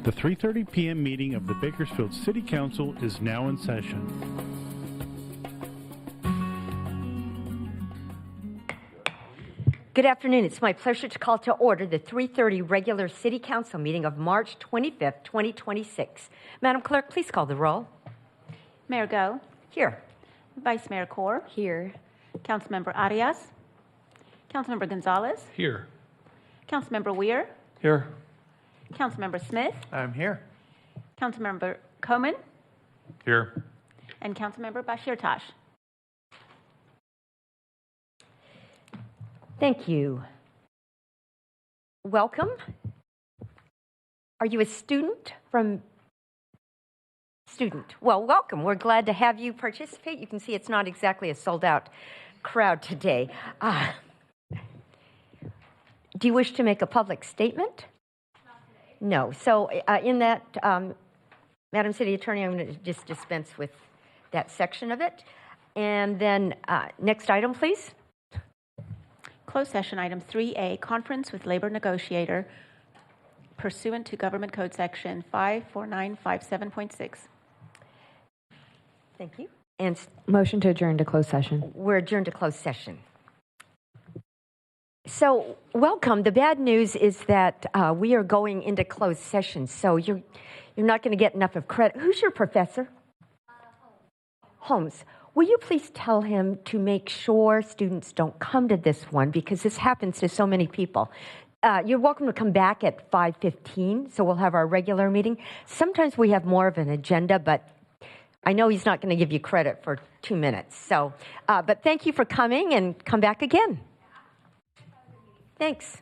The 3:30 p.m. meeting of the Bakersfield City Council is now in session. Good afternoon. It's my pleasure to call to order the 3:30 regular City Council meeting of March 25th, 2026. Madam Clerk, please call the roll. Mayor Go. Here. Vice Mayor Core. Here. Councilmember Arias. Councilmember Gonzalez. Here. Councilmember Weir. Here. Councilmember Smith. I'm here. Councilmember Coman. Here. And Councilmember Bashir Tosh. Thank you. Welcome. Are you a student from... Student. Well, welcome. We're glad to have you participate. You can see it's not exactly a sold-out crowd today. Do you wish to make a public statement? No. So in that, Madam City Attorney, I'm going to just dispense with that section of it. And then next item, please. Closed session item 3A, conference with labor negotiator pursuant to Government Code Section 54957.6. Thank you. And Motion to adjourn to closed session. we're adjourned to closed session. So welcome. The bad news is that we are going into closed session, so you're not going to get enough of credit. Who's your professor? Holmes. Will you please tell him to make sure students don't come to this one, because this happens to so many people. You're welcome to come back at 5:15, so we'll have our regular meeting. Sometimes we have more of an agenda, but I know he's not going to give you credit for 2 minutes. So, but thank you for coming, and come back again. Thanks.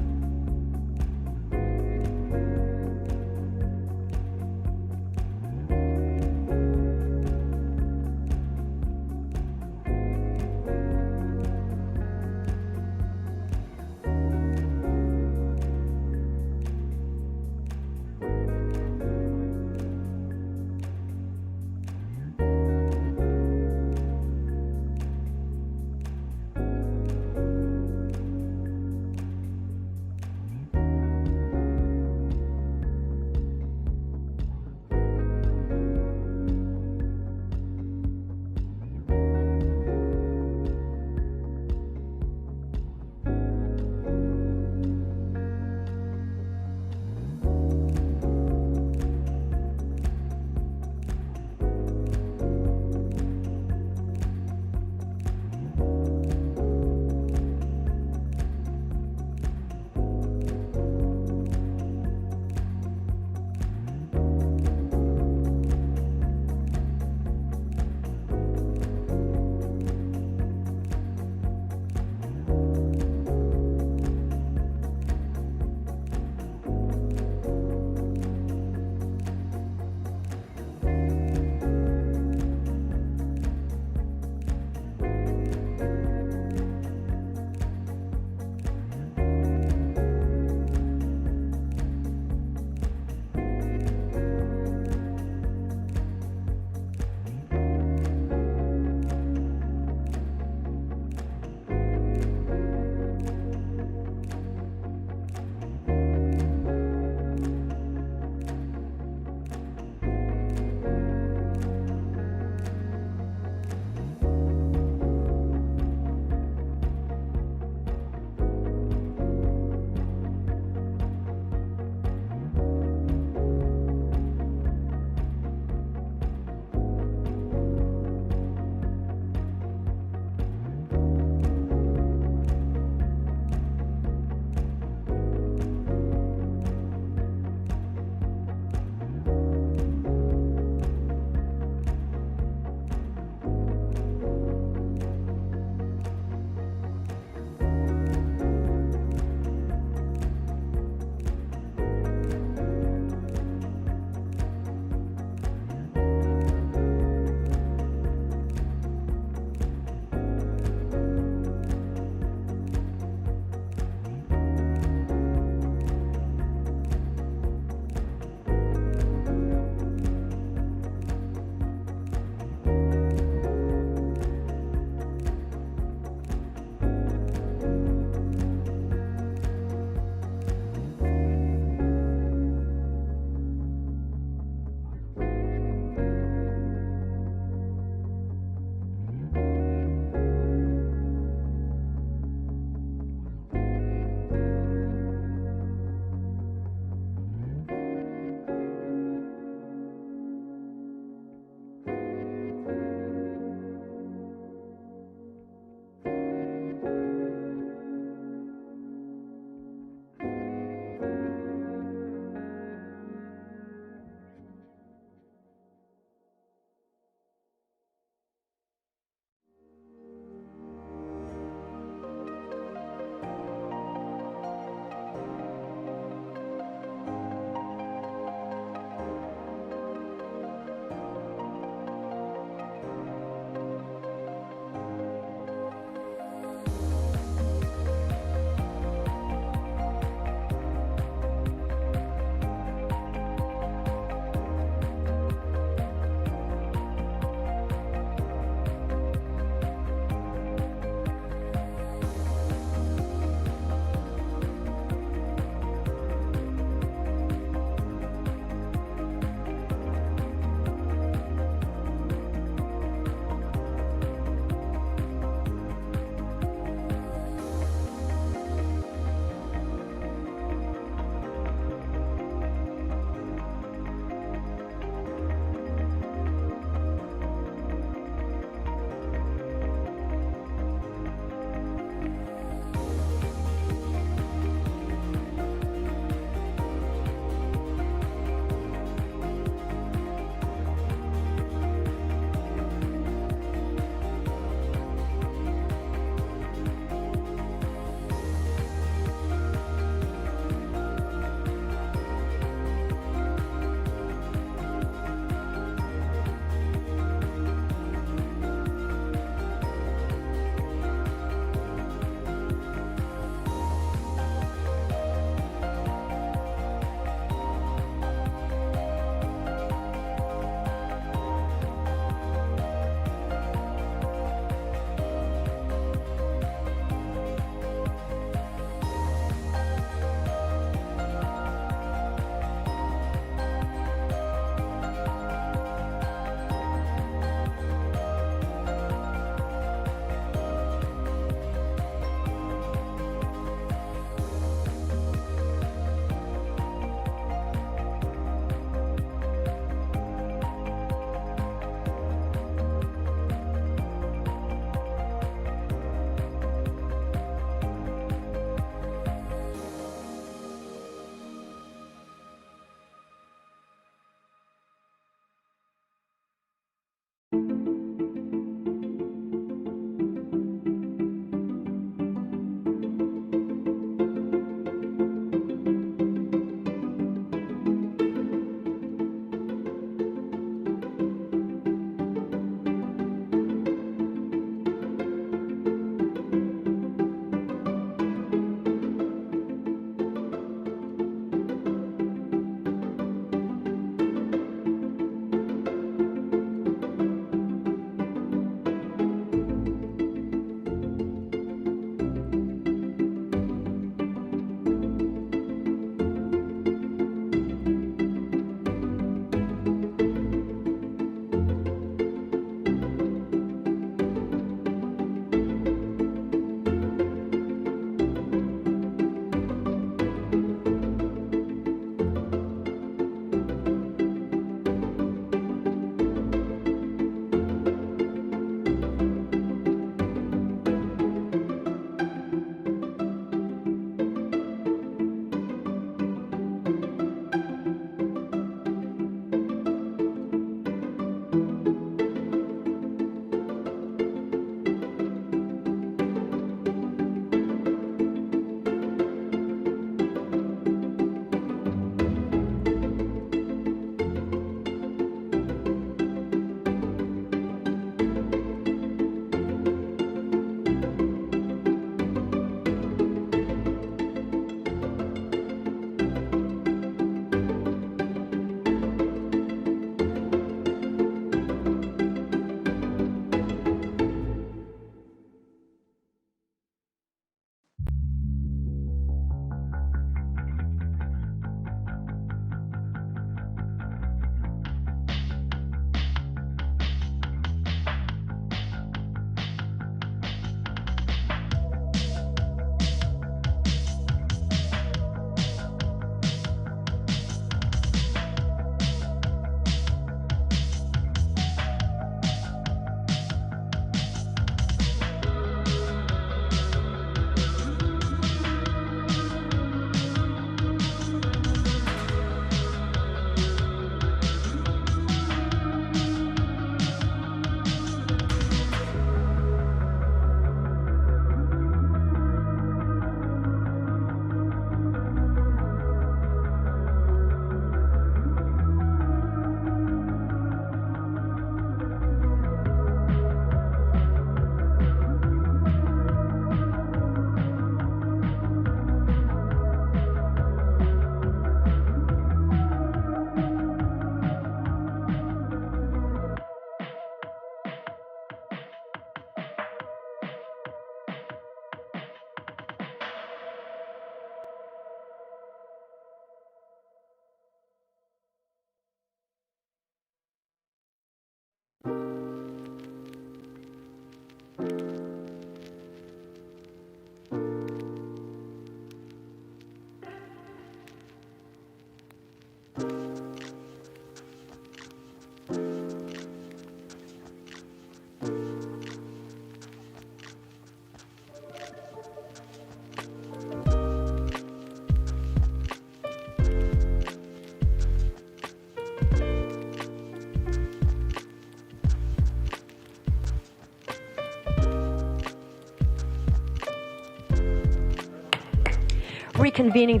reconvening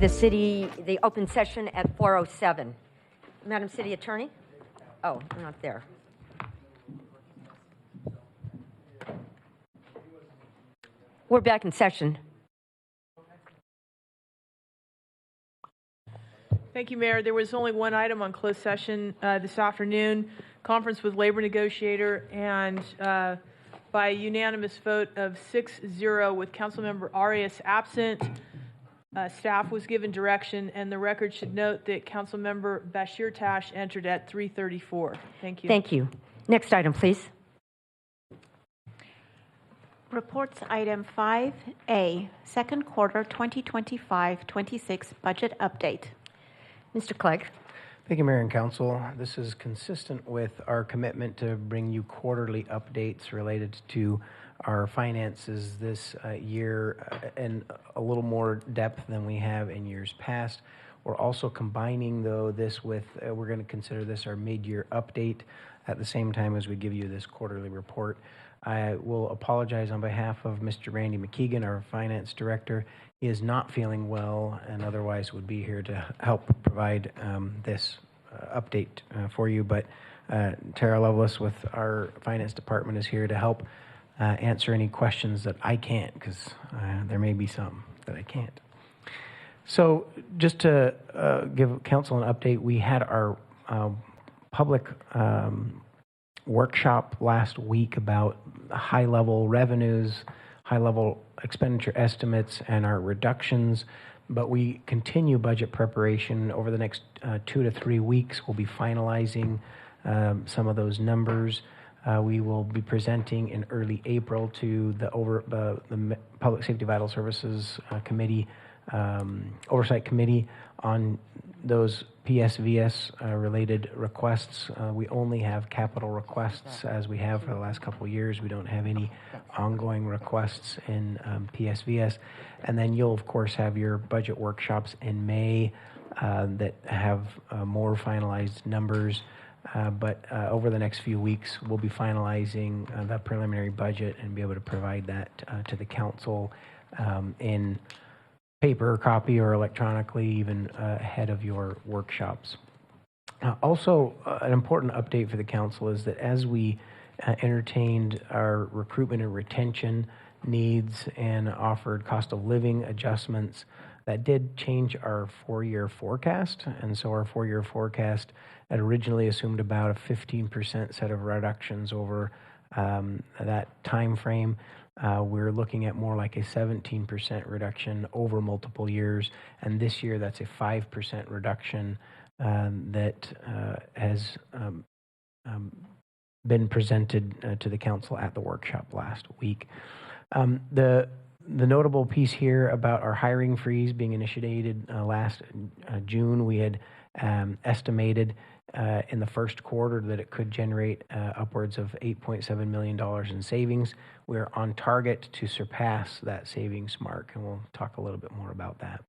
the open session at 4:07. Madam City Attorney? Oh, you're not there. We're back in session. Thank you, Mayor. There was only one item on closed session this afternoon, conference with labor negotiator, and by unanimous vote of 6-0 with Councilmember Arias absent, staff was given direction, and the record should note that Councilmember Bashir Tash entered at 3:34. Thank you. Thank you. Next item, please. Reports item 5A, second quarter 2025-26 budget update. Mr. Clegg. Thank you, Mayor and Council. This is consistent with our commitment to bring you quarterly updates related to our finances this year in a little more depth than we have in years past. We're also combining, though, this with, we're going to consider this our mid-year update at the same time as we give you this quarterly report. I will apologize on behalf of Mr. Randy McKeegan, our finance director. He is not feeling well and otherwise would be here to help provide this update for you. But Tara Lovelace with our finance department is here to help answer any questions that I can't, because there may be some that I can't. So just to give council an update, we had our public workshop last week about high-level revenues, high-level expenditure estimates, and our reductions. But we continue budget preparation over the next 2 to 3 weeks. We'll be finalizing some of those numbers. We will be presenting in early April to the Public Safety Vital Services Committee, Oversight Committee on those PSVS related requests. We only have capital requests as we have for the last couple of years. We don't have any ongoing requests in PSVS. And then you'll, of course, have your budget workshops in May that have more finalized numbers. But over the next few weeks, we'll be finalizing the preliminary budget and be able to provide that to the council in paper copy or electronically, even ahead of your workshops. Also, an important update for the council is that as we entertained our recruitment and retention needs and offered cost of living adjustments, that did change our 4-year forecast. And so our 4-year forecast had originally assumed about a 15% set of reductions over that time frame. We're looking at more like a 17% reduction over multiple years. And this year, that's a 5% reduction that has been presented to the council at the workshop last week. The notable piece here about our hiring freeze being initiated last June, we had estimated in the first quarter that it could generate upwards of $8.7 million in savings. We're on target to surpass that savings mark, and we'll talk a little bit more about that.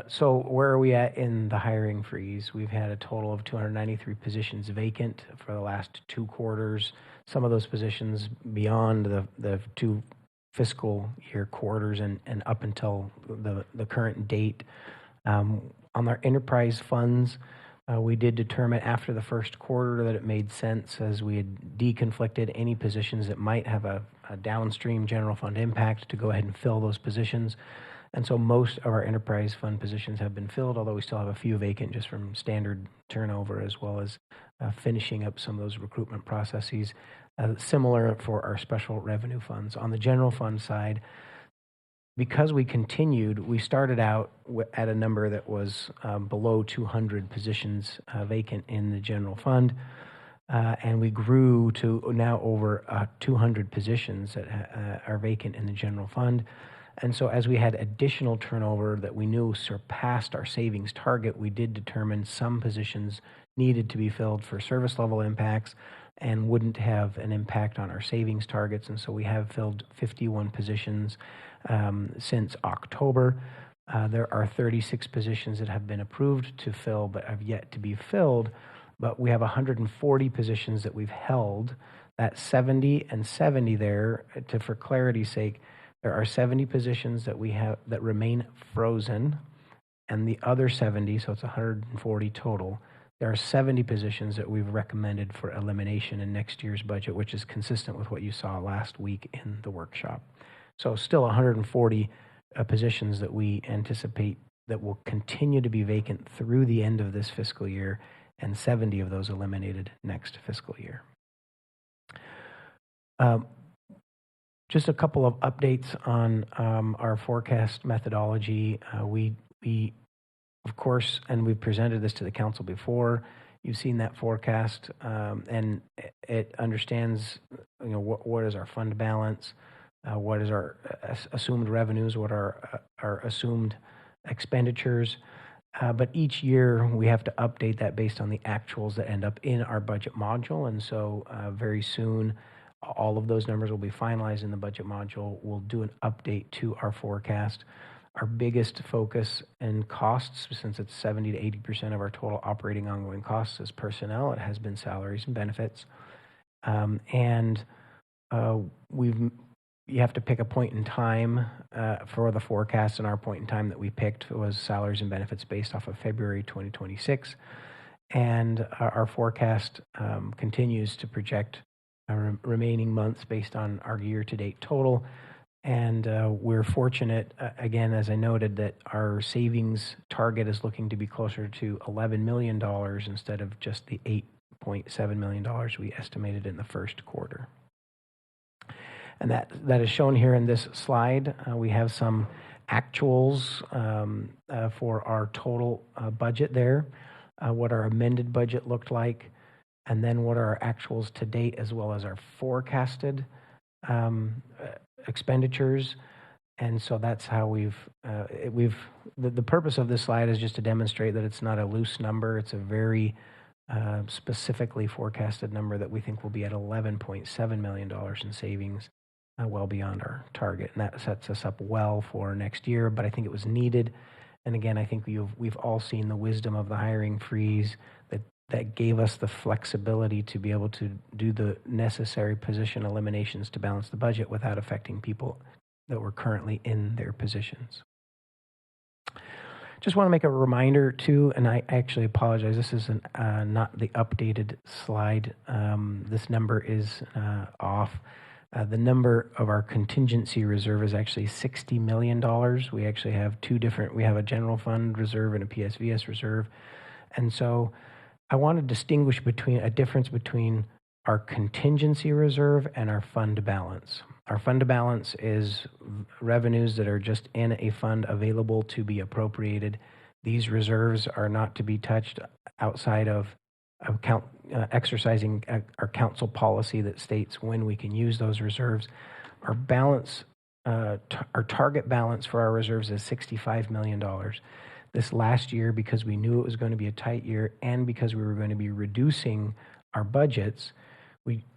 So where are we at in the hiring freeze? We've had a total of 293 positions vacant for the last 2 quarters. Some of those positions beyond the 2 fiscal year quarters and up until the current date. On our enterprise funds, we did determine after the first quarter that it made sense, as we had deconflicted any positions that might have a downstream general fund impact, to go ahead and fill those positions. And so most of our enterprise fund positions have been filled, although we still have a few vacant just from standard turnover, as well as finishing up some of those recruitment processes. Similar for our special revenue funds. On the general fund side, because we continued, we started out at a number that was below 200 positions vacant in the general fund, and we grew to now over 200 positions that are vacant in the general fund. And so as we had additional turnover that we knew surpassed our savings target, we did determine some positions needed to be filled for service level impacts and wouldn't have an impact on our savings targets. And so we have filled 51 positions since October. There are 36 positions that have been approved to fill but have yet to be filled. But we have 140 positions that we've held. That's 70 and 70 there. For clarity's sake, There are 70 positions that we have that remain frozen, and the other 70, so it's 140 total. There are 70 positions that we've recommended for elimination in next year's budget, which is consistent with what you saw last week in the workshop. So still 140 positions that we anticipate that will continue to be vacant through the end of this fiscal year, and 70 of those eliminated next fiscal year. Just a couple of updates on our forecast methodology. We, of course, and we've presented this to the council before. You've seen that forecast, and it understands, what is our fund balance, what is our assumed revenues, what are our assumed expenditures. But each year we have to update that based on the actuals that end up in our budget module. And so very soon, all of those numbers will be finalized in the budget module. We'll do an update to our forecast. Our biggest focus and costs, since it's 70 to 80% of our total operating ongoing costs, is personnel. It has been salaries and benefits. You have to pick a point in time for the forecast, and our point in time that we picked was salaries and benefits based off of February 2026. And our forecast continues to project remaining months based on our year-to-date total. And we're fortunate, again, as I noted, that our savings target is looking to be closer to $11 million instead of just the $8.7 million we estimated in the first quarter. And that is shown here in this slide. We have some actuals for our total budget there, what our amended budget looked like, and then what are our actuals to date, as well as our forecasted expenditures. And so that's how the purpose of this slide is just to demonstrate that it's not a loose number. It's a very specifically forecasted number that we think will be at $11.7 million in savings, well beyond our target. And that sets us up well for next year, but I think it was needed. And again, I think we've all seen the wisdom of the hiring freeze that gave us the flexibility to be able to do the necessary position eliminations to balance the budget without affecting people that were currently in their positions. Just want to make a reminder too, and I actually apologize, this is not the updated slide. This number is off. The number of our contingency reserve is actually $60 million. We actually have we have a general fund reserve and a PSVS reserve. And so I want to distinguish a difference between our contingency reserve and our fund balance. Our fund balance is revenues that are just in a fund available to be appropriated. These reserves are not to be touched outside of exercising our council policy that states when we can use those reserves. Our balance, our target balance for our reserves is $65 million. This last year, because we knew it was going to be a tight year and because we were going to be reducing our budgets,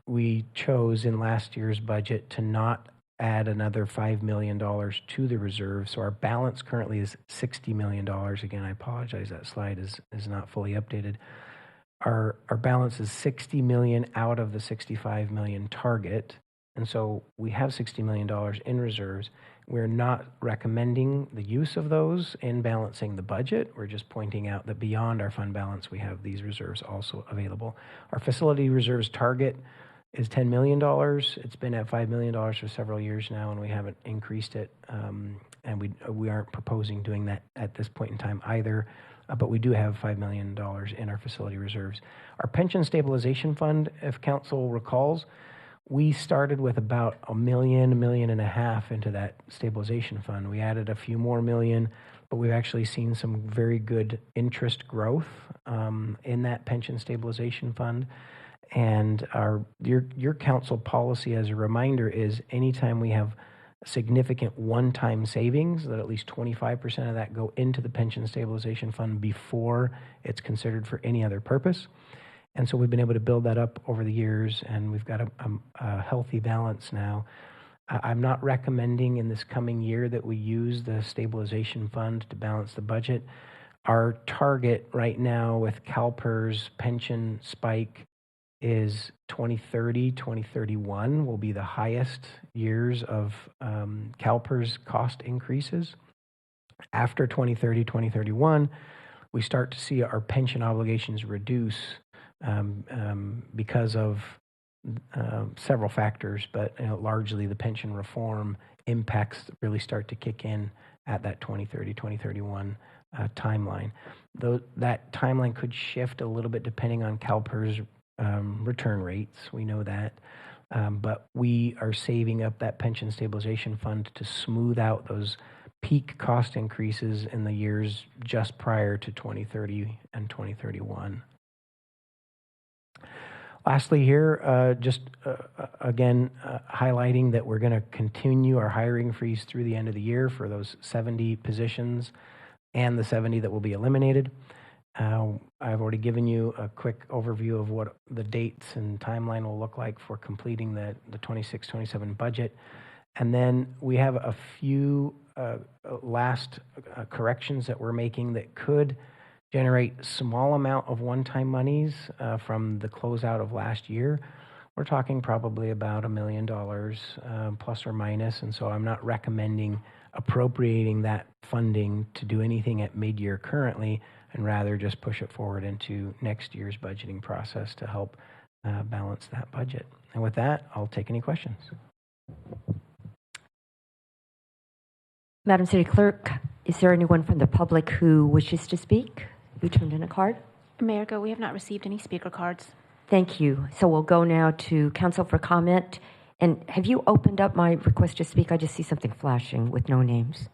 we chose in last year's budget to not add another $5 million to the reserve. So our balance currently is $60 million. Again, I apologize, that slide is not fully updated. Our balance is $60 million out of the $65 million target. And so we have $60 million in reserves. We're not recommending the use of those in balancing the budget. We're just pointing out that beyond our fund balance, we have these reserves also available. Our facility reserves target is $10 million. It's been at $5 million for several years now, and we haven't increased it. And we aren't proposing doing that at this point in time either. But we do have $5 million in our facility reserves. Our pension stabilization fund, if council recalls, we started with about $1 million and a half into that stabilization fund. We added a few more million, but we've actually seen some very good interest growth in that pension stabilization fund. And your council policy, as a reminder, is anytime we have significant one-time savings, that at least 25% of that go into the pension stabilization fund before it's considered for any other purpose. And so we've been able to build that up over the years, and we've got a healthy balance now. I'm not recommending in this coming year that we use the stabilization fund to balance the budget. Our target right now with CalPERS pension spike is 2030, 2031 will be the highest years of CalPERS cost increases. After 2030, 2031, we start to see our pension obligations reduce because of several factors, but largely the pension reform impacts really start to kick in at that 2030, 2031 timeline. Though that timeline could shift a little bit depending on CalPERS return rates, we know that, but we are saving up that pension stabilization fund to smooth out those peak cost increases in the years just prior to 2030 and 2031. Lastly here, just again, highlighting that we're going to continue our hiring freeze through the end of the year for those 70 positions and the 70 that will be eliminated. I've already given you a quick overview of what the dates and timeline will look like for completing the 26-27 budget. And then we have a few last corrections that we're making that could generate small amount of one-time monies from the closeout of last year. We're talking probably about $1 million plus or minus, and so I'm not recommending appropriating that funding to do anything at mid-year currently, and rather just push it forward into next year's budgeting process to help balance that budget. And with that, I'll take any questions. Madam City Clerk, is there anyone from the public who wishes to speak? You turned in a card? Mayor Go, we have not received any speaker cards. Thank you. So we'll go now to council for comment. And have you opened up my request to speak? I just see something flashing with no names.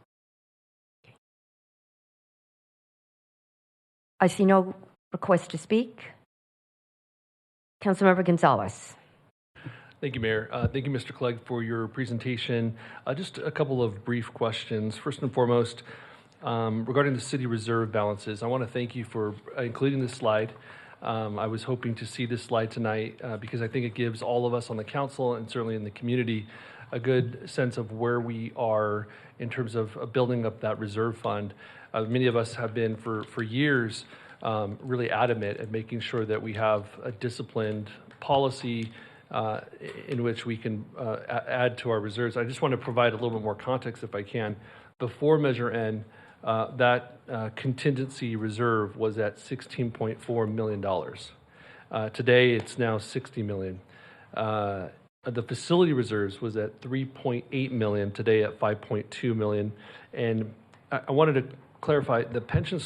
I see no request to speak. Councilmember Gonzalez. Thank you, Mayor. Thank you, Mr. Clegg, for your presentation. Just a couple of brief questions. First and foremost, regarding the city reserve balances, I want to thank you for including this slide. I was hoping to see this slide tonight because I think it gives all of us on the council and certainly in the community a good sense of where we are in terms of building up that reserve fund. Many of us have been for years really adamant at making sure that we have a disciplined policy in which we can add to our reserves. I just want to provide a little bit more context if I can. Before Measure N, that contingency reserve was at $16.4 million. Today, it's now $60 million. The facility reserves was at $3.8 million, today at $5.2 million. And I wanted to clarify, the pension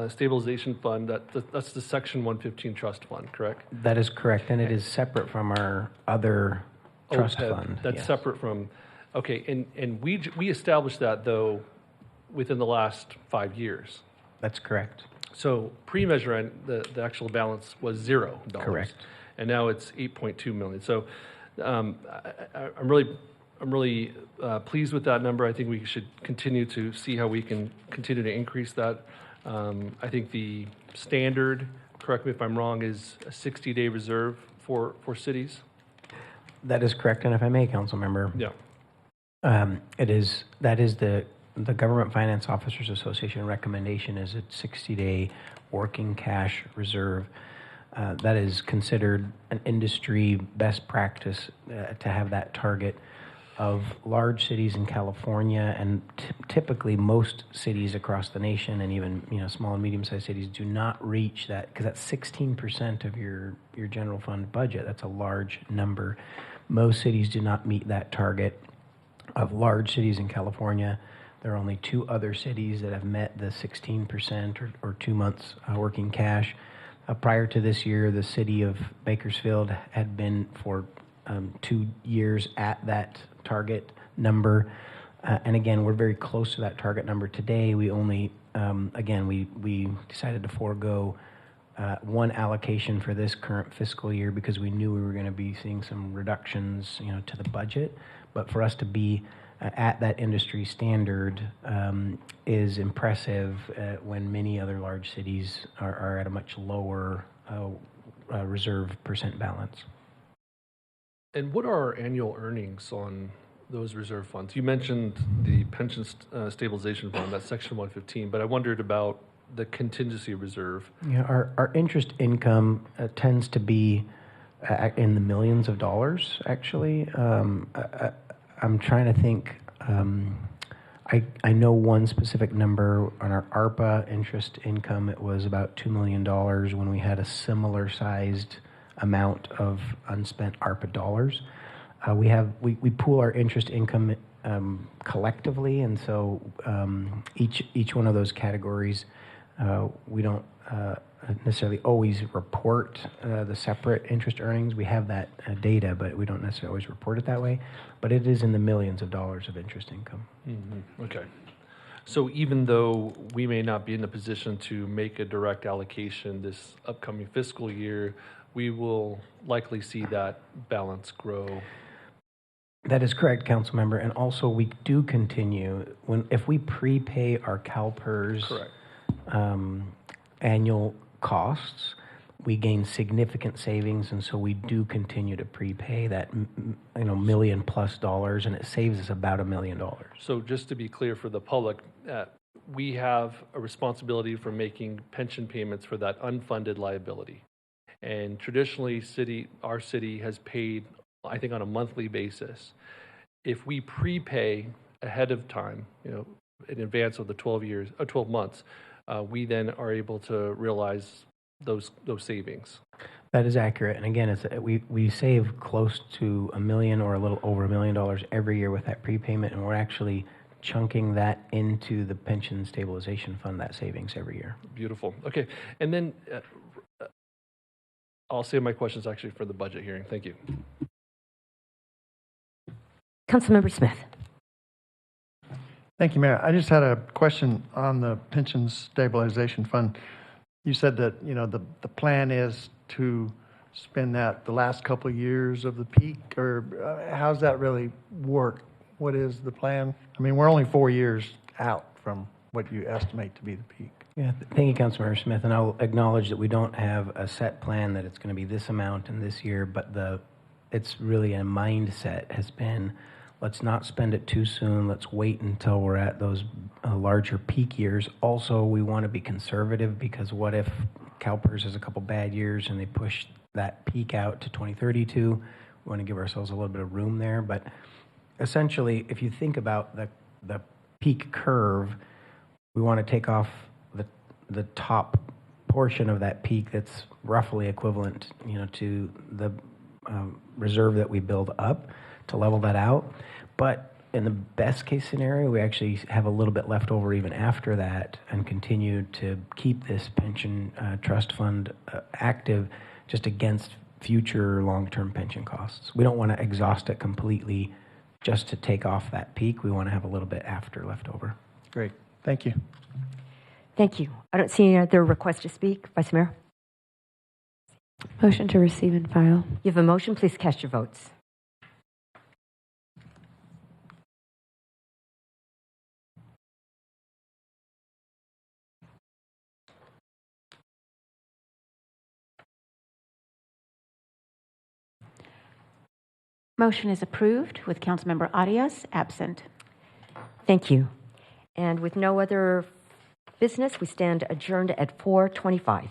stabilization fund, that's the Section 115 trust fund, correct? That is correct, and it is separate from our other trust OPEB, fund. That's yes. separate from, okay, and we established that, though, within the last 5 years. That's correct. So pre-Measure N, the actual balance was $0. Correct. And now it's $8.2 million. So I'm really pleased with that number. I think we should continue to see how we can continue to increase that. I think the standard, correct me if I'm wrong, is a 60-day reserve for cities. That is correct, and if I may, council member. Yeah. That is the Government Finance Officers Association recommendation is a 60-day working cash reserve. That is considered an industry best practice to have that target of large cities in California, and typically most cities across the nation, and even small and medium-sized cities do not reach that, because that's 16% of your general fund budget. That's a large number. Most cities do not meet that target. Of large cities in California, there are only 2 other cities that have met the 16% or 2 months working cash. Prior to this year, the city of Bakersfield had been for 2 years at that target number. And again, we're very close to that target number today. We only, we decided to forego one allocation for this current fiscal year because we knew we were going to be seeing some reductions, to the budget. But for us to be at that industry standard is impressive when many other large cities are at a much lower reserve percent balance. And what are our annual earnings on those reserve funds? You mentioned the pension stabilization fund, that's Section 115, but I wondered about the contingency reserve. Yeah, our interest income tends to be in the millions of dollars, actually. I'm trying to think. I know one specific number on our ARPA interest income. It was about $2 million when we had a similar sized amount of unspent ARPA dollars. We pool our interest income collectively, and so each one of those categories, we don't necessarily always report the separate interest earnings. We have that data, but we don't necessarily always report it that way. But it is in the millions of dollars of interest income. Mm-hmm. Okay. So even though we may not be in a position to make a direct allocation this upcoming fiscal year, we will likely see that balance grow. That is correct, council member. And also, we do continue if we prepay our CalPERS annual costs, we gain significant savings, and so we do continue to prepay that $1 million plus, and it saves us about $1 million. So just to be clear for the public, we have a responsibility for making pension payments for that unfunded liability, and traditionally, our city has paid, I think, on a monthly basis. If we prepay ahead of time, in advance of the 12 months, we then are able to realize those savings. That is accurate. And again, we save close to $1 million or a little over $1 million every year with that prepayment, and we're actually chunking that into the pension stabilization fund, that savings every year. Beautiful. Okay. And then I'll save my questions actually for the budget hearing. Thank you. Councilmember Smith. Thank you, Mayor. I just had a question on the pension stabilization fund. You said that, the plan is to spend that the last couple of years of the peak, or how's that really work? What is the plan? I mean, we're only 4 years out from what you estimate to be the peak. Yeah, thank you, Councilmember Smith. And I'll acknowledge that we don't have a set plan that it's going to be this amount in this year, but it's really a mindset has been, let's not spend it too soon. Let's wait until we're at those larger peak years. Also, we want to be conservative, because what if CalPERS has a couple bad years and they push that peak out to 2032? We want to give ourselves a little bit of room there. But essentially, if you think about the peak curve, we want to take off the top portion of that peak that's roughly equivalent, to the reserve that we build up to level that out. But in the best case scenario, we actually have a little bit left over even after that, and continue to keep this pension trust fund active just against future long-term pension costs. We don't want to exhaust it completely just to take off that peak. We want to have a little bit after left over. Great. Thank you. Thank you. I don't see any other requests to speak. Vice Mayor? Motion to receive and file. You have a motion. Please cast your votes. Motion is approved with Councilmember Arias absent. Thank you. And with no other business, we stand adjourned at 4:25.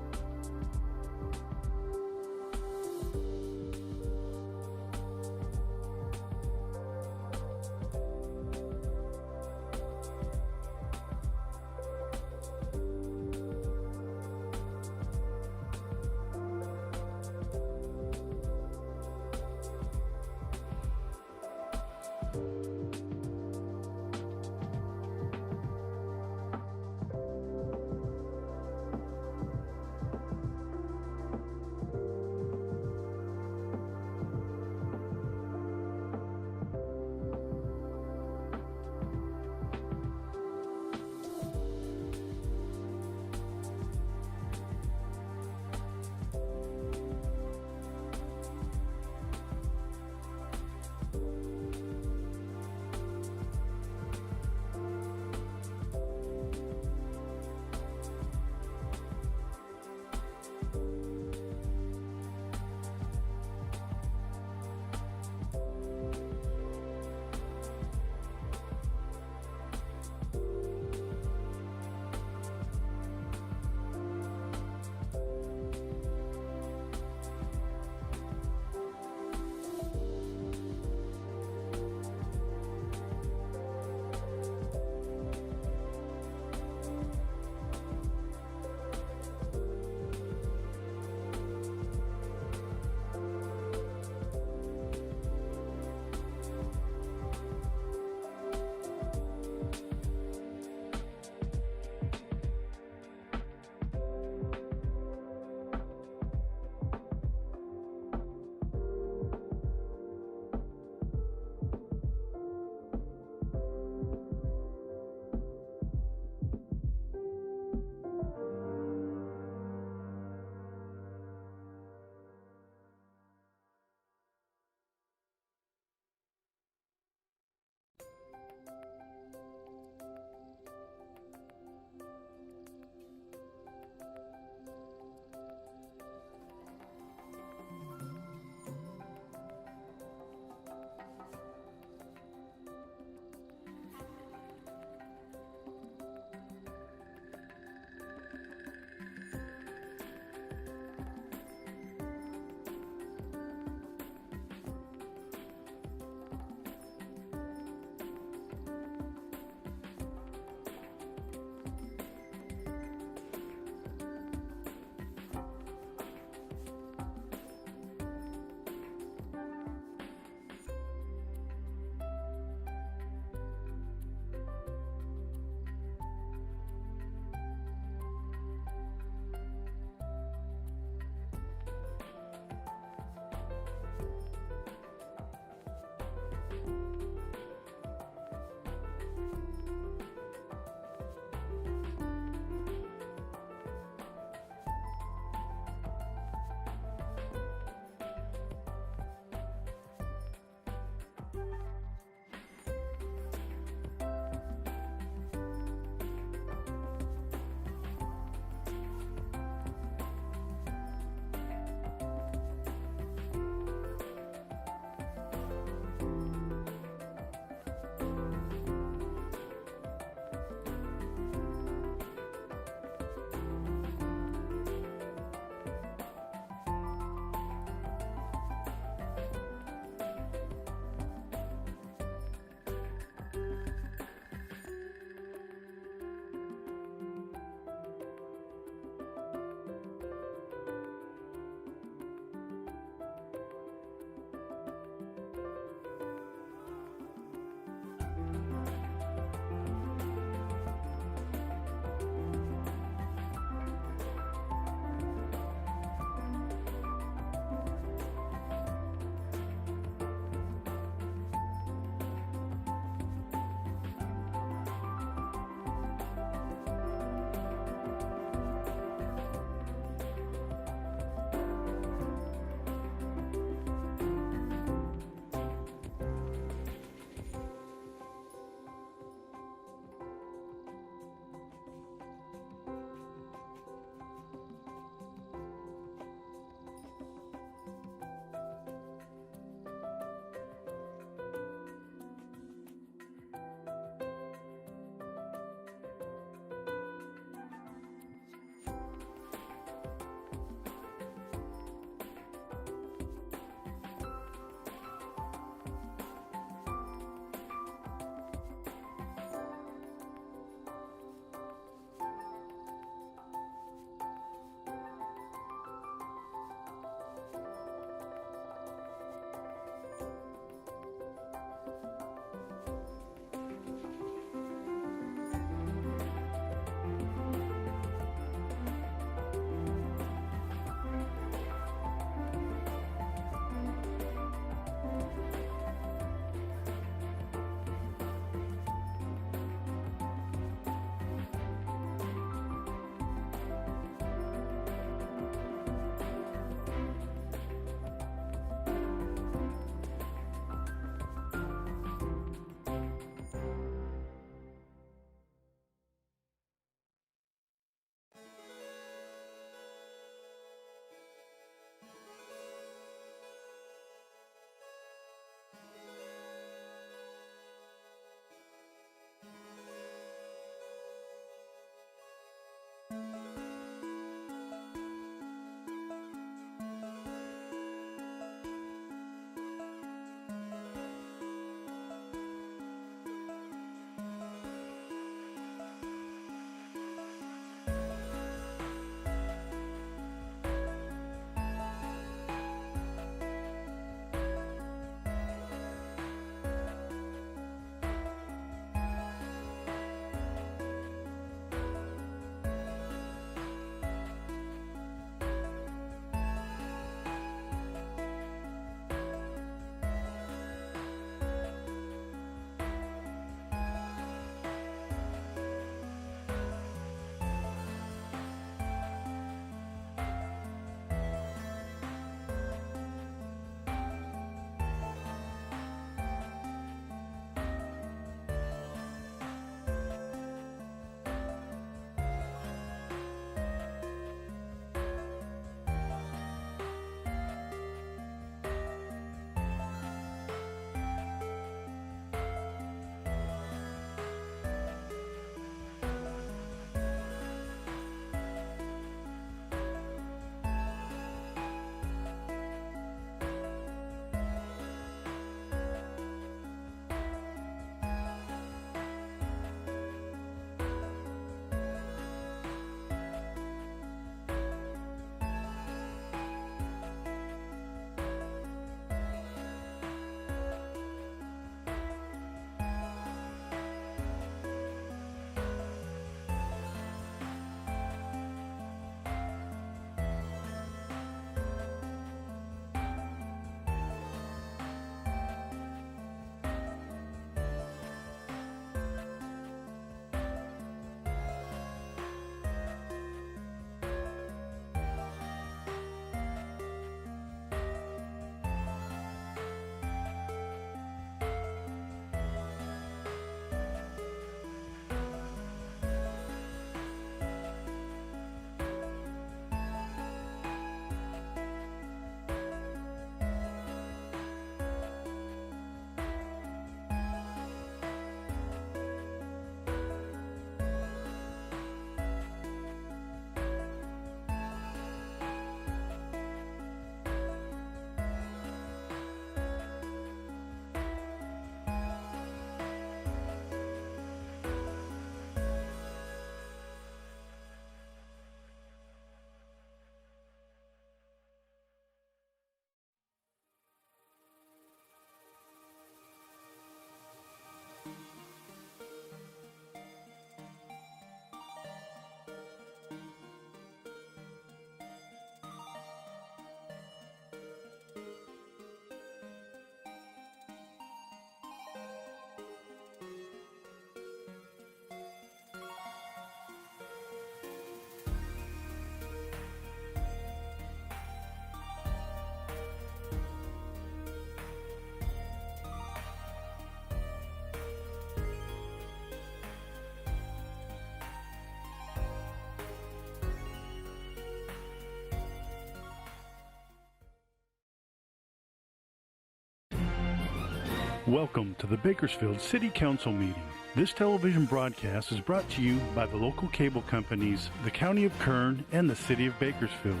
Welcome to the Bakersfield City Council meeting. This television broadcast is brought to you by the local cable companies, the County of Kern, and the City of Bakersfield.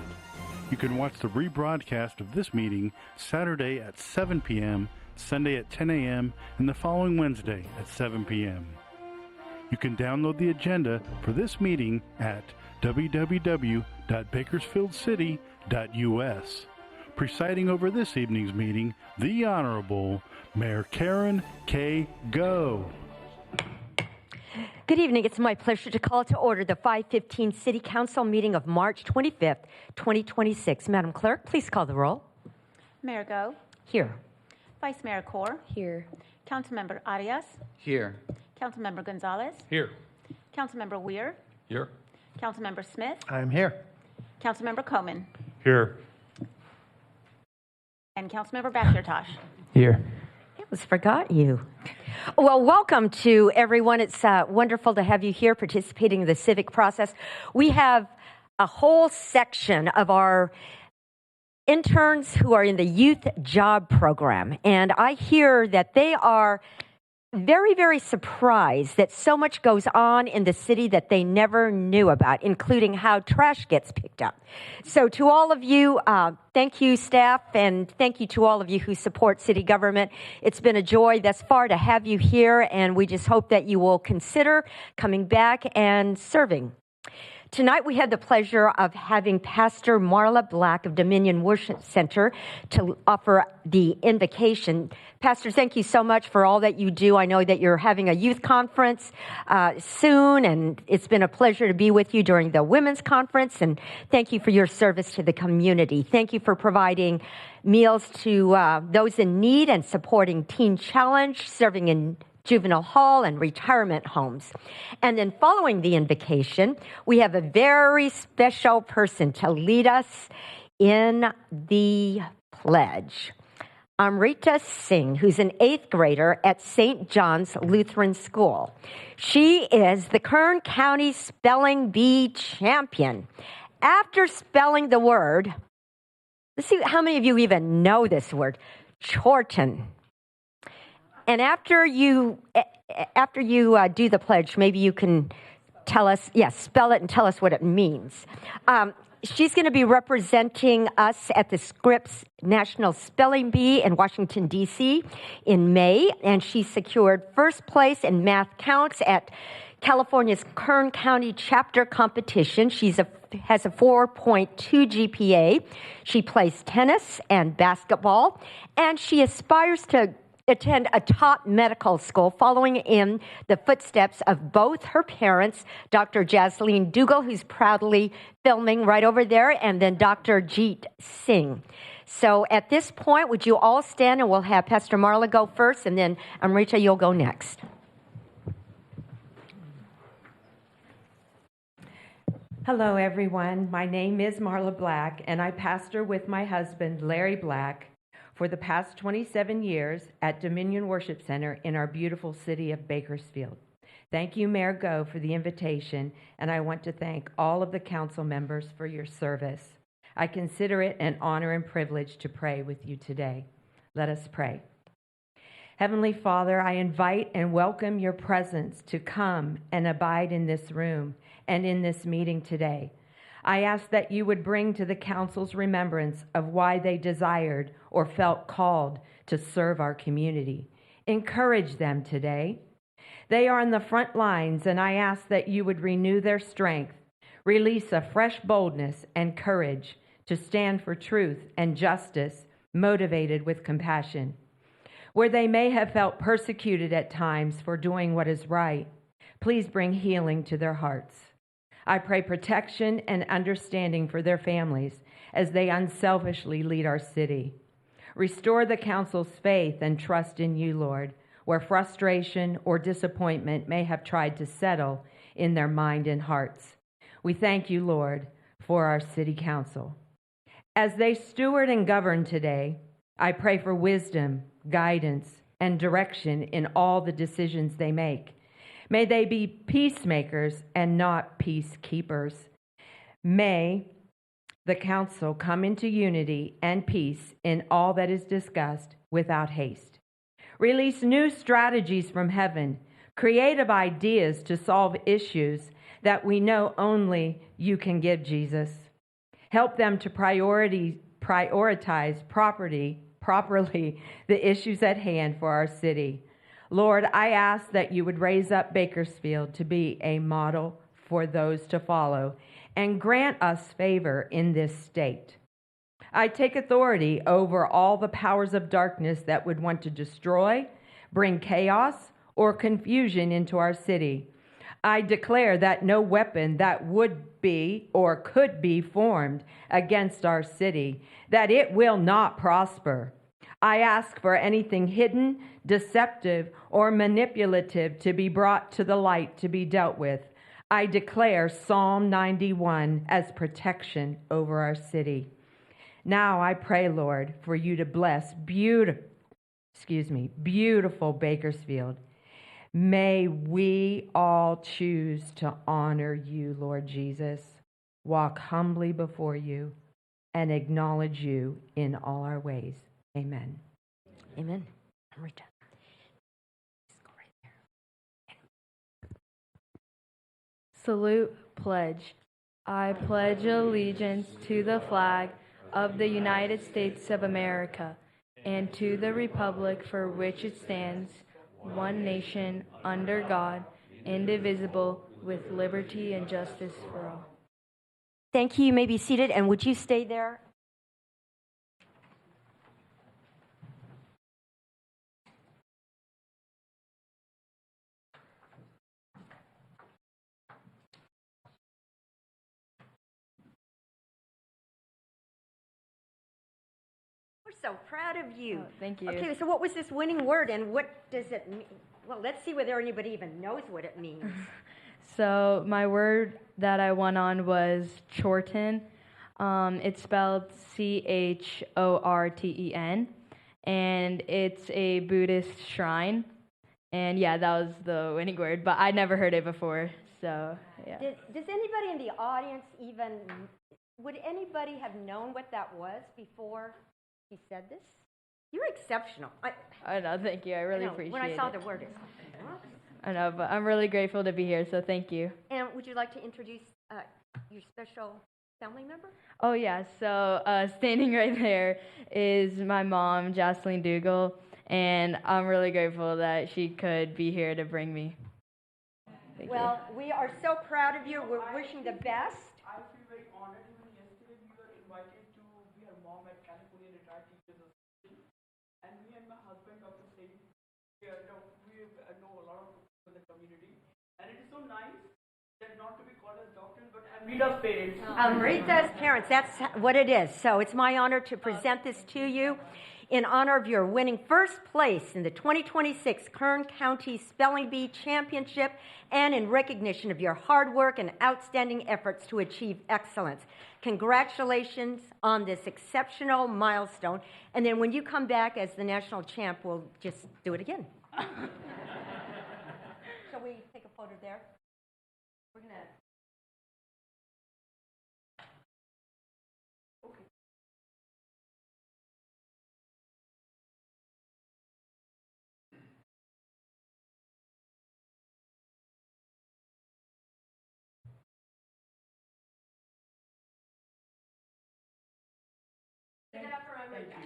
You can watch the rebroadcast of this meeting Saturday at 7 p.m., Sunday at 10 a.m., and the following Wednesday at 7 p.m. You can download the agenda for this meeting at www.bakersfieldcity.us. Presiding over this evening's meeting, the Honorable Mayor Karen K. Go. Good evening. It's my pleasure to call to order the 5:15 City Council meeting of March 25th, 2026. Madam Clerk, please call the roll. Mayor Go, Here. Vice Mayor Core, Here. Councilmember Arias, Here. Councilmember Gonzalez, Here. Councilmember Weir, Here. Councilmember Smith, I'm here. Councilmember Komen, Here. and Councilmember Bakirtosh. Here. I almost forgot you. Well, welcome to everyone. It's wonderful to have you here participating in the civic process. We have a whole section of our interns who are in the youth job program, and I hear that they are very, very surprised that so much goes on in the city that they never knew about, including how trash gets picked up. So to all of you, thank you, staff, and thank you to all of you who support city government. It's been a joy thus far to have you here, and we just hope that you will consider coming back and serving. Tonight, we had the pleasure of having Pastor Marla Black of Dominion Worship Center to offer the invocation. Pastor, thank you so much for all that you do. I know that you're having a youth conference soon, and it's been a pleasure to be with you during the women's conference, and thank you for your service to the community. Thank you for providing meals to those in need and supporting Teen Challenge, serving in juvenile hall and retirement homes. And then following the invocation, we have a very special person to lead us in the pledge. Amrita Singh, who's an 8th grader at St. John's Lutheran School. She is the Kern County Spelling Bee champion. After spelling the word, let's see how many of you even know this word, Chorton. And after you do the pledge, maybe you can tell us, spell it and tell us what it means. She's going to be representing us at the Scripps National Spelling Bee in Washington, D.C. in May, and she secured first place in math counts at California's Kern County chapter competition. She has a 4.2 GPA. She plays tennis and basketball, and she aspires to attend a top medical school, following in the footsteps of both her parents, Dr. Jasleen Dougal, who's proudly filming right over there, and then Dr. Jeet Singh. So at this point, would you all stand, and we'll have Pastor Marla go first, and then Amrita, you'll go next. Hello, everyone. My name is Marla Black, and I pastor with my husband, Larry Black, for the past 27 years at Dominion Worship Center in our beautiful city of Bakersfield. Thank you, Mayor Go, for the invitation, and I want to thank all of the council members for your service. I consider it an honor and privilege to pray with you today. Let us pray. Heavenly Father, I invite and welcome your presence to come and abide in this room and in this meeting today. I ask that you would bring to the council's remembrance of why they desired or felt called to serve our community. Encourage them today. They are in the front lines, and I ask that you would renew their strength, release a fresh boldness and courage to stand for truth and justice, motivated with compassion. Where they may have felt persecuted at times for doing what is right, please bring healing to their hearts. I pray protection and understanding for their families as they unselfishly lead our city. Restore the council's faith and trust in you, Lord, where frustration or disappointment may have tried to settle in their mind and hearts. We thank you, Lord, for our city council. As they steward and govern today, I pray for wisdom, guidance, and direction in all the decisions they make. May they be peacemakers and not peacekeepers. May the council come into unity and peace in all that is discussed without haste. Release new strategies from heaven, creative ideas to solve issues that we know only you can give, Jesus. Help them to prioritize properly the issues at hand for our city. Lord, I ask that you would raise up Bakersfield to be a model for those to follow and grant us favor in this state. I take authority over all the powers of darkness that would want to destroy, bring chaos, or confusion into our city. I declare that no weapon that would be or could be formed against our city, that it will not prosper. I ask for anything hidden, deceptive, or manipulative to be brought to the light to be dealt with. I declare Psalm 91 as protection over our city. Now I pray, Lord, for you to bless beautiful Bakersfield. May we all choose to honor you, Lord Jesus, walk humbly before you, and acknowledge you in all our ways. Amen. Amen. I'm right down. Just go right there. Salute, pledge. I pledge allegiance to the flag of the United States of America and to the republic for which it stands, one nation, under God, indivisible, with liberty and justice for all. Thank you. You may be seated, and would you stay there? We're so proud of you. Oh, thank you. Okay, so what was this winning word, and what does it mean? Well, let's see whether anybody even knows what it means. So my word that I won on was Chorten. It's spelled Chorten, and it's a Buddhist shrine. And yeah, that was the winning word, but I never heard it before, so yeah. Does anybody in the audience would anybody have known what that was before he said this? You're exceptional. I know, thank you. I really appreciate it. When I saw the word, it's I know, but I'm really grateful to be here, so thank you. And would you like to introduce your special family member? Oh, yeah. So standing right there is my mom, Jocelyn Dougal, and I'm really grateful that she could be here to bring me. Thank you. We are so proud of you. We're wishing the best. I feel very honored. Even yesterday, we were invited to be her mom at California Retired Teachers Association, and me and my husband, Dr. Singh, we know a lot of people in the community, and it is so nice that not to be called as doctors, but Amrita's parents. Amrita's parents, that's what it is. So it's my honor to present this to you in honor of your winning first place in the 2026 Kern County Spelling Bee Championship and in recognition of your hard work and outstanding efforts to achieve excellence. Congratulations on this exceptional milestone. And then when you come back as the national champ, we'll just do it again. Shall we take a photo there? We're going to... Give it up for Amrita.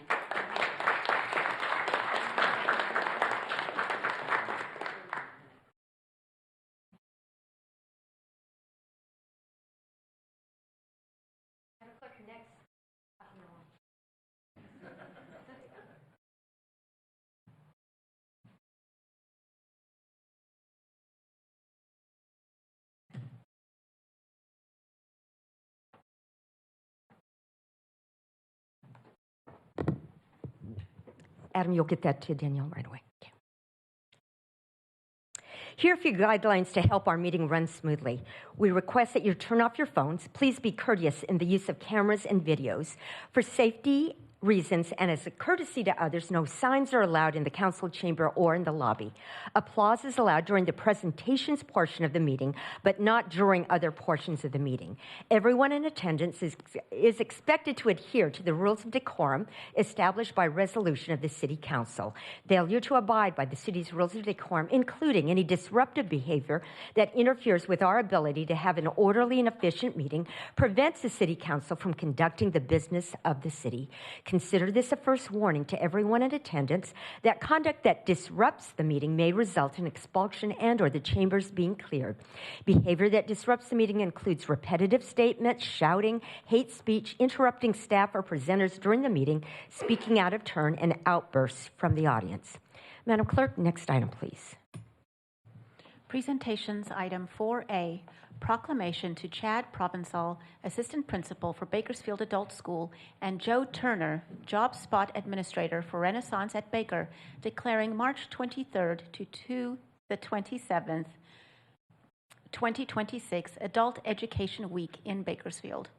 Click next. Adam, you'll get that to Danielle right away. Okay. Here are a few guidelines to help our meeting run smoothly. We request that you turn off your phones. Please be courteous in the use of cameras and videos. For safety reasons, and as a courtesy to others, no signs are allowed in the council chamber or in the lobby. Applause is allowed during the presentations portion of the meeting, but not during other portions of the meeting. Everyone in attendance is expected to adhere to the rules of decorum established by resolution of the City Council. Failure to abide by the city's rules of decorum, including any disruptive behavior that interferes with our ability to have an orderly and efficient meeting, prevents the City Council from conducting the business of the city. Consider this a first warning to everyone in attendance that conduct that disrupts the meeting may result in expulsion and/or the chambers being cleared. Behavior that disrupts the meeting includes repetitive statements, shouting, hate speech, interrupting staff or presenters during the meeting, speaking out of turn, and outbursts from the audience. Madam Clerk, next item, please. Presentations item 4A, proclamation to Chad Provençal, Assistant Principal for Bakersfield Adult School, and Joe Turner, Job Spot Administrator for Renaissance at Baker, declaring March 23rd to the 27th, 2026 Adult Education Week in Bakersfield.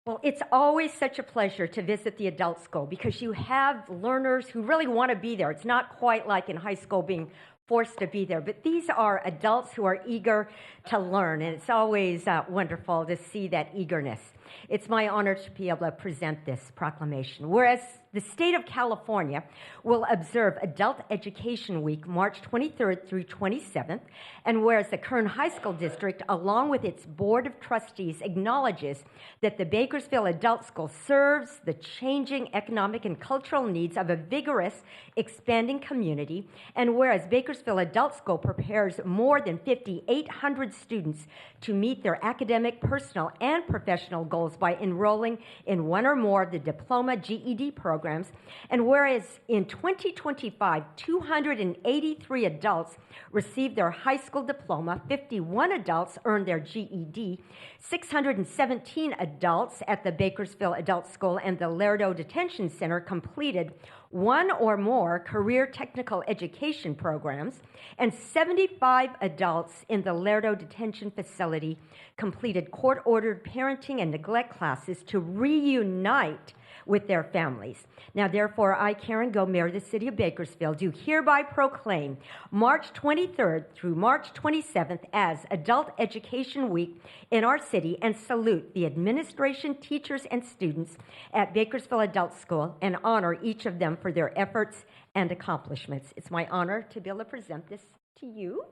Well, it's always such a pleasure to visit the adult school because you have learners who really want to be there. It's not quite like in high school being forced to be there, but these are adults who are eager to learn, and it's always wonderful to see that eagerness. It's my honor to be able to present this proclamation. Whereas the state of California will observe Adult Education Week March 23rd through 27th, and whereas the Kern High School District, along with its Board of Trustees, acknowledges that the Bakersfield Adult School serves the changing economic and cultural needs of a vigorous, expanding community, and whereas Bakersfield Adult School prepares more than 5,800 students to meet their academic, personal, and professional goals by enrolling in one or more of the diploma GED programs, and whereas in 2025, 283 adults received their high school diploma, 51 adults earned their GED, 617 adults at the Bakersfield Adult School and the Lerdo Detention Center completed one or more career technical education programs, and 75 adults in the Lerdo Detention Facility completed court-ordered parenting and neglect classes to reunite with their families. Now, therefore, I, Karen Go, Mayor of the City of Bakersfield, do hereby proclaim March 23rd through March 27th as Adult Education Week in our city and salute the administration, teachers, and students at Bakersfield Adult School and honor each of them for their efforts and accomplishments. It's my honor to be able to present this to you.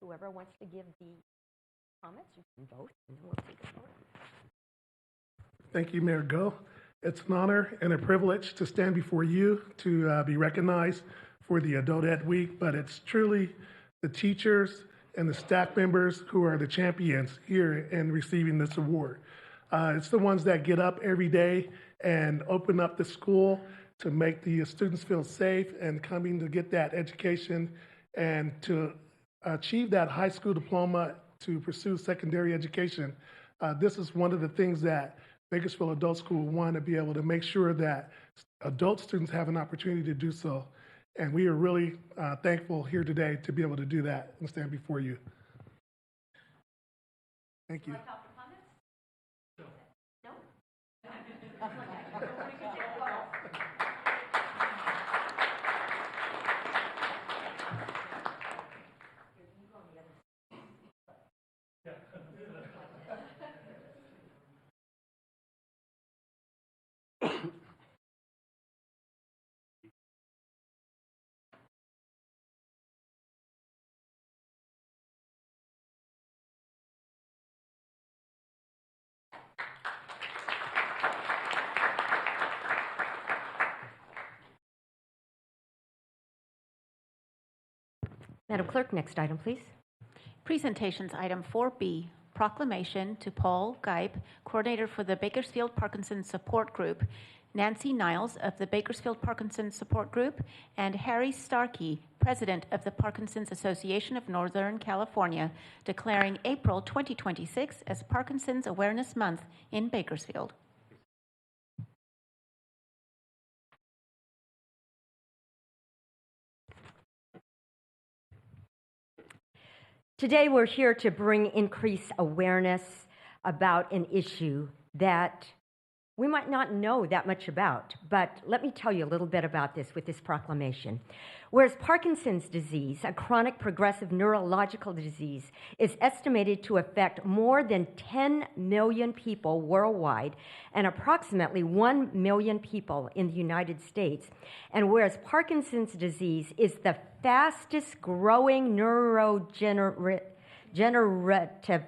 Whoever wants to give the comments, you can vote, and we'll take a vote. Thank you, Mayor Go. It's an honor and a privilege to stand before you to be recognized for the Adult Ed Week, but it's truly the teachers and the staff members who are the champions here in receiving this award. It's the ones that get up every day and open up the school to make the students feel safe and coming to get that education and to achieve that high school diploma to pursue secondary education. This is one of the things that Bakersfield Adult School want to be able to make sure that adult students have an opportunity to do so. And we are really thankful here today to be able to do that and stand before you. Thank you. Madam Clerk, next item, please. Presentations item 4B, proclamation to Paul Geip, coordinator for the Bakersfield Parkinson Support Group, Nancy Niles of the Bakersfield Parkinson Support Group, and Harry Starkey, president of the Parkinson's Association of Northern California, declaring April 2026 as Parkinson's Awareness Month in Bakersfield. Today we're here to bring increased awareness about an issue that we might not know that much about, but let me tell you a little bit about this with this proclamation. Whereas Parkinson's disease, a chronic progressive neurological disease, is estimated to affect more than 10 million people worldwide and approximately 1 million people in the United States, and whereas Parkinson's disease is the fastest growing neurodegenerative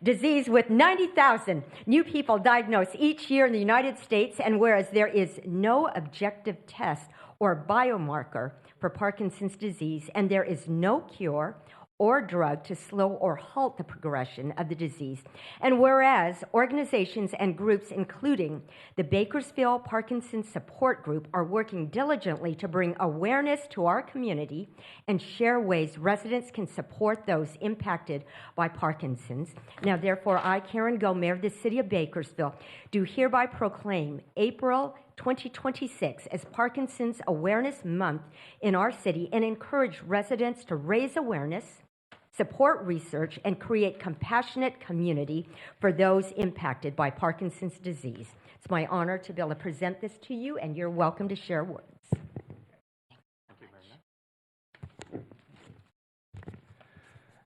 disease with 90,000 new people diagnosed each year in the United States, and whereas there is no objective test or biomarker for Parkinson's disease, and there is no cure or drug to slow or halt the progression of the disease, and whereas organizations and groups including the Bakersfield Parkinson's Support Group are working diligently to bring awareness to our community and share ways residents can support those impacted by Parkinson's. Now, therefore, I, Karen Go, Mayor of the City of Bakersfield, do hereby proclaim April 2026 as Parkinson's Awareness Month in our city and encourage residents to raise awareness, support research, and create compassionate community for those impacted by Parkinson's disease. It's my honor to be able to present this to you, and you're welcome to share words.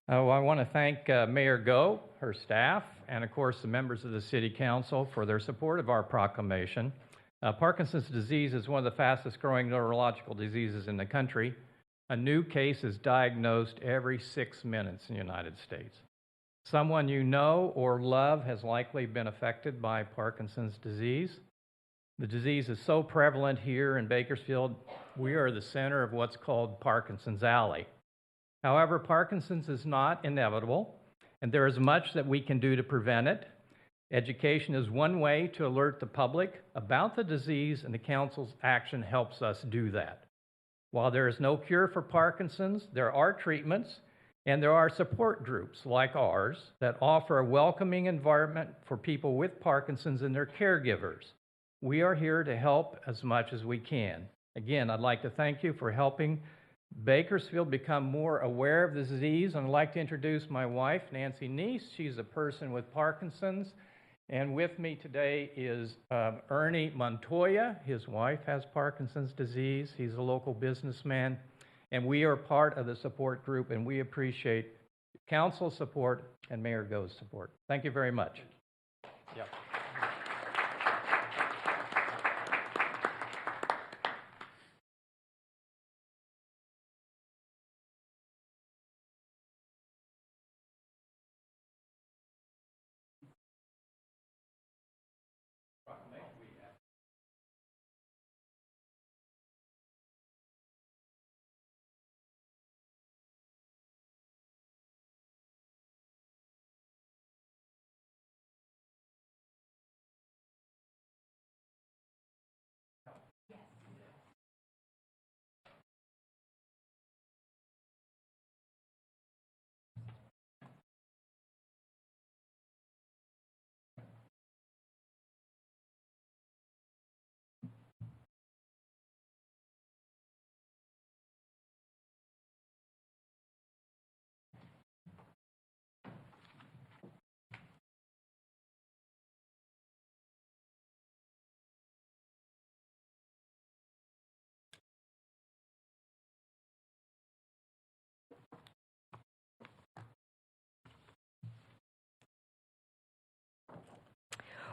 I want to thank Mayor Go, her staff, and of course the members of the City Council for their support of our proclamation. Parkinson's disease is one of the fastest growing neurological diseases in the country. A new case is diagnosed every 6 minutes in the United States. Someone you know or love has likely been affected by Parkinson's disease. The disease is so prevalent here in Bakersfield, we are the center of what's called Parkinson's Alley. However, Parkinson's is not inevitable, and there is much that we can do to prevent it. Education is one way to alert the public about the disease, and the Council's action helps us do that. While there is no cure for Parkinson's, there are treatments, and there are support groups like ours that offer a welcoming environment for people with Parkinson's and their caregivers. We are here to help as much as we can. Again, I'd like to thank you for helping Bakersfield become more aware of the disease, and I'd like to introduce my wife, Nancy Neese. She's a person with Parkinson's. And with me today is Ernie Montoya. His wife has Parkinson's disease. He's a local businessman. And we are part of the support group, and we appreciate council support and Mayor Go's support. Thank you very much. Yep.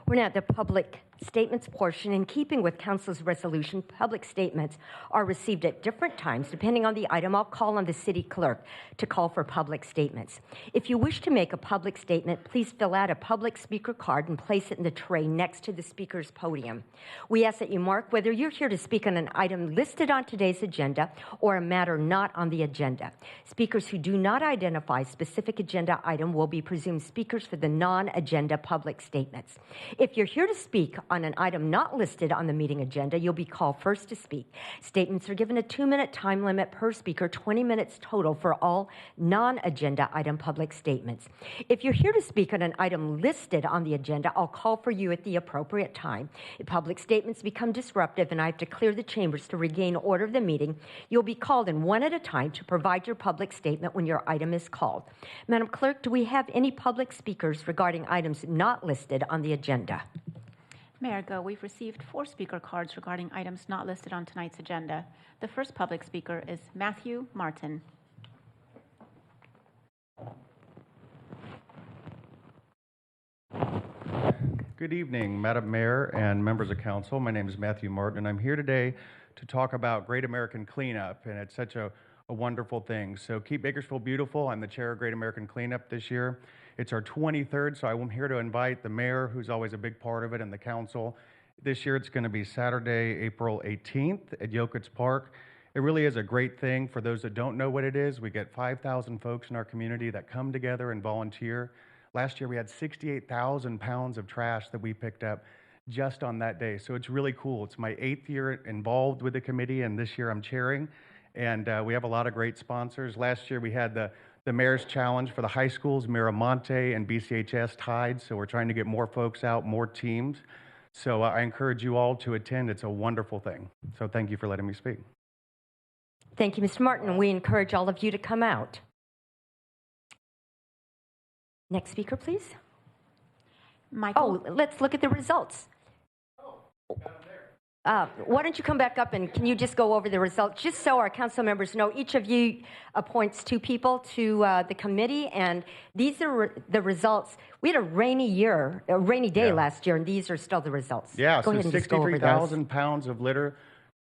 We're now at the public statements portion. In keeping with Council's resolution, public statements are received at different times. Depending on the item, I'll call on the city clerk to call for public statements. If you wish to make a public statement, please fill out a public speaker card and place it in the tray next to the speaker's podium. We ask that you mark whether you're here to speak on an item listed on today's agenda or a matter not on the agenda. Speakers who do not identify a specific agenda item will be presumed speakers for the non-agenda public statements. If you're here to speak on an item not listed on the meeting agenda, you'll be called first to speak. Statements are given a 2-minute time limit per speaker, 20 minutes total for all non-agenda item public statements. If you're here to speak on an item listed on the agenda, I'll call for you at the appropriate time. If public statements become disruptive and I have to clear the chambers to regain order of the meeting, you'll be called in one at a time to provide your public statement when your item is called. Madam Clerk, do we have any public speakers regarding items not listed on the agenda? Mayor Go, we've received 4 speaker cards regarding items not listed on tonight's agenda. The first public speaker is Matthew Martin. Good evening, Madam Mayor and members of council. My name is Matthew Martin, and I'm here today to talk about Great American Cleanup, and it's such a wonderful thing. So keep Bakersfield beautiful. I'm the chair of Great American Cleanup this year. It's our 23rd, so I'm here to invite the mayor, who's always a big part of it, and the council. This year it's going to be Saturday, April 18th at Yokitz Park. It really is a great thing. For those that don't know what it is, we get 5,000 folks in our community that come together and volunteer. Last year we had 68,000 pounds of trash that we picked up just on that day. So it's really cool. It's my 8th year involved with the committee, and this year I'm chairing. And we have a lot of great sponsors. Last year we had the Mayor's Challenge for the high schools. Miramonte and BCHS tied, so we're trying to get more folks out, more teams. So I encourage you all to attend. It's a wonderful thing. So thank you for letting me speak. Thank you, Mr. Martin. We encourage all of you to come out. Next speaker, please. Michael. Oh, let's look at the results. Why don't you come back up and can you just go over the results, just so our council members know. Each of you appoints 2 people to the committee, and these are the results. We had a rainy day last year, and these are still the results. Yeah, go so ahead and just go over those. 63,000 pounds of litter,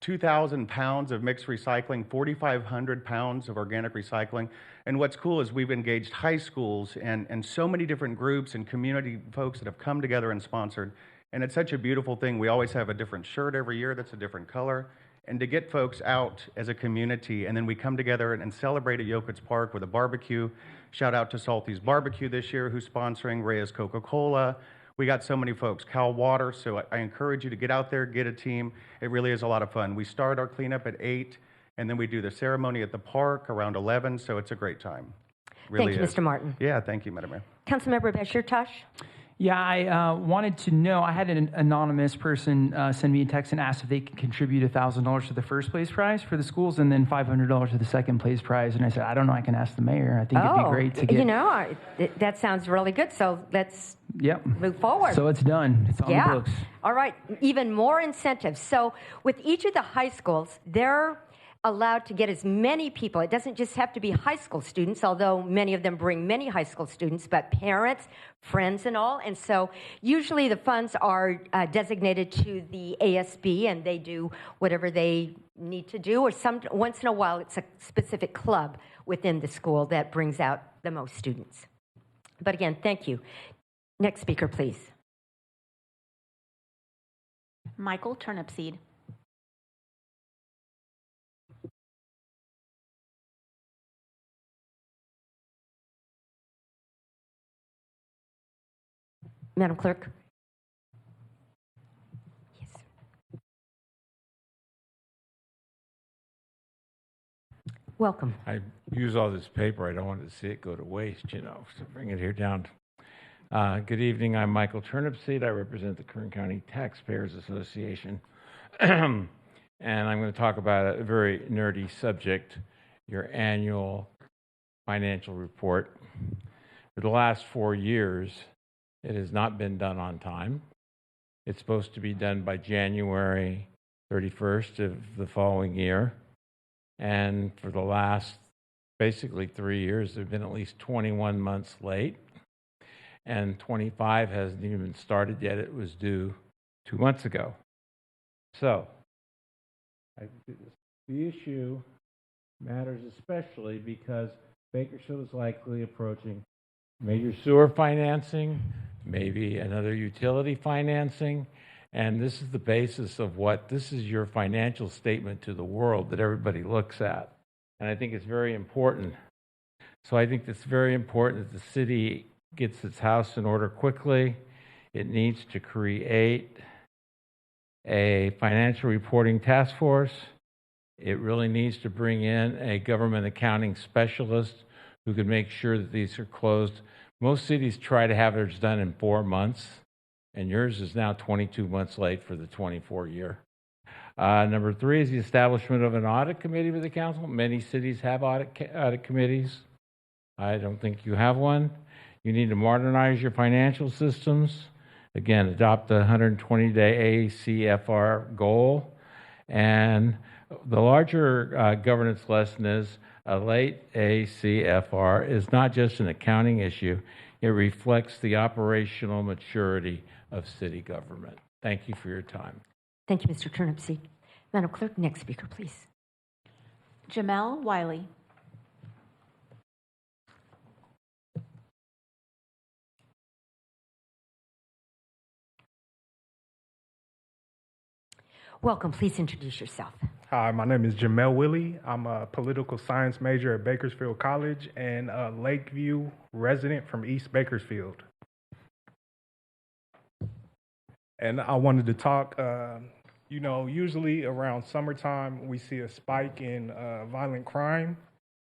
2,000 pounds of mixed recycling, 4,500 pounds of organic recycling. And what's cool is we've engaged high schools and so many different groups and community folks that have come together and sponsored. And it's such a beautiful thing. We always have a different shirt every year that's a different color. And to get folks out as a community, and then we come together and celebrate at Yokitz Park with a barbecue. Shout out to Salty's Barbecue this year, who's sponsoring, Reyes Coca-Cola. We got so many folks, Cal Water. So I encourage you to get out there, get a team. It really is a lot of fun. We start our cleanup at 8, and then we do the ceremony at the park around 11, so it's a great time. Really Thank you, is. Mr. Martin. Yeah, thank you, Madam Mayor. Councilmember Bashir Tosh. Yeah, I wanted to know, I had an anonymous person send me a text and asked if they could contribute $1,000 to the first place prize for the schools and then $500 to the second place prize. And I said, I don't know, I can ask the mayor. I think it'd be great to get. You know, that sounds really good. So let's move forward. So it's done. It's on the books. All right, even more incentives. So with each of the high schools, they're allowed to get as many people. It doesn't just have to be high school students, although many of them bring many high school students, but parents, friends, and all. And so usually the funds are designated to the ASB, and they do whatever they need to do, or once in a while it's a specific club within the school that brings out the most students. But again, thank you. Next speaker, please. Michael Turnipseed. Madam Clerk. Yes. Welcome. I use all this paper. I don't want to see it go to waste, you know, so bring it here down. Good evening. I'm Michael Turnipseed. I represent the Kern County Taxpayers Association. And I'm going to talk about a very nerdy subject, your annual financial report. For the last 4 years, it has not been done on time. It's supposed to be done by January 31st of the following year. And for the last basically 3 years, there have been at least 21 months late. And 25 hasn't even started yet. It was due 2 months ago. So, the issue matters especially because Bakersfield is likely approaching major sewer financing, maybe another utility financing, and this is the basis of this is your financial statement to the world that everybody looks at. And I think it's very important. So I think it's very important that the city gets its house in order quickly. It needs to create a financial reporting task force. It really needs to bring in a government accounting specialist who could make sure that these are closed. Most cities try to have theirs done in 4 months, and yours is now 22 months late for the 24 year. Number 3 is the establishment of an audit committee with the council. Many cities have audit committees. I don't think you have one. You need to modernize your financial systems. Again, adopt the 120-day ACFR goal. And the larger governance lesson is a late ACFR is not just an accounting issue. It reflects the operational maturity of city government. Thank you for your time. Thank you, Mr. Turnipseed. Madam Clerk, next speaker, please. Jamel Wiley. Welcome. Please introduce yourself. Hi, my name is Jamel Willie. I'm a political science major at Bakersfield College and a Lakeview resident from East Bakersfield. And I wanted to talk, usually around summertime, we see a spike in violent crime.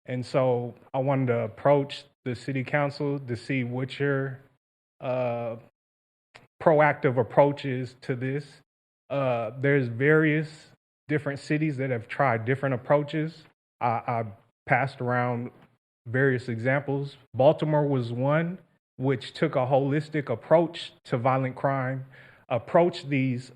And so I wanted to approach the city council to see what your proactive approach is to this. There's various different cities that have tried different approaches. I passed around various examples. Baltimore was one which took a holistic approach to violent crime, approached these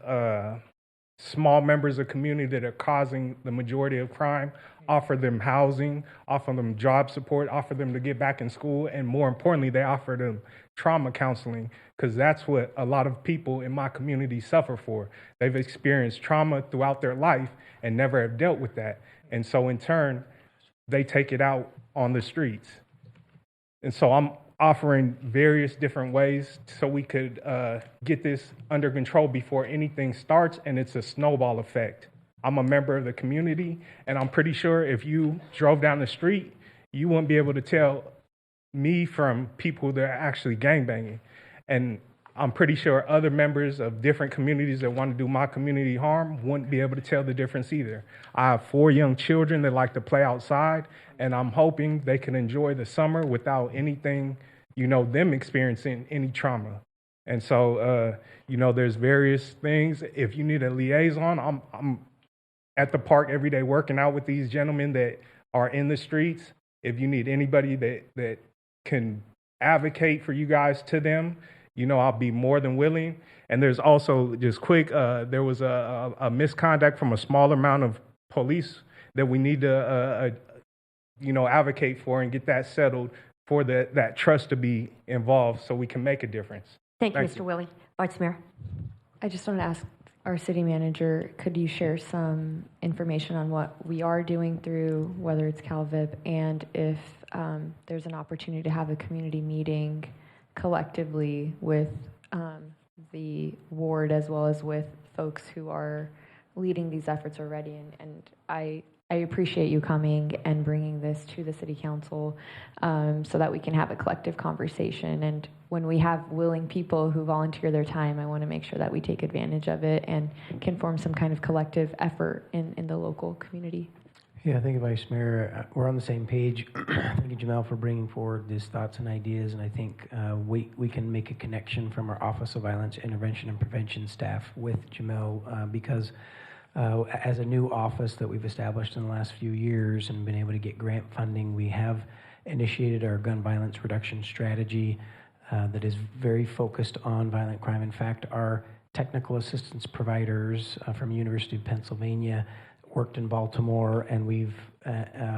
small members of community that are causing the majority of crime, offer them housing, offer them job support, offer them to get back in school, and more importantly, they offer them trauma counseling, because that's what a lot of people in my community suffer for. They've experienced trauma throughout their life and never have dealt with that. And so in turn, they take it out on the streets. And so I'm offering various different ways so we could get this under control before anything starts, and it's a snowball effect. I'm a member of the community, and I'm pretty sure if you drove down the street, you wouldn't be able to tell me from people that are actually gangbanging. And I'm pretty sure other members of different communities that want to do my community harm wouldn't be able to tell the difference either. I have 4 young children that like to play outside, and I'm hoping they can enjoy the summer without anything, them experiencing any trauma. And so, there's various things. If you need a liaison, I'm at the park every day working out with these gentlemen that are in the streets. If you need anybody that can advocate for you guys to them, I'll be more than willing. And there's also, just quick, there was a misconduct from a small amount of police that we need to, advocate for and get that settled for that trust to be involved so we can make a difference. Thank you, Mr. Willie. Vice Mayor. I just want to ask our city manager, could you share some information on what we are doing through, whether it's CalVIP, and if there's an opportunity to have a community meeting collectively with the ward as well as with folks who are leading these efforts already. And I appreciate you coming and bringing this to the city council so that we can have a collective conversation. And when we have willing people who volunteer their time, I want to make sure that we take advantage of it and can form some kind of collective effort in the local community. Yeah, thank you, Vice Mayor. We're on the same page. Thank you, Jamel, for bringing forward these thoughts and ideas. And I think we can make a connection from our Office of Violence Intervention and Prevention staff with Jamel because as a new office that we've established in the last few years and been able to get grant funding, we have initiated our gun violence reduction strategy that is very focused on violent crime. In fact, our technical assistance providers from University of Pennsylvania worked in Baltimore, and we've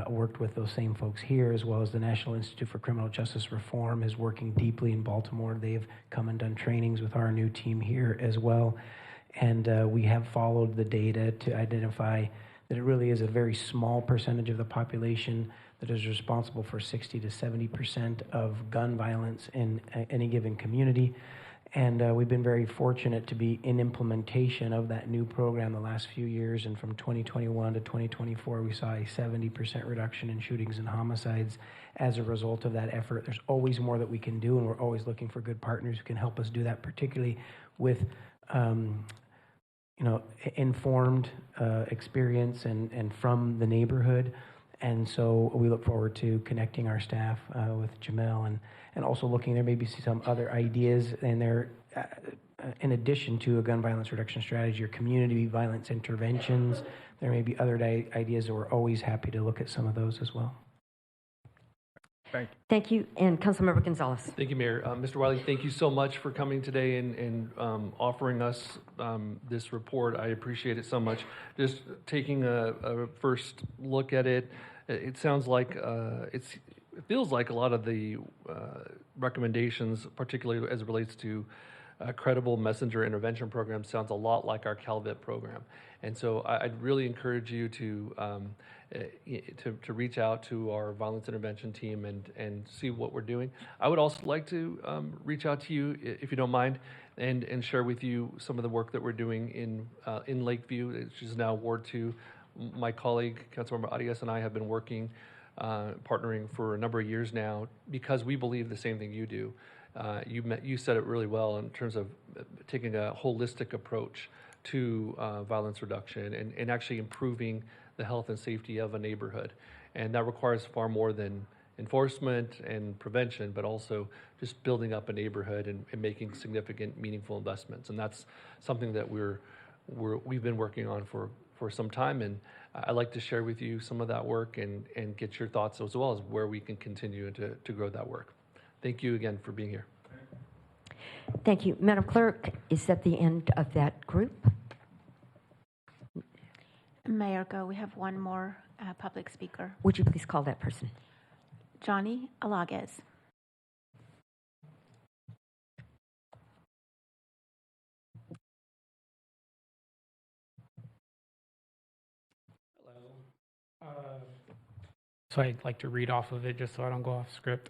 worked with those same folks here, as well as the National Institute for Criminal Justice Reform is working deeply in Baltimore. They've come and done trainings with our new team here as well. And we have followed the data to identify that it really is a very small percentage of the population that is responsible for 60 to 70% of gun violence in any given community. And we've been very fortunate to be in implementation of that new program the last few years. And from 2021 to 2024, we saw a 70% reduction in shootings and homicides as a result of that effort. There's always more that we can do, and we're always looking for good partners who can help us do that, particularly with informed experience and from the neighborhood. And so we look forward to connecting our staff with Jamel and also looking, there may be some other ideas in there, in addition to a gun violence reduction strategy or community violence interventions. There may be other ideas, and we're always happy to look at some of those as well. Thank you. Thank you. And Councilmember Gonzalez. Thank you, Mayor. Mr. Wiley, thank you so much for coming today and offering us this report. I appreciate it so much. Just taking a first look at it, it sounds like it feels like a lot of the recommendations, particularly as it relates to credible messenger intervention program, sounds a lot like our CalVIP program. And so I'd really encourage you to reach out to our violence intervention team and see what we're doing. I would also like to reach out to you, if you don't mind, and share with you some of the work that we're doing in Lakeview, which is now Ward 2. My colleague, Councilmember Arias, and I have been working, partnering for a number of years now because we believe the same thing you do. You said it really well in terms of taking a holistic approach to violence reduction and actually improving the health and safety of a neighborhood. And that requires far more than enforcement and prevention, but also just building up a neighborhood and making significant, meaningful investments. And that's something that we've been working on for some time. And I'd like to share with you some of that work and get your thoughts as well as where we can continue to grow that work. Thank you again for being here. Thank you. Madam Clerk, is that the end of that group? Mayor Go, we have one more public speaker. Would you please call that person? Johnny Alaguez. So I'd like to read off of it just so I don't go off script.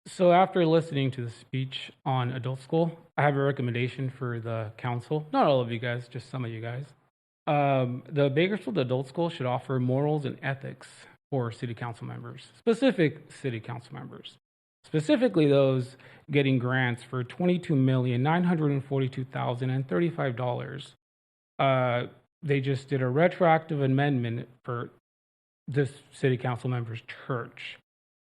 So after listening to the speech on adult school, I have a recommendation for the council. Not all of you guys, just some of you guys. The Bakersfield Adult School should offer morals and ethics for city council members, specific city council members, specifically those getting grants for $22,942,035. They just did a retroactive amendment for this city council member's church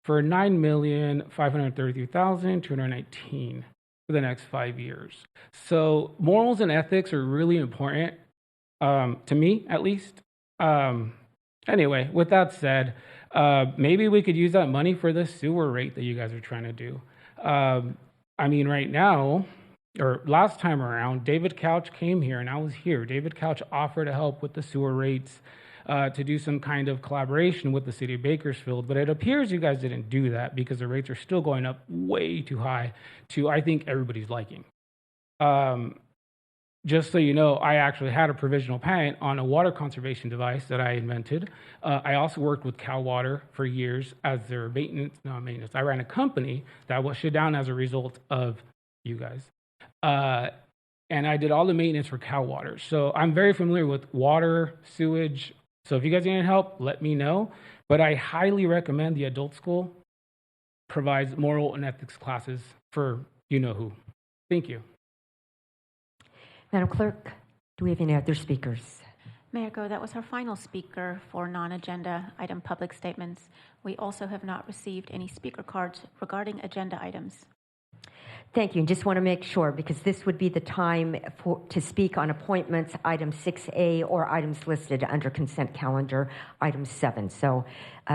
for $9,533,219 for the next 5 years. So morals and ethics are really important, to me at least. Anyway, with that said, maybe we could use that money for the sewer rate that you guys are trying to do. I mean, right now, or last time around, David Couch came here and I was here. David Couch offered to help with the sewer rates, to do some kind of collaboration with the city of Bakersfield, but it appears you guys didn't do that because the rates are still going up way too high to, I think, everybody's liking. Just so you know, I actually had a provisional patent on a water conservation device that I invented. I also worked with Cal Water for years as their maintenance. I ran a company that was shut down as a result of you guys. And I did all the maintenance for Cal Water. So I'm very familiar with water, sewage. So if you guys need any help, let me know. But I highly recommend the adult school provides moral and ethics classes for you-know-who. Thank you. Madam Clerk, do we have any other speakers? Mayor Go, that was our final speaker for non-agenda item public statements. We also have not received any speaker cards regarding agenda items. Thank you. And just want to make sure, because this would be the time to speak on appointments, item 6A, or items listed under consent calendar, item 7. So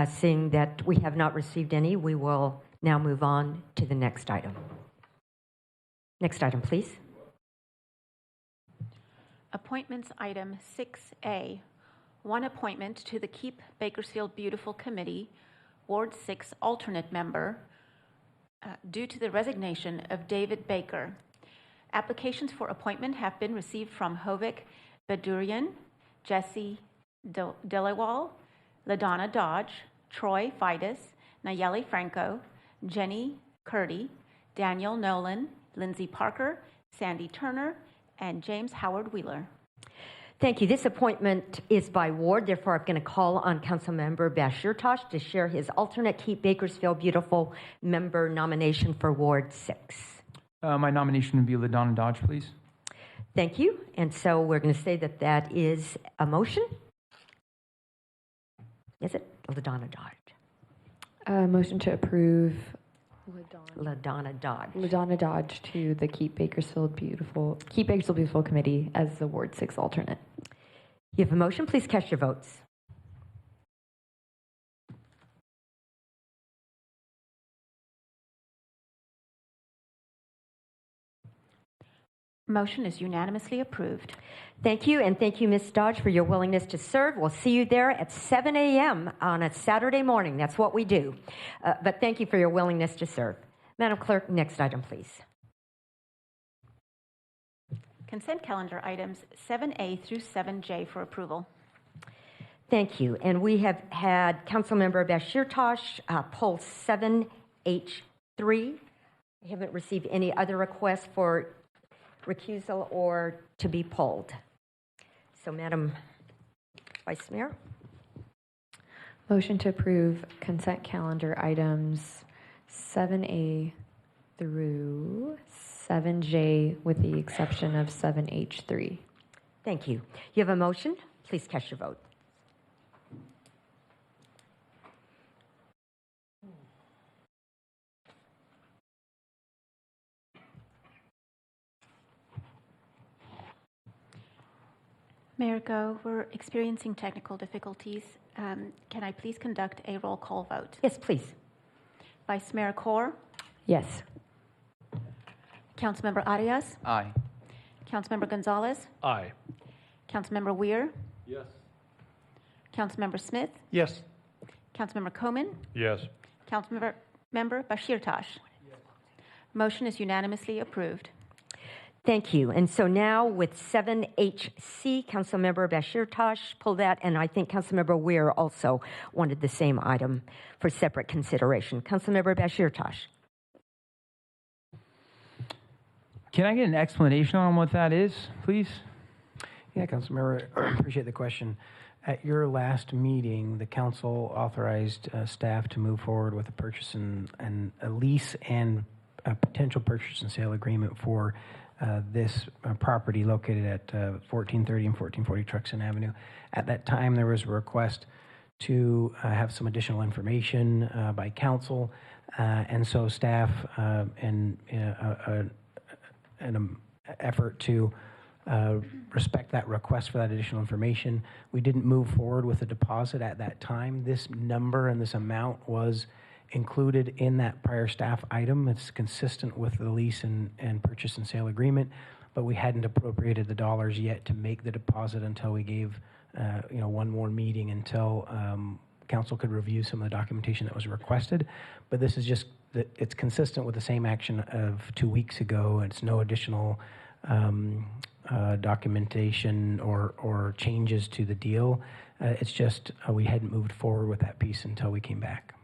seeing that we have not received any, we will now move on to the next item. Next item, please. Appointments item 6A, one appointment to the Keep Bakersfield Beautiful Committee, Ward 6 alternate member, due to the resignation of David Baker. Applications for appointment have been received from Hovik Bedurian, Jesse Delawal, LaDonna Dodge, Troy Fidus, Nayeli Franco, Jenny Curdy, Daniel Nolan, Lindsay Parker, Sandy Turner, and James Howard Wheeler. Thank you. This appointment is by ward. Therefore, I'm going to call on Councilmember Bashir Tosh to share his alternate Keep Bakersfield Beautiful member nomination for Ward 6. My nomination would be LaDonna Dodge, please. Thank you. And so we're going to say that that is a motion. Is it? LaDonna Dodge. Motion to approve LaDonna Dodge. LaDonna Dodge to the Keep Bakersfield Beautiful Committee as the Ward 6 alternate. You have a motion. Please cast your votes. Motion is unanimously approved. Thank you, and thank you, Ms. Dodge, for your willingness to serve. We'll see you there at 7 a.m. on a Saturday morning. That's what we do. But thank you for your willingness to serve. Madam Clerk, next item, please. Consent calendar items 7A through 7J for approval. Thank you. And we have had Councilmember Bashir Tosh pull 7H3. I haven't received any other requests for recusal or to be pulled. So, Madam Vice Mayor. Motion to approve consent calendar items 7A through 7J with the exception of 7H3. Thank you. You have a motion? Please cast your vote. Mayor Go, we're experiencing technical difficulties. Can I please conduct a roll call vote? Yes, please. Vice Mayor Kaur, Yes. Councilmember Arias, Aye. Councilmember Gonzalez, Aye. Councilmember Weir, Yes. Councilmember Smith, Yes. Councilmember Komen, Yes. Councilmember Bashir Tosh. Motion is unanimously approved. Thank you. And so now with 7HC, Councilmember Bashir Tosh pulled that, and I think Councilmember Weir also wanted the same item for separate consideration. Councilmember Bashir Tosh. Can I get an explanation on what that is, please? Yeah, Councilmember, appreciate the question. At your last meeting, the council authorized staff to move forward with a purchase and a lease and a potential purchase and sale agreement for this property located at 1430 and 1440 Truxton Avenue. At that time, there was a request to have some additional information by council, and so staff, in an effort to respect that request for that additional information, we didn't move forward with a deposit at that time. This number and this amount was included in that prior staff item. It's consistent with the lease and purchase and sale agreement, but we hadn't appropriated the dollars yet to make the deposit until we gave one more meeting until council could review some of the documentation that was requested. But this is just, it's consistent with the same action of 2 weeks ago. It's no additional documentation or changes to the deal. It's just we hadn't moved forward with that piece until we came back.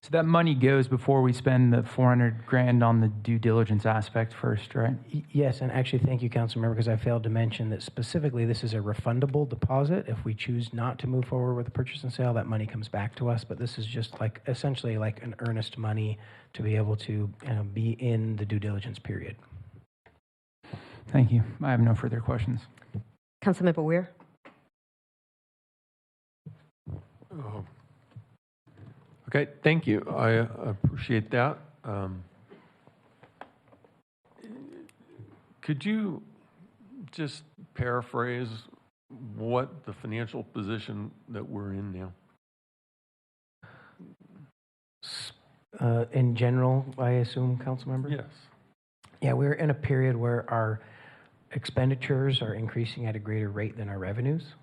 So that money goes before we spend the $400,000 on the due diligence aspect first, right? Yes, and actually, thank you, Councilmember, because I failed to mention that specifically this is a refundable deposit. If we choose not to move forward with the purchase and sale, that money comes back to us. But this is just like essentially like an earnest money to be able to be in the due diligence period. Thank you. I have no further questions. Councilmember Weir. Okay, thank you. I appreciate that. Could you just paraphrase what the financial position that we're in now? In general, I assume, Councilmember? Yes. Yeah, we're in a period where our expenditures are increasing at a greater rate than our revenues.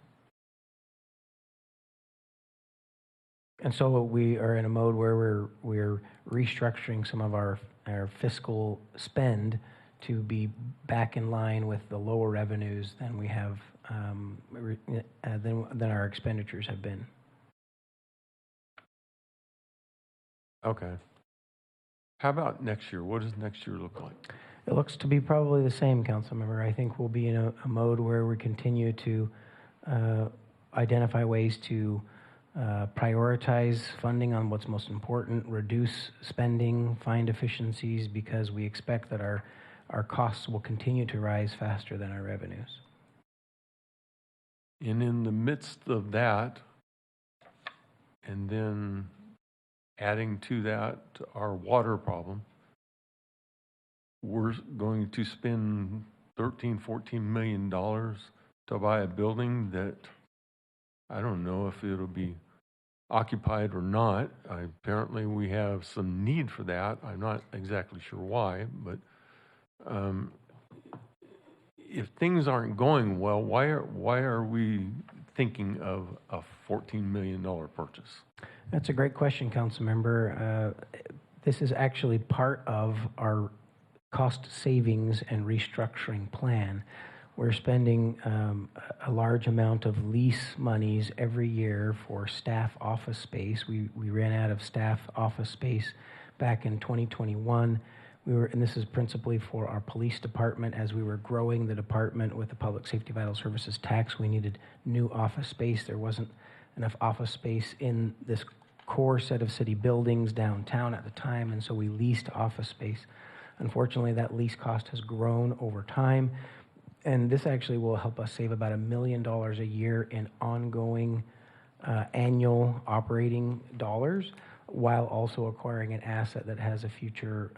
And so we are in a mode where we're restructuring some of our fiscal spend to be back in line with the lower revenues than we have than our expenditures have been. Okay. How about next year? What does next year look like? It looks to be probably the same, Councilmember. I think we'll be in a mode where we continue to identify ways to prioritize funding on what's most important, reduce spending, find efficiencies, because we expect that our our costs will continue to rise faster than our revenues. And in the midst of that, and then adding to that our water problem, we're going to spend $13-14 million to buy a building that I don't know if it'll be occupied or not. Apparently we have some need for that. I'm not exactly sure why, but if things aren't going well, why are we thinking of a $14 million purchase? That's a great question, Council Member. This is actually part of our cost savings and restructuring plan. We're spending a large amount of lease monies every year for staff office space. We ran out of staff office space back in 2021. And this is principally for our police department. As we were growing the department with the Public Safety Vital Services tax, we needed new office space. There wasn't enough office space in this core set of city buildings downtown at the time, and so we leased office space. Unfortunately, that lease cost has grown over time, and this actually will help us save about $1 million a year in ongoing annual operating dollars, while also acquiring an asset that has a future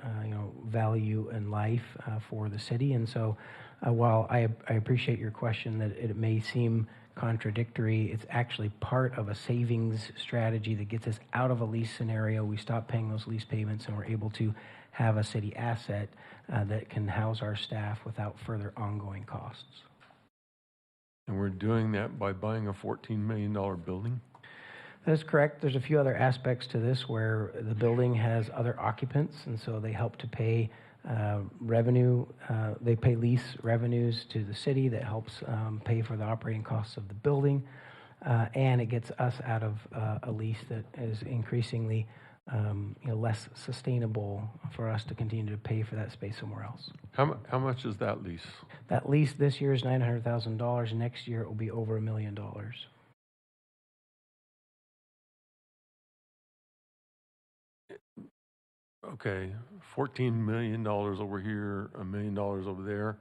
value and life for the city. And so while I appreciate your question that it may seem contradictory, it's actually part of a savings strategy that gets us out of a lease scenario. We stop paying those lease payments and we're able to have a city asset that can house our staff without further ongoing costs. And we're doing that by buying a $14 million building? That is correct. There's a few other aspects to this where the building has other occupants, and so they help to pay revenue. They pay lease revenues to the city that helps pay for the operating costs of the building, and it gets us out of a lease that is increasingly less sustainable for us to continue to pay for that space somewhere else. How much is that lease? That lease this year is $900,000. Next year it will be over $1 million. Okay, $14 million over here, $1 million over there.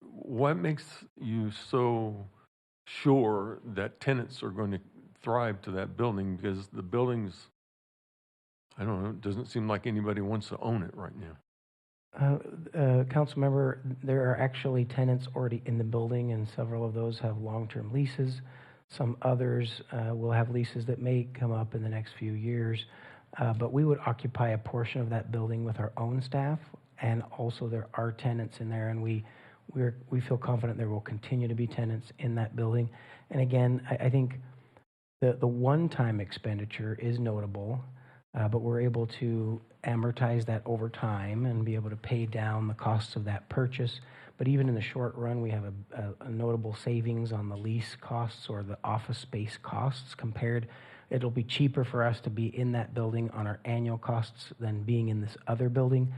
What makes you so sure that tenants are going to thrive to that building? Because the building's, I don't know, it doesn't seem like anybody wants to own it right now. Council member, there are actually tenants already in the building, and several of those have long-term leases. Some others will have leases that may come up in the next few years, but we would occupy a portion of that building with our own staff, and also there are tenants in there, and we feel confident there will continue to be tenants in that building. And again, I think the one-time expenditure is notable, but we're able to amortize that over time and be able to pay down the costs of that purchase. But even in the short run, we have a notable savings on the lease costs or the office space costs compared. It'll be cheaper for us to be in that building on our annual costs than being in this other building.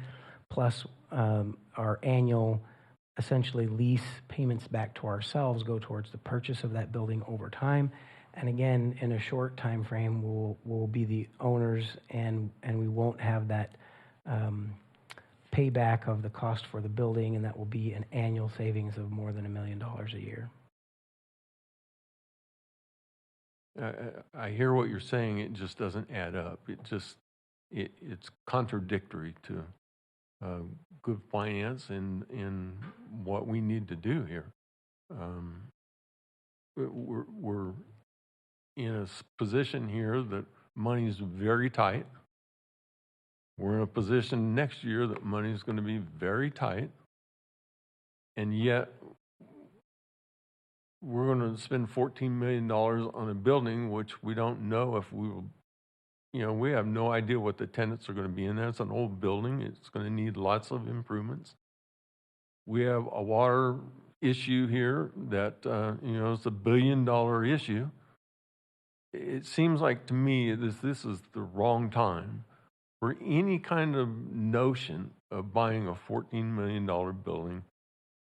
Plus, our annual, essentially, lease payments back to ourselves go towards the purchase of that building over time. And again, in a short time frame, we'll be the owners, and we won't have that payback of the cost for the building, and that will be an annual savings of more than $1 million a year. I hear what you're saying. It just doesn't add up. It's contradictory to good finance and what we need to do here. We're in a position here that money is very tight. We're in a position next year that money is going to be very tight, and yet we're going to spend $14 million on a building which we don't know if we will, we have no idea what the tenants are going to be in there. It's an old building. It's going to need lots of improvements. We have a water issue here that, it's $1 billion issue. It seems like to me this is the wrong time for any kind of notion of buying a $14 million building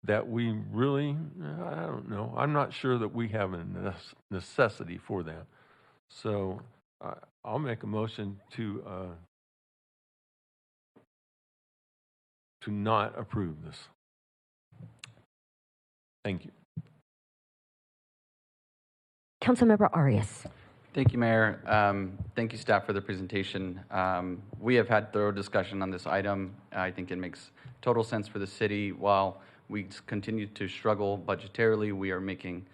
that we really, I don't know, I'm not sure that we have a necessity for that. So I'll make a motion to to not approve this. Thank you. Councilmember Arias. Thank you, Mayor. Thank you, staff, for the presentation. We have had thorough discussion on this item. I think it makes total sense for the city. While we continue to struggle budgetarily, we are making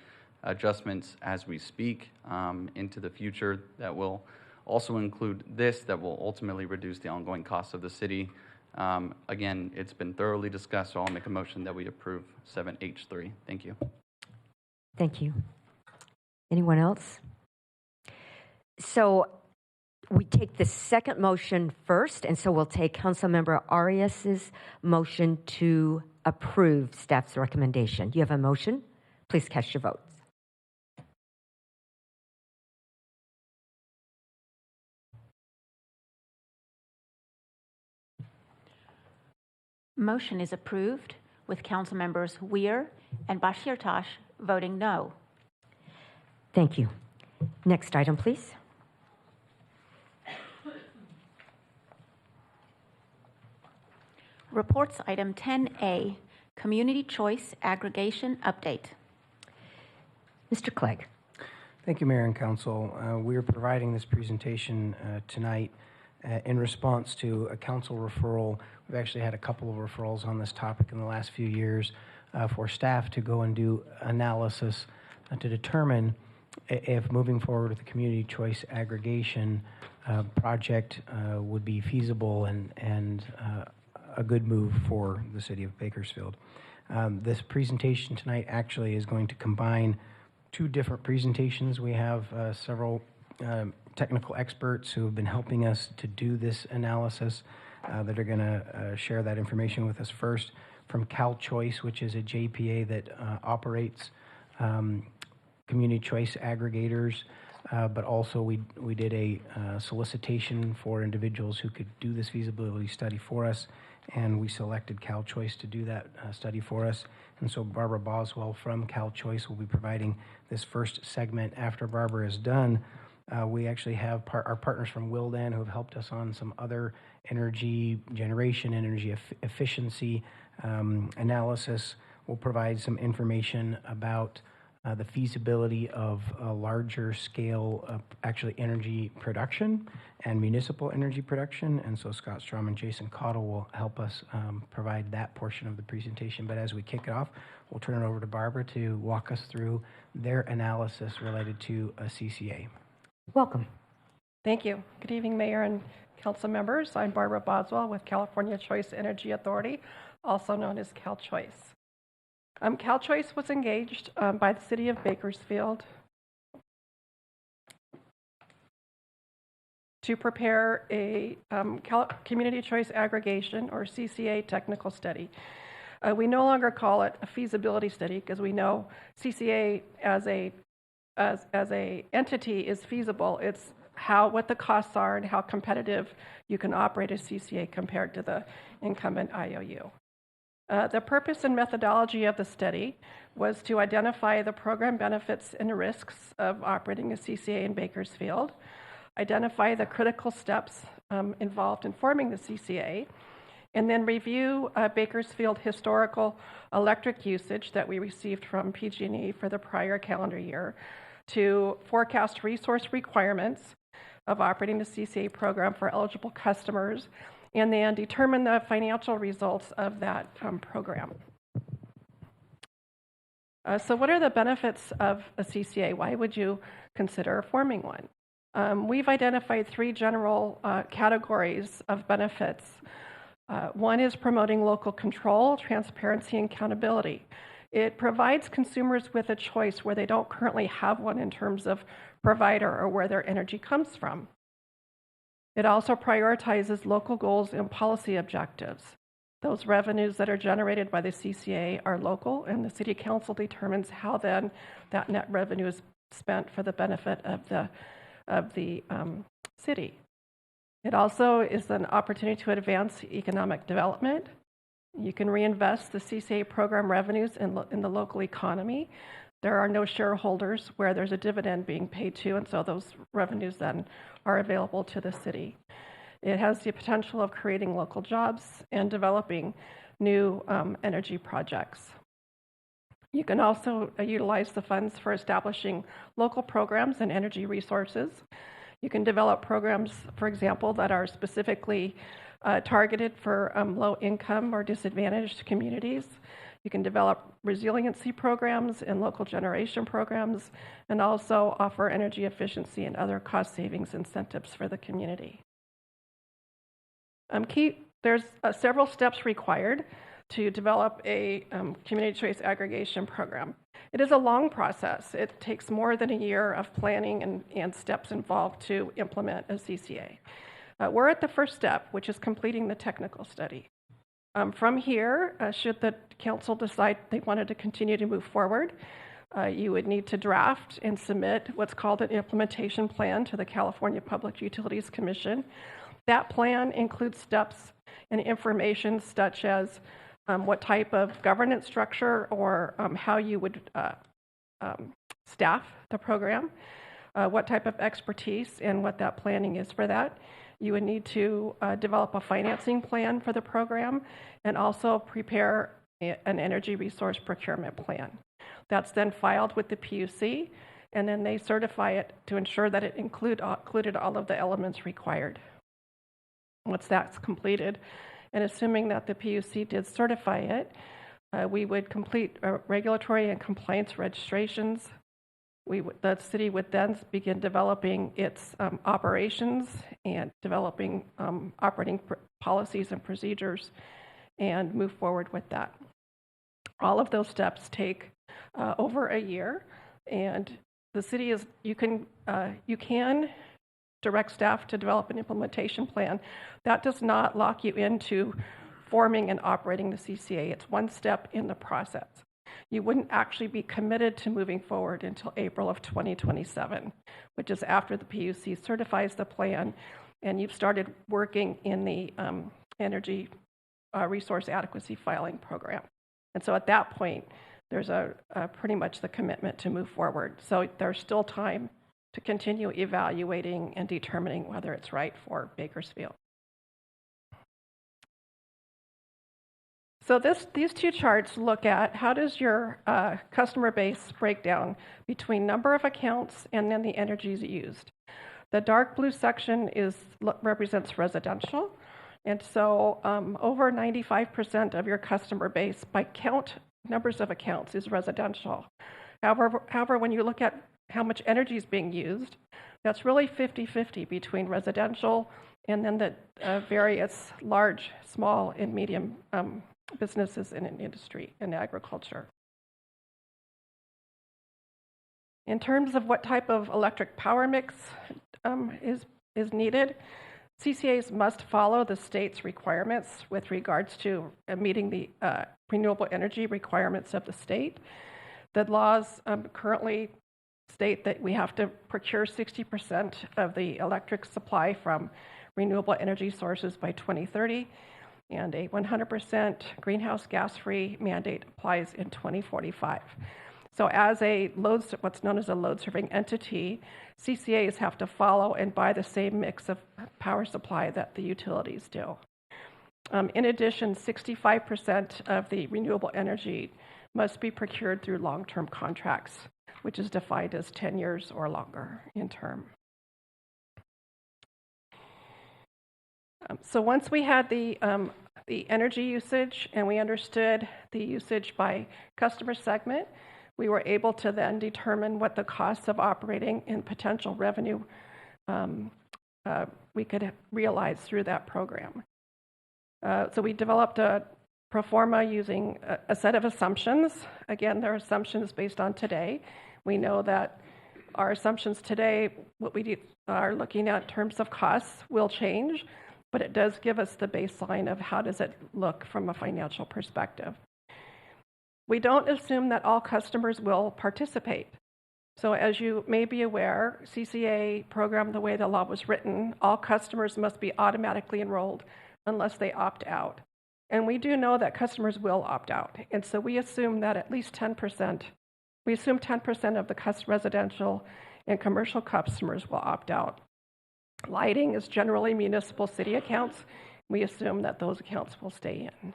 adjustments as we speak into the future that will also include this, that will ultimately reduce the ongoing costs of the city. Again, it's been thoroughly discussed, so I'll make a motion that we approve 7H3. Thank you. Thank you. Anyone else? So we take the second motion first, and so we'll take Councilmember Arias's motion to approve staff's recommendation. You have a motion? Please cast your votes. Motion is approved with Council Members Weir and Bashir Tosh voting no. Thank you. Next item, please. Reports item 10A, Community Choice Aggregation Update. Mr. Clegg. Thank you, Mayor and Council. We are providing this presentation tonight in response to a council referral. We've actually had a couple of referrals on this topic in the last few years for staff to go and do analysis to determine if moving forward with the community choice aggregation project would be feasible and a good move for the city of Bakersfield. This presentation tonight actually is going to combine two different presentations. We have several technical experts who have been helping us to do this analysis that are going to share that information with us. First, from Cal Choice, which is a JPA that operates community choice aggregators, but also we did a solicitation for individuals who could do this feasibility study for us, and we selected Cal Choice to do that study for us. And so Barbara Boswell from Cal Choice will be providing this first segment. After Barbara is done, we actually have our partners from Wildan who have helped us on some other energy generation, energy efficiency analysis. Will provide some information about the feasibility of a larger scale actually energy production and municipal energy production. And so Scott Strom and Jason Cottle will help us provide that portion of the presentation. But as we kick it off, we'll turn it over to Barbara to walk us through their analysis related to a CCA. Welcome. Thank you. Good evening, Mayor and Council members. I'm Barbara Boswell with California Choice Energy Authority, also known as Cal Choice. Cal Choice was engaged by the city of Bakersfield to prepare a community choice aggregation, or CCA, technical study. We no longer call it a feasibility study because we know CCA as a entity is feasible. It's what the costs are and how competitive you can operate a CCA compared to the incumbent IOU. The purpose and methodology of the study was to identify the program benefits and risks of operating a CCA in Bakersfield, identify the critical steps involved in forming the CCA, and then review Bakersfield historical electric usage that we received from PG&E for the prior calendar year to forecast resource requirements of operating the CCA program for eligible customers, and then determine the financial results of that program. So what are the benefits of a CCA? Why would you consider forming one? We've identified three general categories of benefits. One is promoting local control, transparency, and accountability. It provides consumers with a choice where they don't currently have one in terms of provider or where their energy comes from. It also prioritizes local goals and policy objectives. Those revenues that are generated by the CCA are local, and the City Council determines how then that net revenue is spent for the benefit of the city. It also is an opportunity to advance economic development. You can reinvest the CCA program revenues in the local economy. There are no shareholders where there's a dividend being paid to, and so those revenues then are available to the city. It has the potential of creating local jobs and developing new energy projects. You can also utilize the funds for establishing local programs and energy resources. You can develop programs, for example, that are specifically targeted for low income or disadvantaged communities. You can develop resiliency programs and local generation programs, and also offer energy efficiency and other cost savings incentives for the community. There's several steps required to develop a community choice aggregation program. It is a long process. It takes more than a year of planning and steps involved to implement a CCA. We're at the first step, which is completing the technical study. From here, should the council decide they wanted to continue to move forward, you would need to draft and submit what's called an implementation plan to the California Public Utilities Commission. That plan includes steps and information such as what type of governance structure or how you would staff the program, what type of expertise and what that planning is for that. You would need to develop a financing plan for the program and also prepare an energy resource procurement plan. That's then filed with the PUC, and then they certify it to ensure that it included all of the elements required. Once that's completed, and assuming that the PUC did certify it, we would complete regulatory and compliance registrations. The city would then begin developing its operations and developing operating policies and procedures and move forward with that. All of those steps take over a year, and the city is, you can direct staff to develop an implementation plan. That does not lock you into forming and operating the CCA. It's one step in the process. You wouldn't actually be committed to moving forward until April of 2027, which is after the PUC certifies the plan and you've started working in the energy resource adequacy filing program. And so at that point, there's pretty much the commitment to move forward. So there's still time to continue evaluating and determining whether it's right for Bakersfield. So these two charts look at how does your customer base break down between number of accounts and then the energies used. The dark blue section represents residential, and so over 95% of your customer base by count numbers of accounts is residential. However, when you look at how much energy is being used, that's really 50-50 between residential and then the various large, small, and medium businesses in an industry and agriculture. In terms of what type of electric power mix is needed, CCAs must follow the state's requirements with regards to meeting the renewable energy requirements of the state. The laws currently state that we have to procure 60% of the electric supply from renewable energy sources by 2030, and a 100% greenhouse gas-free mandate applies in 2045. So as what's known as a load-serving entity, CCAs have to follow and buy the same mix of power supply that the utilities do. In addition, 65% of the renewable energy must be procured through long-term contracts, which is defined as 10 years or longer in term. So once we had the energy usage and we understood the usage by customer segment, we were able to then determine what the costs of operating and potential revenue we could realize through that program. So we developed a pro forma using a set of assumptions. Again, they're assumptions based on today. We know that our assumptions today, what we are looking at in terms of costs, will change, but it does give us the baseline of how does it look from a financial perspective. We don't assume that all customers will participate. So as you may be aware, CCA program, the way the law was written, all customers must be automatically enrolled unless they opt out. And we do know that customers will opt out. And so we assume that at least 10%, we assume 10% of the residential and commercial customers will opt out. Lighting is generally municipal city accounts. We assume that those accounts will stay in.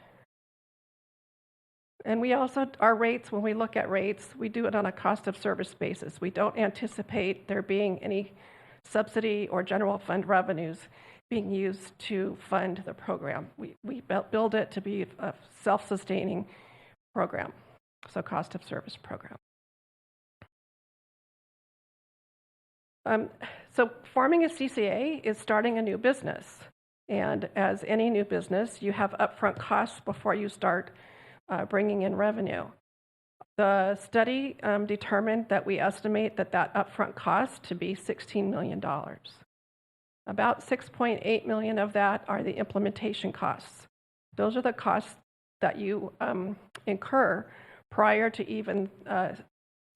And we also, our rates, when we look at rates, we do it on a cost of service basis. We don't anticipate there being any subsidy or general fund revenues being used to fund the program. We build it to be a self-sustaining program, so cost of service program. So forming a CCA is starting a new business. And as any new business, you have upfront costs before you start bringing in revenue. The study determined that we estimate that upfront cost to be $16 million. About $6.8 million of that are the implementation costs. Those are the costs that you incur prior to even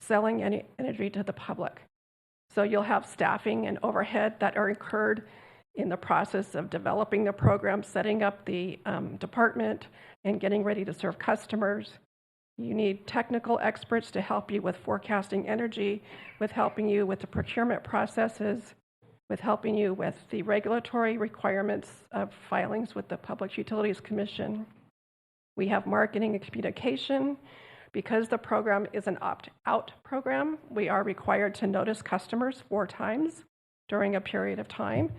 selling any energy to the public. So you'll have staffing and overhead that are incurred in the process of developing the program, setting up the department, and getting ready to serve customers. You need technical experts to help you with forecasting energy, with helping you with the procurement processes, with helping you with the regulatory requirements of filings with the Public Utilities Commission. We have marketing and communication. Because the program is an opt-out program, we are required to notice customers 4 times during a period of time.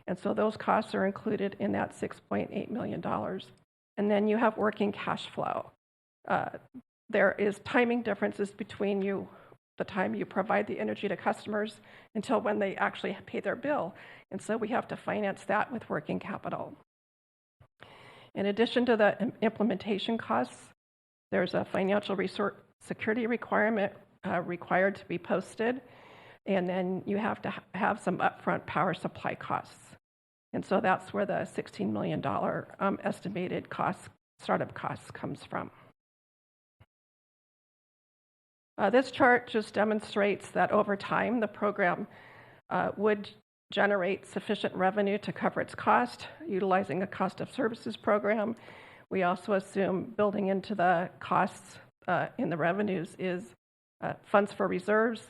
And so those costs are included in that $6.8 million. And then you have working cash flow. There is timing differences between the time you provide the energy to customers until when they actually pay their bill. And so we have to finance that with working capital. In addition to the implementation costs, there's a financial resource security requirement required to be posted. And then you have to have some upfront power supply costs. And so that's where the $16 million estimated startup costs comes from. This chart just demonstrates that over time, the program would generate sufficient revenue to cover its cost, utilizing a cost of services program. We also assume building into the costs in the revenues is funds for reserves,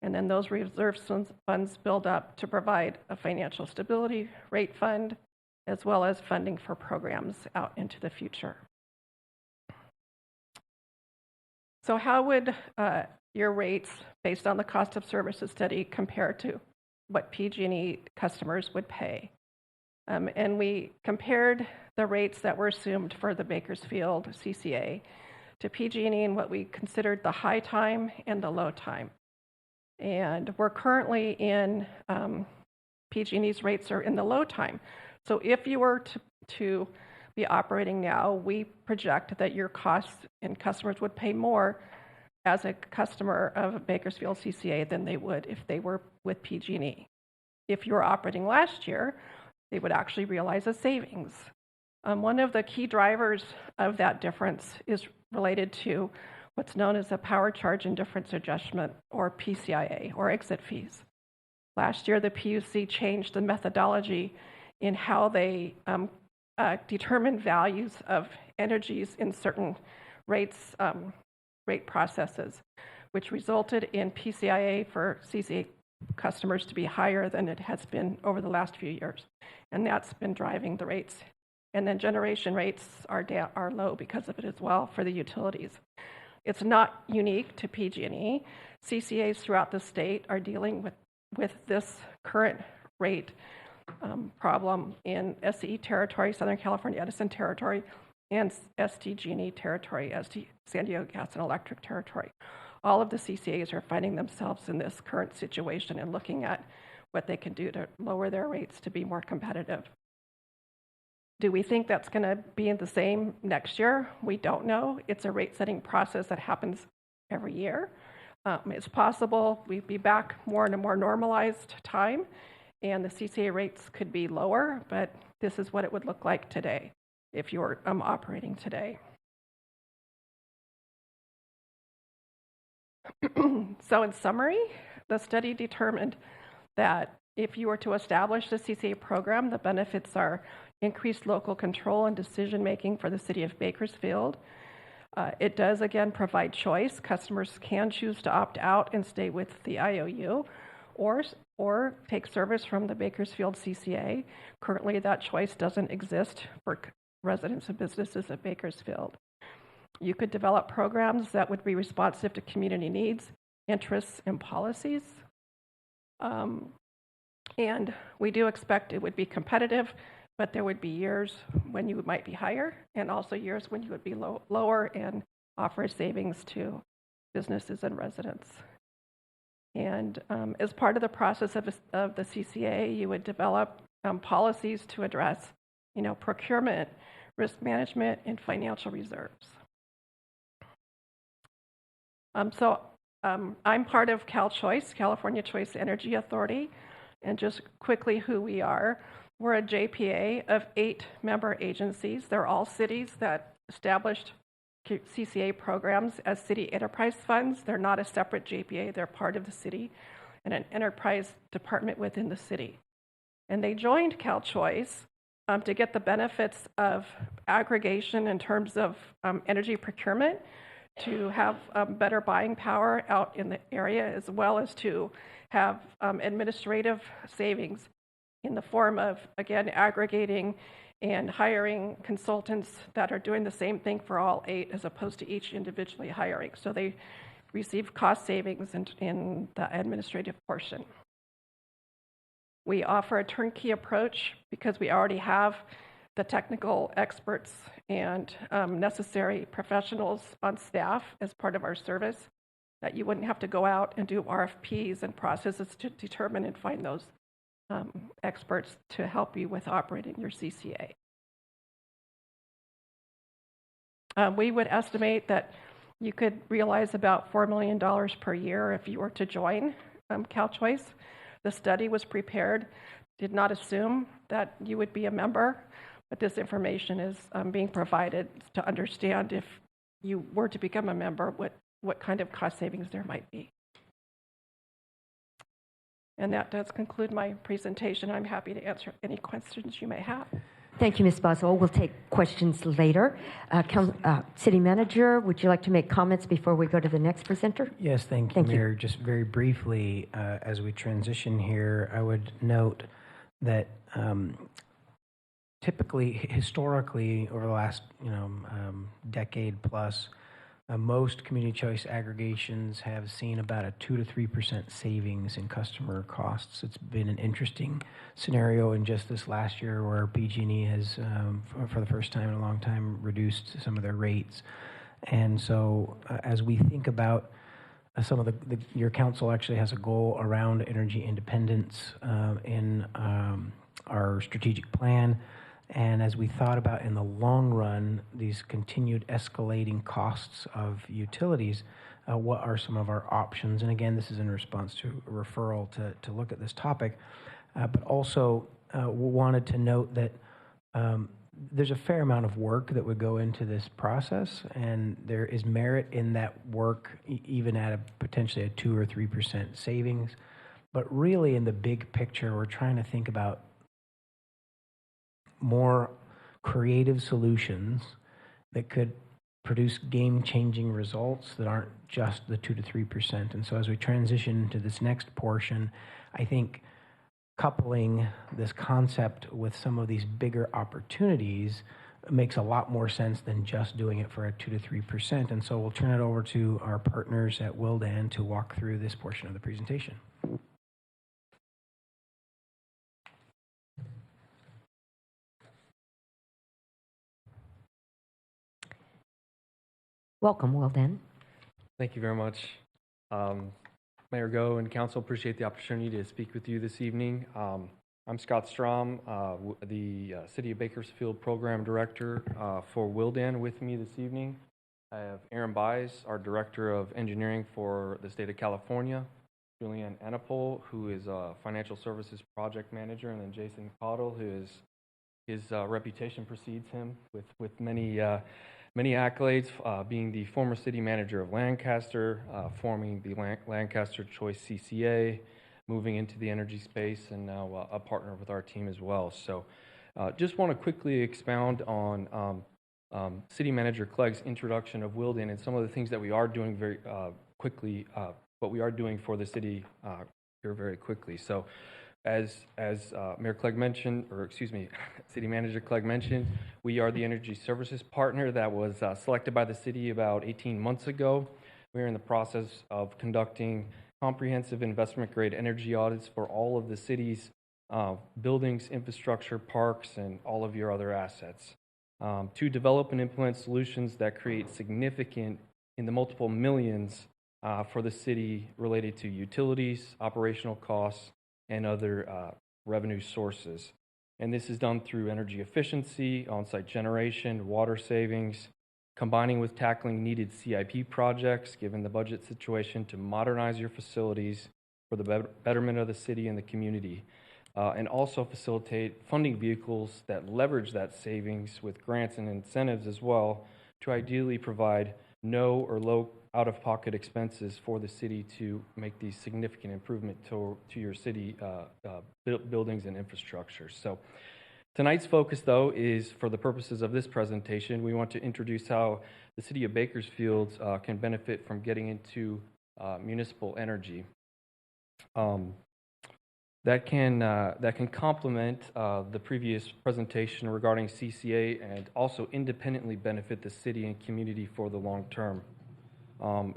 and then those reserve funds build up to provide a financial stability rate fund, as well as funding for programs out into the future. So how would your rates, based on the cost of services study, compare to what PG&E customers would pay? And we compared the rates that were assumed for the Bakersfield CCA to PG&E and what we considered the high time and the low time. And we're currently in, PG&E's rates are in the low time. So if you were to be operating now, we project that your costs and customers would pay more as a customer of Bakersfield CCA than they would if they were with PG&E. If you were operating last year, they would actually realize a savings. One of the key drivers of that difference is related to what's known as a power charge indifference adjustment, or PCIA, or exit fees. Last year, the PUC changed the methodology in how they determine values of energies in certain rate processes, which resulted in PCIA for CCA customers to be higher than it has been over the last few years. And that's been driving the rates. And then generation rates are low because of it as well for the utilities. It's not unique to PG&E. CCAs throughout the state are dealing with this current rate problem in SCE territory, Southern California Edison territory, and SDG&E territory, San Diego Gas and Electric territory. All of the CCAs are finding themselves in this current situation and looking at what they can do to lower their rates to be more competitive. Do we think that's going to be the same next year? We don't know. It's a rate-setting process that happens every year. It's possible we'd be back more in a more normalized time, and the CCA rates could be lower, but this is what it would look like today if you're operating today. So in summary, the study determined that if you were to establish the CCA program, the benefits are increased local control and decision-making for the city of Bakersfield. It does, again, provide choice. Customers can choose to opt out and stay with the IOU, or or take service from the Bakersfield CCA. Currently, that choice doesn't exist for residents and businesses at Bakersfield. You could develop programs that would be responsive to community needs, interests, and policies. And we do expect it would be competitive, but there would be years when you might be higher and also years when you would be lower and offer savings to businesses and residents. And as part of the process of the CCA, you would develop policies to address, procurement, risk management, and financial reserves. I'm part of CalChoice, California Choice Energy Authority, and just quickly who we are. We're a JPA of 8 member agencies. They're all cities that established CCA programs as city enterprise funds. They're not a separate JPA, they're part of the city and an enterprise department within the city. And they joined CalChoice to get the benefits of aggregation in terms of energy procurement, to have better buying power out in the area, as well as to have administrative savings in the form of, again, aggregating and hiring consultants that are doing the same thing for all 8 as opposed to each individually hiring. So they receive cost savings in the administrative portion. We offer a turnkey approach because we already have the technical experts and necessary professionals on staff as part of our service, that you wouldn't have to go out and do RFPs and processes to determine and find those experts to help you with operating your CCA. We would estimate that you could realize about $4 million per year if you were to join CalChoice. The study was prepared, did not assume that you would be a member, but this information is being provided to understand if you were to become a member, what kind of cost savings there might be. And that does conclude my presentation. I'm happy to answer any questions you may have. Thank you, Ms. Boswell. We'll take questions later. City Manager, would you like to make comments before we go to the next presenter? Yes, thank you, Mayor. Just very briefly, as we transition here, I would note that typically, historically, over the last decade plus, most community choice aggregations have seen about a 2 to 3% savings in customer costs. It's been an interesting scenario in just this last year where PG&E has, for the first time in a long time, reduced some of their rates. And so as we think about some of your council actually has a goal around energy independence in our strategic plan. And as we thought about in the long run, these continued escalating costs of utilities, what are some of our options? And again, this is in response to a referral to look at this topic, but also wanted to note that there's a fair amount of work that would go into this process, and there is merit in that work, even at a potentially a 2 or 3% savings. But really, in the big picture, we're trying to think about more creative solutions that could produce game-changing results that aren't just the 2 to 3%. And so as we transition to this next portion, I think coupling this concept with some of these bigger opportunities makes a lot more sense than just doing it for a 2 to 3%. And so we'll turn it over to our partners at Willdan to walk through this portion of the presentation. Welcome, Willdan. Thank you very much. Mayor Go and Council, appreciate the opportunity to speak with you this evening. I'm Scott Strom, the City of Bakersfield Program Director for Willdan. With me this evening, I have Aaron Bies, our Director of Engineering for the state of California, Julianne Anapol, who is a Financial Services Project Manager, and then Jason Cottle, who is, his reputation precedes him with many accolades, being the former city manager of Lancaster, forming the Lancaster Choice CCA, moving into the energy space, and now a partner with our team as well. So just want to quickly expound on City Manager Clegg's introduction of Willdan and some of the things that we are doing very quickly, what we are doing for the city here very quickly. So as Mayor Clegg mentioned, or excuse me, City Manager Clegg mentioned, we are the energy services partner that was selected by the city about 18 months ago. We're in the process of conducting comprehensive investment grade energy audits for all of the city's buildings, infrastructure, parks, and all of your other assets to develop and implement solutions that create significant, in the multiple millions for the city related to utilities, operational costs, and other revenue sources. And this is done through energy efficiency, on-site generation, water savings, combining with tackling needed CIP projects, given the budget situation, to modernize your facilities for the betterment of the city and the community. And also facilitate funding vehicles that leverage that savings with grants and incentives as well to ideally provide no or low out-of-pocket expenses for the city to make these significant improvement to your city buildings and infrastructure. So tonight's focus, though, is for the purposes of this presentation, we want to introduce how the city of Bakersfield can benefit from getting into municipal energy. That can complement the previous presentation regarding CCA and also independently benefit the city and community for the long term.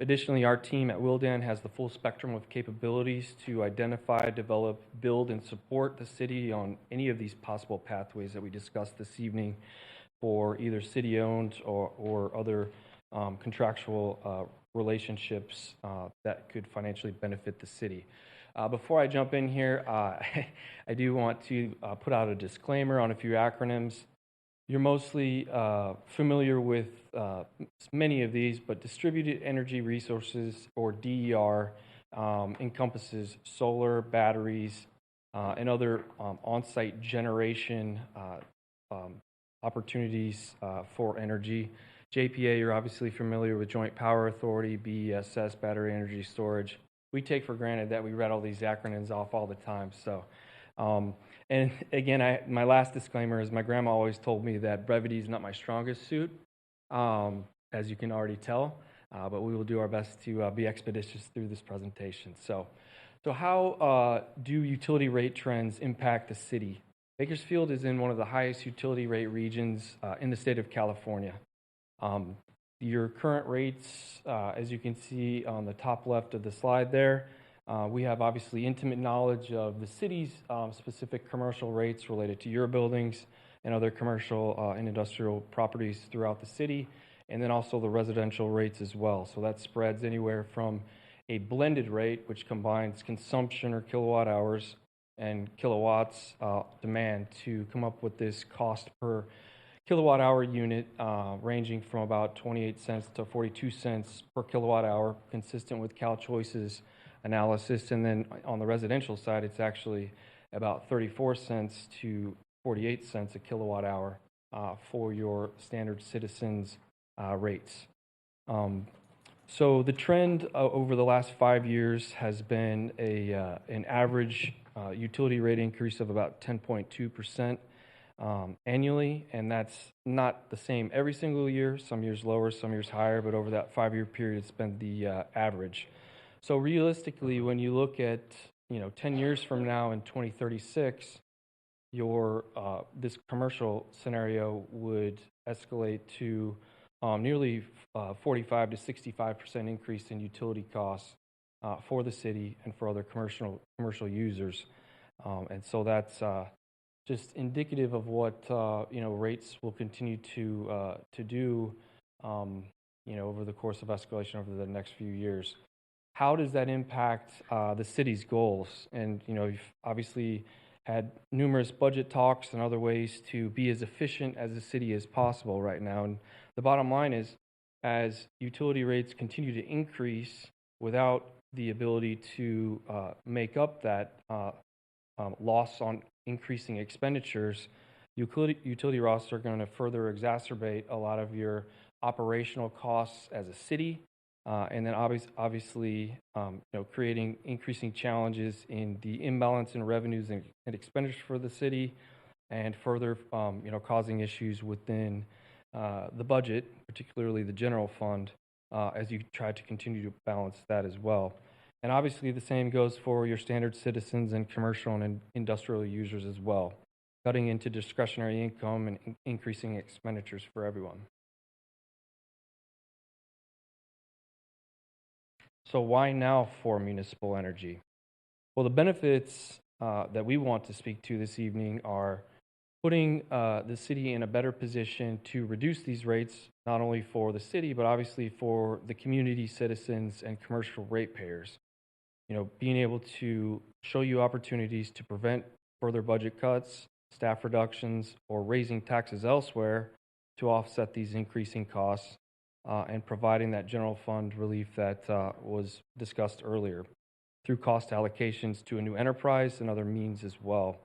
Additionally, our team at Wildan has the full spectrum of capabilities to identify, develop, build, and support the city on any of these possible pathways that we discussed this evening for either city-owned or other contractual relationships that could financially benefit the city. Before I jump in here, I do want to put out a disclaimer on a few acronyms. You're mostly familiar with many of these, but distributed energy resources, or DER, encompasses solar, batteries, and other on-site generation opportunities for energy. JPA, you're obviously familiar with Joint Power Authority, BESS, battery energy storage. We take for granted that we read all these acronyms off all the time. So, and again, my last disclaimer is my grandma always told me that brevity is not my strongest suit, as you can already tell, but we will do our best to be expeditious through this presentation. So how do utility rate trends impact the city? Bakersfield is in one of the highest utility rate regions in the state of California. Your current rates, as you can see on the top left of the slide there, we have obviously intimate knowledge of the city's specific commercial rates related to your buildings and other commercial and industrial properties throughout the city, and then also the residential rates as well. So that spreads anywhere from a blended rate, which combines consumption or kilowatt hours and kilowatts demand to come up with this cost per kilowatt hour unit, ranging from about 28 cents to 42 cents per kilowatt hour, consistent with CalChoice's analysis. And then on the residential side, it's actually about 34 cents to 48 cents a kilowatt hour for your standard citizens rates. So the trend over the last 5 years has been an average utility rate increase of about 10.2%. Annually, and that's not the same every single year. Some years lower, some years higher, but over that 5-year period, it's been the average. So realistically, when you look at 10 years from now in 2036, your this commercial scenario would escalate to nearly 45 to 65% increase in utility costs for the city and for other commercial users, and so that's just indicative of what rates will continue to do over the course of escalation over the next few years. How does that impact the city's goals? And you've obviously had numerous budget talks and other ways to be as efficient as the city as possible right now. And the bottom line is, as utility rates continue to increase without the ability to make up that loss on increasing expenditures, utility costs are going to further exacerbate a lot of your operational costs as a city, and then obviously creating increasing challenges in the imbalance in revenues and expenditures for the city, and further causing issues within the budget, particularly the general fund, as you try to continue to balance that as well. And obviously, the same goes for your standard citizens and commercial and industrial users as well, cutting into discretionary income and increasing expenditures for everyone. So why now for municipal energy? Well, the benefits that we want to speak to this evening are putting the city in a better position to reduce these rates, not only for the city, but obviously for the community, citizens, and commercial ratepayers. You know, being able to show you opportunities to prevent further budget cuts, staff reductions, or raising taxes elsewhere to offset these increasing costs, and providing that general fund relief that was discussed earlier through cost allocations to a new enterprise and other means as well.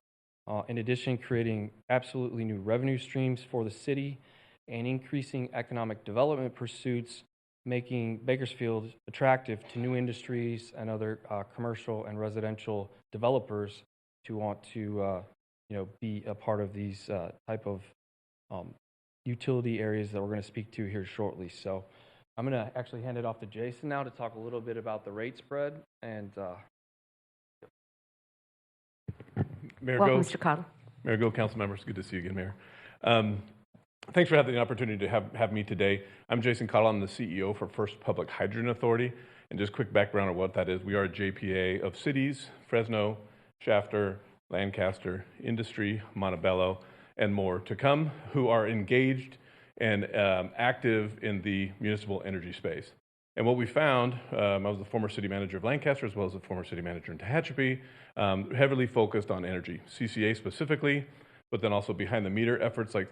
In addition, creating absolutely new revenue streams for the city and increasing economic development pursuits, making Bakersfield attractive to new industries and other commercial and residential developers to want to be a part of these type of utility areas that we're going to speak to here shortly. So I'm going to actually hand it off to Jason now to talk a little bit about the rate spread. And Mayor Welcome, Goh, Mr. Cottle. Mayor Goh, council members, good to see you again, Mayor. Thanks for having the opportunity to have me today. I'm Jason Cottle. I'm the CEO for First Public Hydrogen Authority. And just quick background of what that is. We are a JPA of cities, Fresno, Shafter, Lancaster, Industry, Montebello, and more to come, who are engaged and active in the municipal energy space. And what we found, I was the former city manager of Lancaster as well as the former city manager in Tehachapi, heavily focused on energy, CCA specifically, but then also behind the meter efforts like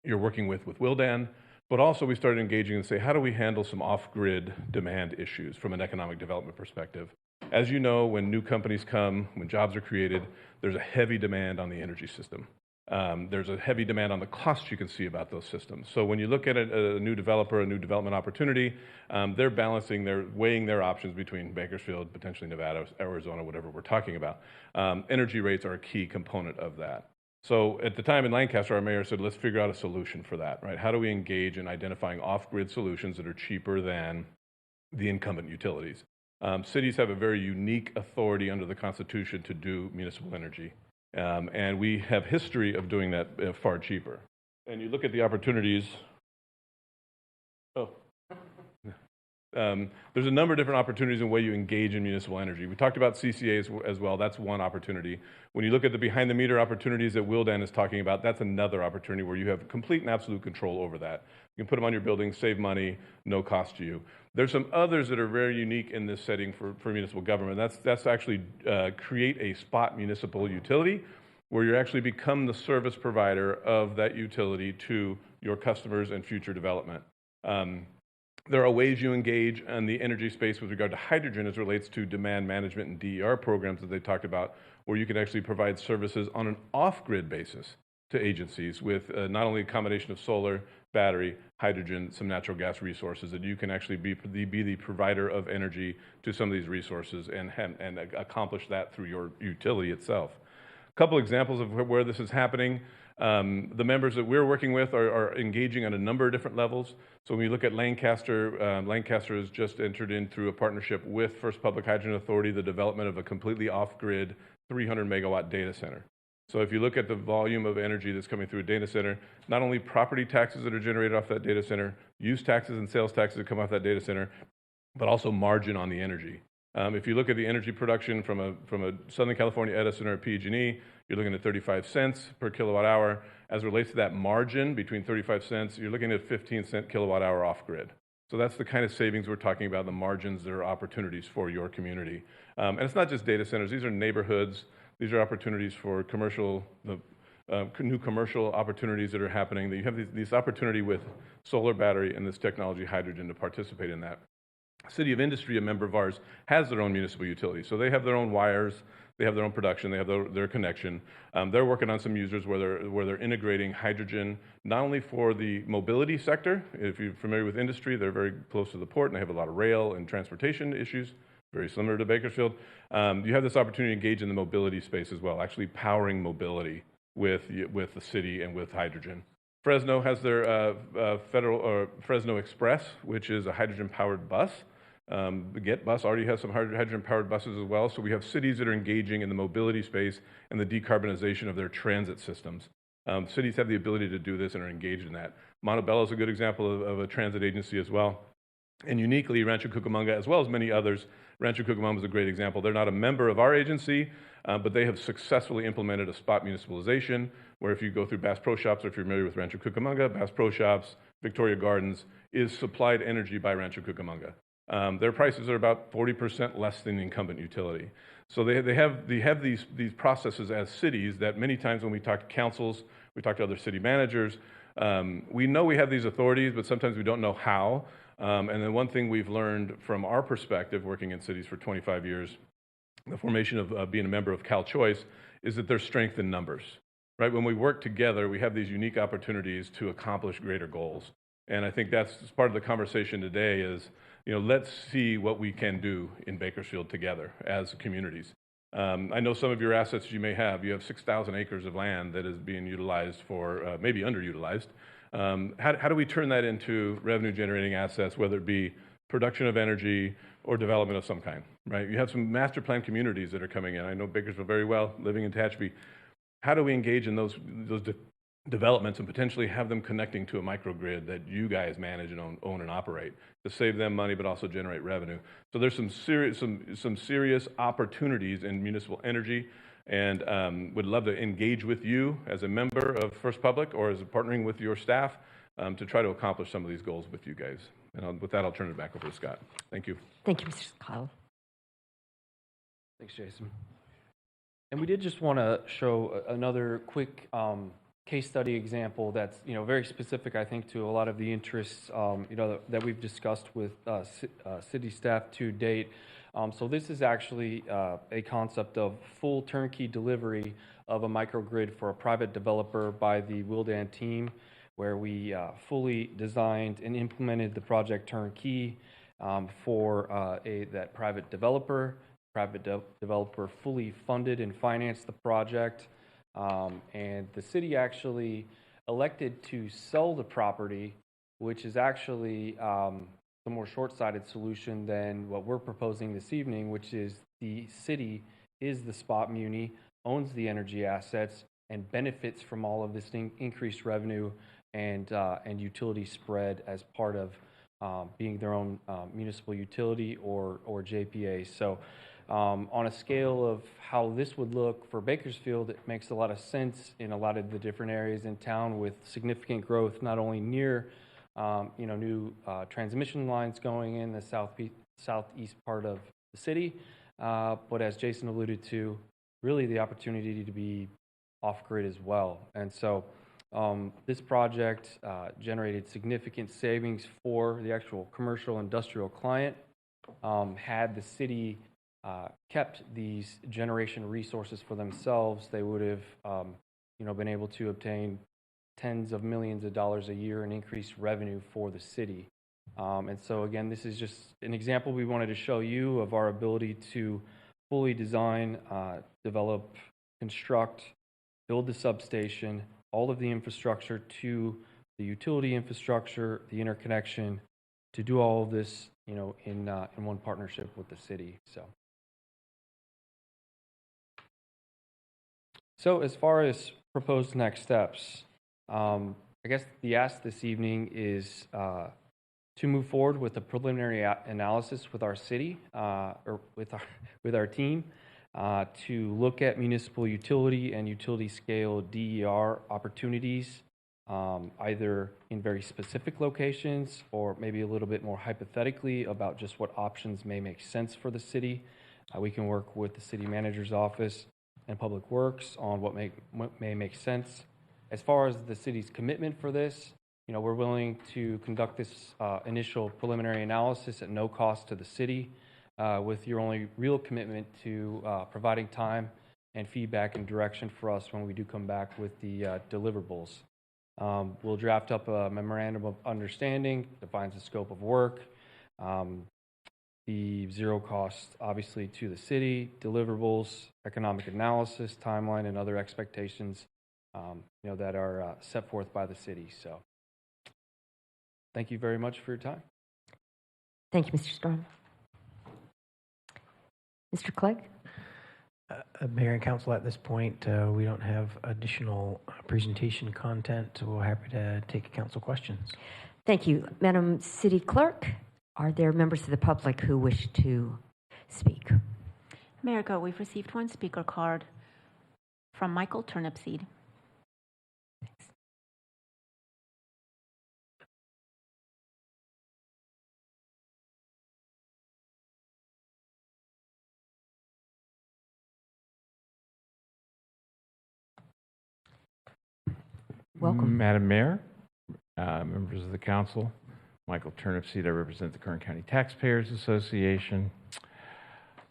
you're working with Wildan. But also we started engaging and say, how do we handle some off-grid demand issues from an economic development perspective? As you know, when new companies come, when jobs are created, there's a heavy demand on the energy system. There's a heavy demand on the costs you can see about those systems. So when you look at a new developer, a new development opportunity, they're weighing their options between Bakersfield, potentially Nevada, Arizona, whatever we're talking about. Energy rates are a key component of that. So at the time in Lancaster, our mayor said, let's figure out a solution for that, right? How do we engage in identifying off-grid solutions that are cheaper than the incumbent utilities? Cities have a very unique authority under the Constitution to do municipal energy. And we have history of doing that far cheaper. And you look at the opportunities. There's a number of different opportunities in the way you engage in municipal energy. We talked about CCAs as well. That's one opportunity. When you look at the behind-the-meter opportunities that Wildan is talking about, that's another opportunity where you have complete and absolute control over that. You can put them on your building, save money, no cost to you. There's some others that are very unique in this setting for municipal government. That's actually create a spot municipal utility where you actually become the service provider of that utility to your customers and future development. There are ways you engage in the energy space with regard to hydrogen as it relates to demand management and DER programs that they talked about, where you can actually provide services on an off-grid basis to agencies with not only a combination of solar, battery, hydrogen, some natural gas resources, that you can actually be the provider of energy to some of these resources and accomplish that through your utility itself. A couple examples of where this is happening. The members that we're working with are engaging on a number of different levels. So when you look at Lancaster, Lancaster has just entered in through a partnership with First Public Hydrogen Authority, the development of a completely off-grid 300 megawatt data center. So if you look at the volume of energy that's coming through a data center, not only property taxes that are generated off that data center, use taxes and sales taxes that come off that data center, but also margin on the energy. If you look at the energy production from a Southern California Edison or a PG&E, you're looking at 35 cents per kilowatt hour. As it relates to that margin between 35 cents, you're looking at 15-cent kilowatt hour off grid. So that's the kind of savings we're talking about, the margins that are opportunities for your community. And it's not just data centers, these are neighborhoods, these are opportunities for commercial, new commercial opportunities that are happening, that you have this opportunity with solar, battery, and this technology, hydrogen, to participate in that. City of Industry, a member of ours, has their own municipal utility. So they have their own wires, they have their own production, they have their connection. They're working on some users where they're integrating hydrogen, not only for the mobility sector. If you're familiar with Industry, they're very close to the port and they have a lot of rail and transportation issues, very similar to Bakersfield. You have this opportunity to engage in the mobility space as well, actually powering mobility with the city and with hydrogen. Fresno has their Fresno Express, which is a hydrogen-powered bus. The Get bus already has some hydrogen-powered buses as well. So we have cities that are engaging in the mobility space and the decarbonization of their transit systems. Cities have the ability to do this and are engaged in that. Montebello is a good example of a transit agency as well. And uniquely, Rancho Cucamonga, as well as many others, Rancho Cucamonga is a great example. They're not a member of our agency, but they have successfully implemented a spot municipalization, where if you go through Bass Pro Shops, or if you're familiar with Rancho Cucamonga, Bass Pro Shops, Victoria Gardens, is supplied energy by Rancho Cucamonga. Their prices are about 40% less than the incumbent utility. So they have these processes as cities that many times when we talk to councils, we talk to other city managers, we know we have these authorities, but sometimes we don't know how. And then one thing we've learned from our perspective, working in cities for 25 years, the formation of being a member of Cal Choice, is that there's strength in numbers, right? When we work together, we have these unique opportunities to accomplish greater goals. And I think that's part of the conversation today is, let's see what we can do in Bakersfield together as communities. I know some of your assets you may have. You have 6,000 acres of land that is being utilized for, maybe underutilized. How do we turn that into revenue-generating assets, whether it be production of energy or development of some kind, right? You have some master plan communities that are coming in. I know Bakersfield very well, living in Tehachapi. How do we engage in those developments and potentially have them connecting to a microgrid that you guys manage and own and operate to save them money but also generate revenue? So there's some serious opportunities in municipal energy, and would love to engage with you as a member of First Public or as partnering with your staff to try to accomplish some of these goals with you guys. And with that, I'll turn it back over to Scott. Thank you. Thank you, Mr. Kyle. Thanks, Jason. And we did just want to show another quick case study example that's very specific, I think, to a lot of the interests that we've discussed with city staff to date. So this is actually a concept of full turnkey delivery of a microgrid for a private developer by the Willdan team, where we fully designed and implemented the project turnkey for that private developer. Developer fully funded and financed the project, and the city actually elected to sell the property, which is actually the more short-sighted solution than what we're proposing this evening, which is the city is the spot muni, owns the energy assets, and benefits from all of this increased revenue and utility spread as part of being their own municipal utility or JPA. So on a scale of how this would look for Bakersfield, it makes a lot of sense in a lot of the different areas in town with significant growth, not only near new transmission lines going in the southeast part of the city, but as Jason alluded to, really the opportunity to be off-grid as well. And so this project generated significant savings for the actual commercial industrial client. Had the city kept these generation resources for themselves, they would have been able to obtain tens of millions of dollars a year in increased revenue for the city. And so again, this is just an example we wanted to show you of our ability to fully design, develop, construct, build the substation, all of the infrastructure to the utility infrastructure, the interconnection, to do all of this, in one partnership with the city. So as far as proposed next steps, I guess the ask this evening is to move forward with a preliminary analysis with our city, or with our team, to look at municipal utility and utility scale DER opportunities, either in very specific locations or maybe a little bit more hypothetically about just what options may make sense for the city. We can work with the city manager's office and Public Works on what may make sense. As far as the city's commitment for this, we're willing to conduct this initial preliminary analysis at no cost to the city, with your only real commitment to providing time and feedback and direction for us when we do come back with the deliverables. We'll draft up a memorandum of understanding, defines the scope of work, the zero cost, obviously, to the city, deliverables, economic analysis, timeline, and other expectations, that are set forth by the city. So, thank you very much for your time. Thank you, Mr. Storm. Mr. Clegg? Mayor and Council, at this point, we don't have additional presentation content, so we're happy to take council questions. Thank you. Madam City Clerk, are there members of the public who wish to speak? Mayor Go, we've received one speaker card from Michael Turnipseed. Welcome. Madam Mayor, members of the council, Michael Turnipseed, I represent the Kern County Taxpayers Association.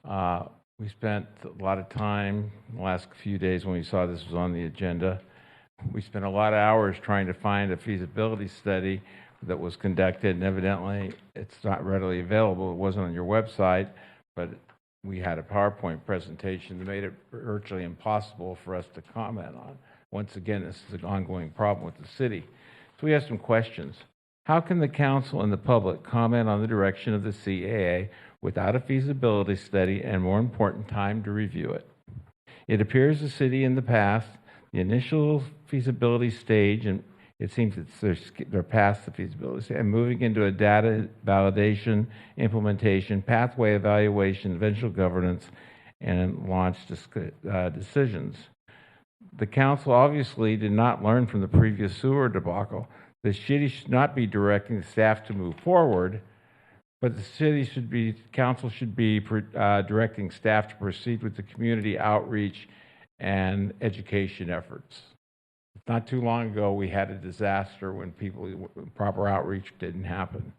We spent a lot of time in the last few days when we saw this was on the agenda. We spent a lot of hours trying to find a feasibility study that was conducted, and evidently it's not readily available. It wasn't on your website, but we had a PowerPoint presentation that made it virtually impossible for us to comment on. Once again, this is an ongoing problem with the city. So we have some questions. How can the council and the public comment on the direction of the CAA without a feasibility study and, more important, time to review it? It appears the city in the past, the initial feasibility stage, and it seems they're past the feasibility stage, and moving into a data validation, implementation, pathway evaluation, eventual governance, and launch decisions. The council obviously did not learn from the previous sewer debacle. The city should not be directing the staff to move forward, but the council should be directing staff to proceed with the community outreach and education efforts. Not too long ago, we had a disaster when proper outreach didn't happen.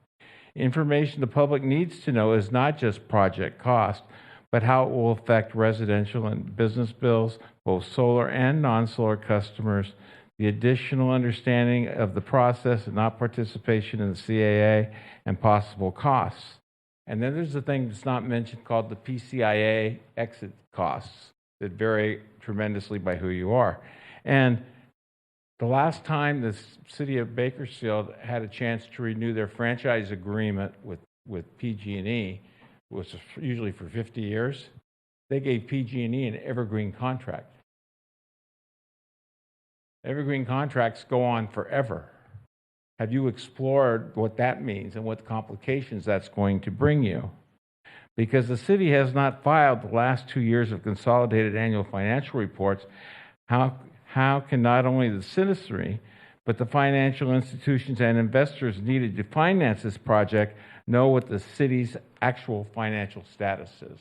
Information the public needs to know is not just project cost, but how it will affect residential and business bills, both solar and non-solar customers, the additional understanding of the process and not participation in the CAA, and possible costs. And then there's the thing that's not mentioned called the PCIA exit costs that vary tremendously by who you are. And the last time the city of Bakersfield had a chance to renew their franchise agreement with PG&E, which was usually for 50 years, they gave PG&E an evergreen contract. Evergreen contracts go on forever. Have you explored what that means and what complications that's going to bring you? Because the city has not filed the last 2 years of consolidated annual financial reports, how can not only the citizenry, but the financial institutions and investors needed to finance this project know what the city's actual financial status is?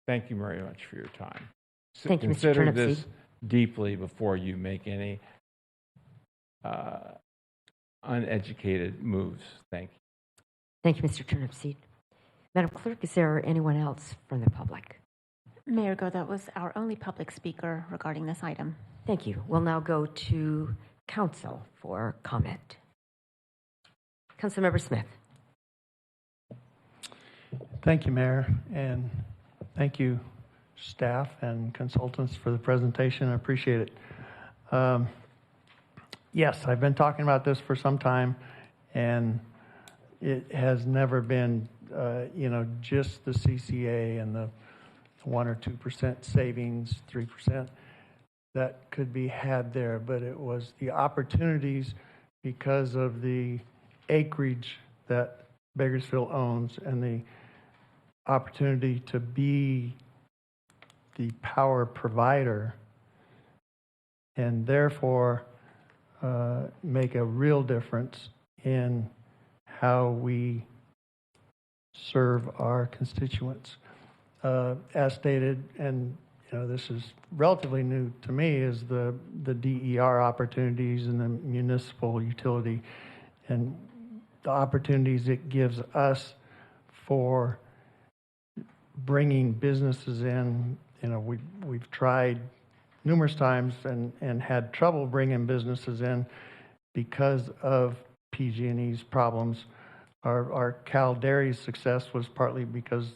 Thank you very much for your time. Thank you, Mr. Consider Turnipseed. this deeply before you make any uneducated moves. Thank you. Thank you, Mr. Turnipseed. Madam Clerk, is there anyone else from the public? Mayor Go, that was our only public speaker regarding this item. Thank you. We'll now go to council for comment. Councilmember Smith. Thank you, Mayor, and thank you, staff and consultants, for the presentation. I appreciate it. Yes, I've been talking about this for some time, and it has never been, just the CCA and the 1 or 2% savings, 3% that could be had there, but it was the opportunities because of the acreage that Bakersfield owns and the opportunity to be the power provider and therefore make a real difference in how we serve our constituents. As stated, and this is relatively new to me, is the DER opportunities and the municipal utility and the opportunities it gives us for bringing businesses in. We've tried numerous times and had trouble bringing businesses in because of PG&E's problems. Our Cal Dairy's success was partly because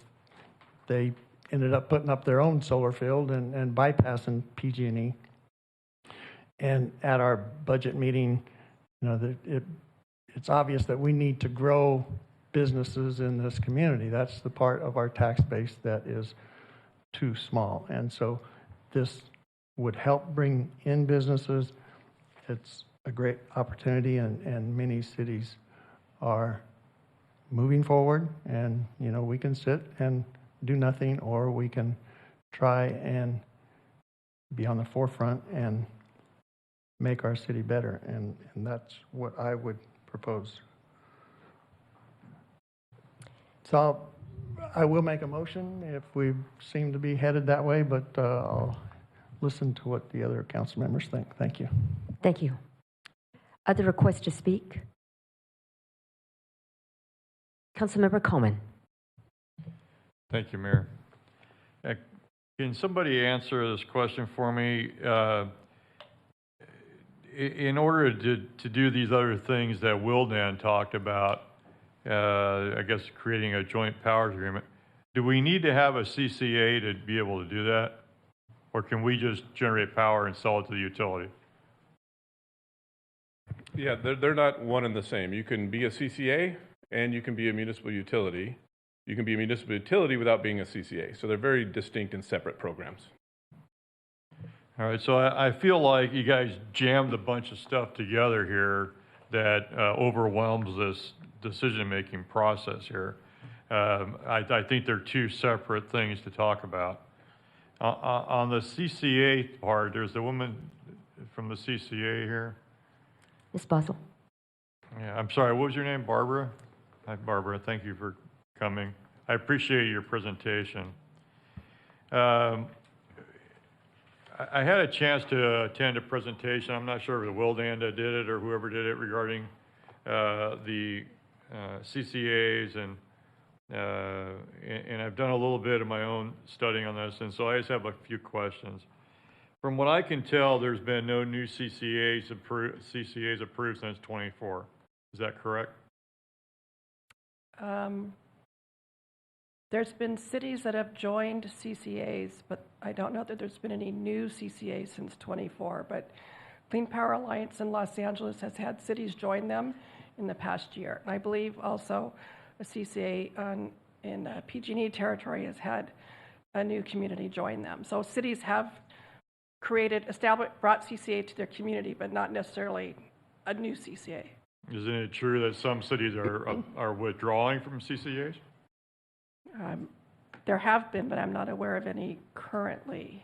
they ended up putting up their own solar field and bypassing PG&E. And at our budget meeting, it's obvious that we need to grow businesses in this community. That's the part of our tax base that is too small. And so this would help bring in businesses. It's a great opportunity, and many cities are moving forward, and we can sit and do nothing, or we can try and be on the forefront and make our city better, and that's what I would propose. So I will make a motion if we seem to be headed that way, but I'll listen to what the other council members think. Thank you. Thank you. Other requests to speak? Councilmember Coleman. Thank you, Mayor. Can somebody answer this question for me? In order to do these other things that Wildan talked about, I guess creating a joint powers agreement, do we need to have a CCA to be able to do that? Or can we just generate power and sell it to the utility? Yeah, they're not one and the same. You can be a CCA and you can be a municipal utility. You can be a municipal utility without being a CCA. So they're very distinct and separate programs. All right, so I feel like you guys jammed a bunch of stuff together here that overwhelms this decision-making process here. I think they're two separate things to talk about. On the CCA part, there's a woman from the CCA here. Ms. Boswell. Yeah, I'm sorry, what was your name? Barbara? Hi, Barbara. Thank you for coming. I appreciate your presentation. I had a chance to attend a presentation. I'm not sure if Wildanda did it or whoever did it regarding the CCAs, and I've done a little bit of my own studying on this, and so I just have a few questions. From what I can tell, there's been no new CCAs approved since '24. Is that correct? There's been cities that have joined CCAs, but I don't know that there's been any new CCAs since ¡24. But Clean Power Alliance in Los Angeles has had cities join them in the past year. And I believe also a CCA in PG&E territory has had a new community join them. So cities have brought CCA to their community, but not necessarily a new CCA. Isn't it true that some cities are withdrawing from CCAs? There have been, but I'm not aware of any currently.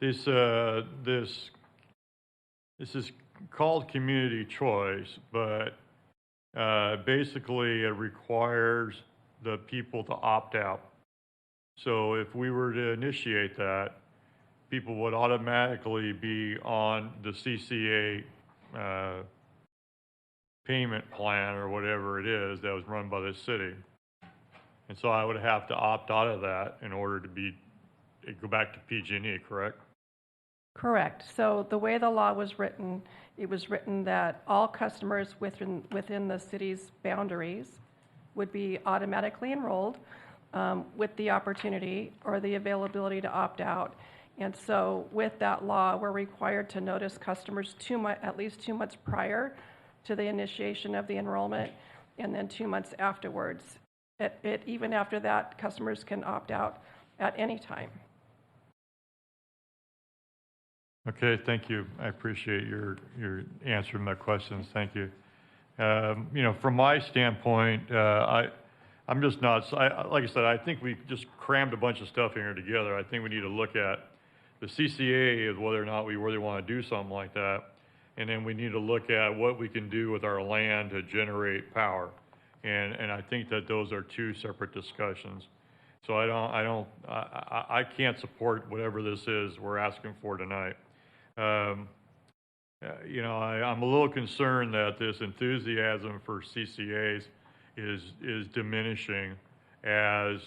Okay. This is called community choice, but basically it requires the people to opt out. So if we were to initiate that, people would automatically be on the CCA payment plan or whatever it is that was run by the city. And so I would have to opt out of that in order to go back to PG&E, correct? Correct. So the way the law was written, it was written that all customers within the city's boundaries would be automatically enrolled with the opportunity or the availability to opt out. And so with that law, we're required to notice customers at least 2 months prior to the initiation of the enrollment, and then 2 months afterwards. Even after that, customers can opt out at any time. Okay, thank you. I appreciate your answering my questions. Thank you. From my standpoint, I'm just not, like I said, I think we just crammed a bunch of stuff here together. I think we need to look at the CCA is whether or not we really want to do something like that. And then we need to look at what we can do with our land to generate power. And I think that those are two separate discussions. So I can't support whatever this is we're asking for tonight. I'm a little concerned that this enthusiasm for CCAs is diminishing as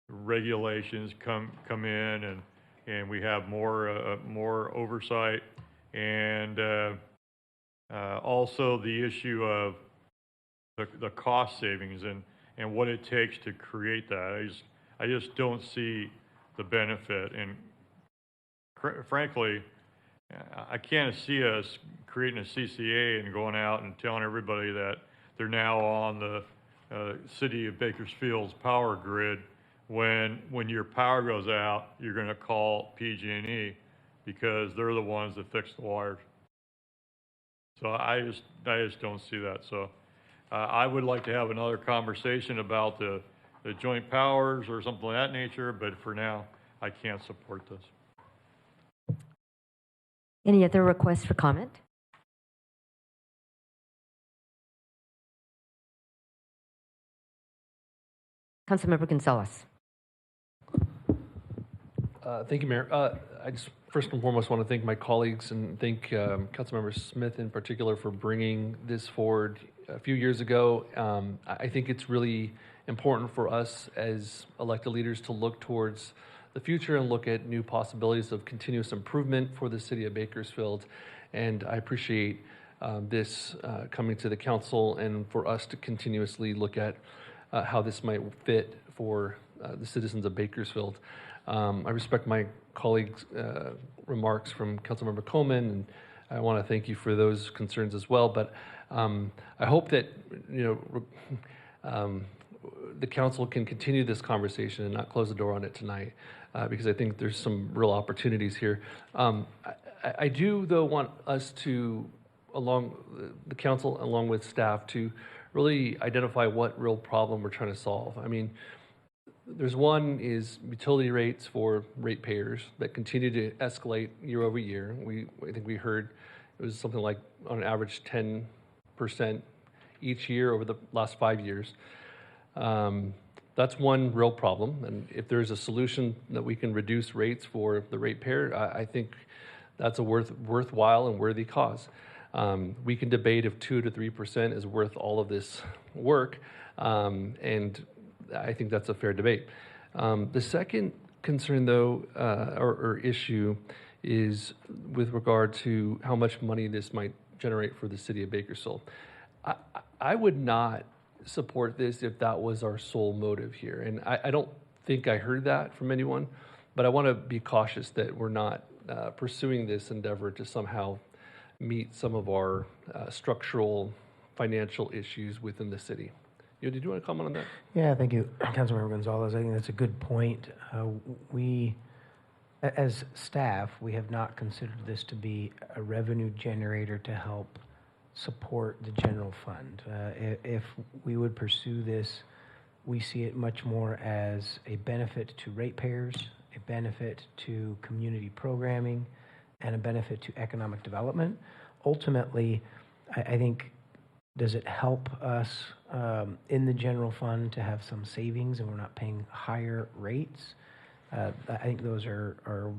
regulations come in and we have more oversight, and also the issue of the cost savings and what it takes to create that. I just don't see the benefit, and frankly, I can't see us creating a CCA and going out and telling everybody that they're now on the city of Bakersfield's power grid. When your power goes out, you're going to call PG&E because they're the ones that fix the wires. So I just don't see that. So I would like to have another conversation about the joint powers or something of that nature, but for now, I can't support this. Any other requests for comment? Councilmember Gonzalez. Thank you, Mayor. I just first and foremost want to thank my colleagues and thank Councilmember Smith in particular for bringing this forward a few years ago. I think it's really important for us as elected leaders to look towards the future and look at new possibilities of continuous improvement for the city of Bakersfield. And I appreciate this coming to the council and for us to continuously look at how this might fit for the citizens of Bakersfield. I respect my colleagues' remarks from Councilmember Coleman, and I want to thank you for those concerns as well. But I hope that the council can continue this conversation and not close the door on it tonight, because I think there's some real opportunities here. I do, though, want us to, along the council, along with staff, to really identify what real problem we're trying to solve. I mean, there's one is utility rates for ratepayers that continue to escalate year over year. I think we heard it was something like on average 10% each year over the last 5 years. That's one real problem. And if there's a solution that we can reduce rates for the ratepayer, I think that's a worthwhile and worthy cause. We can debate if 2 to 3% is worth all of this work, and I think that's a fair debate. The second concern, though, or issue is with regard to how much money this might generate for the city of Bakersfield. I would not support this if that was our sole motive here. And I don't think I heard that from anyone, but I want to be cautious that we're not pursuing this endeavor to somehow meet some of our structural financial issues within the city. Did you want to comment on that? Yeah, thank you, Councilmember Gonzalez. I think that's a good point. We, as staff, we have not considered this to be a revenue generator to help support the general fund. If we would pursue this, we see it much more as a benefit to ratepayers, a benefit to community programming, and a benefit to economic development. Ultimately, I think, does it help us in the general fund to have some savings and we're not paying higher rates? I think those are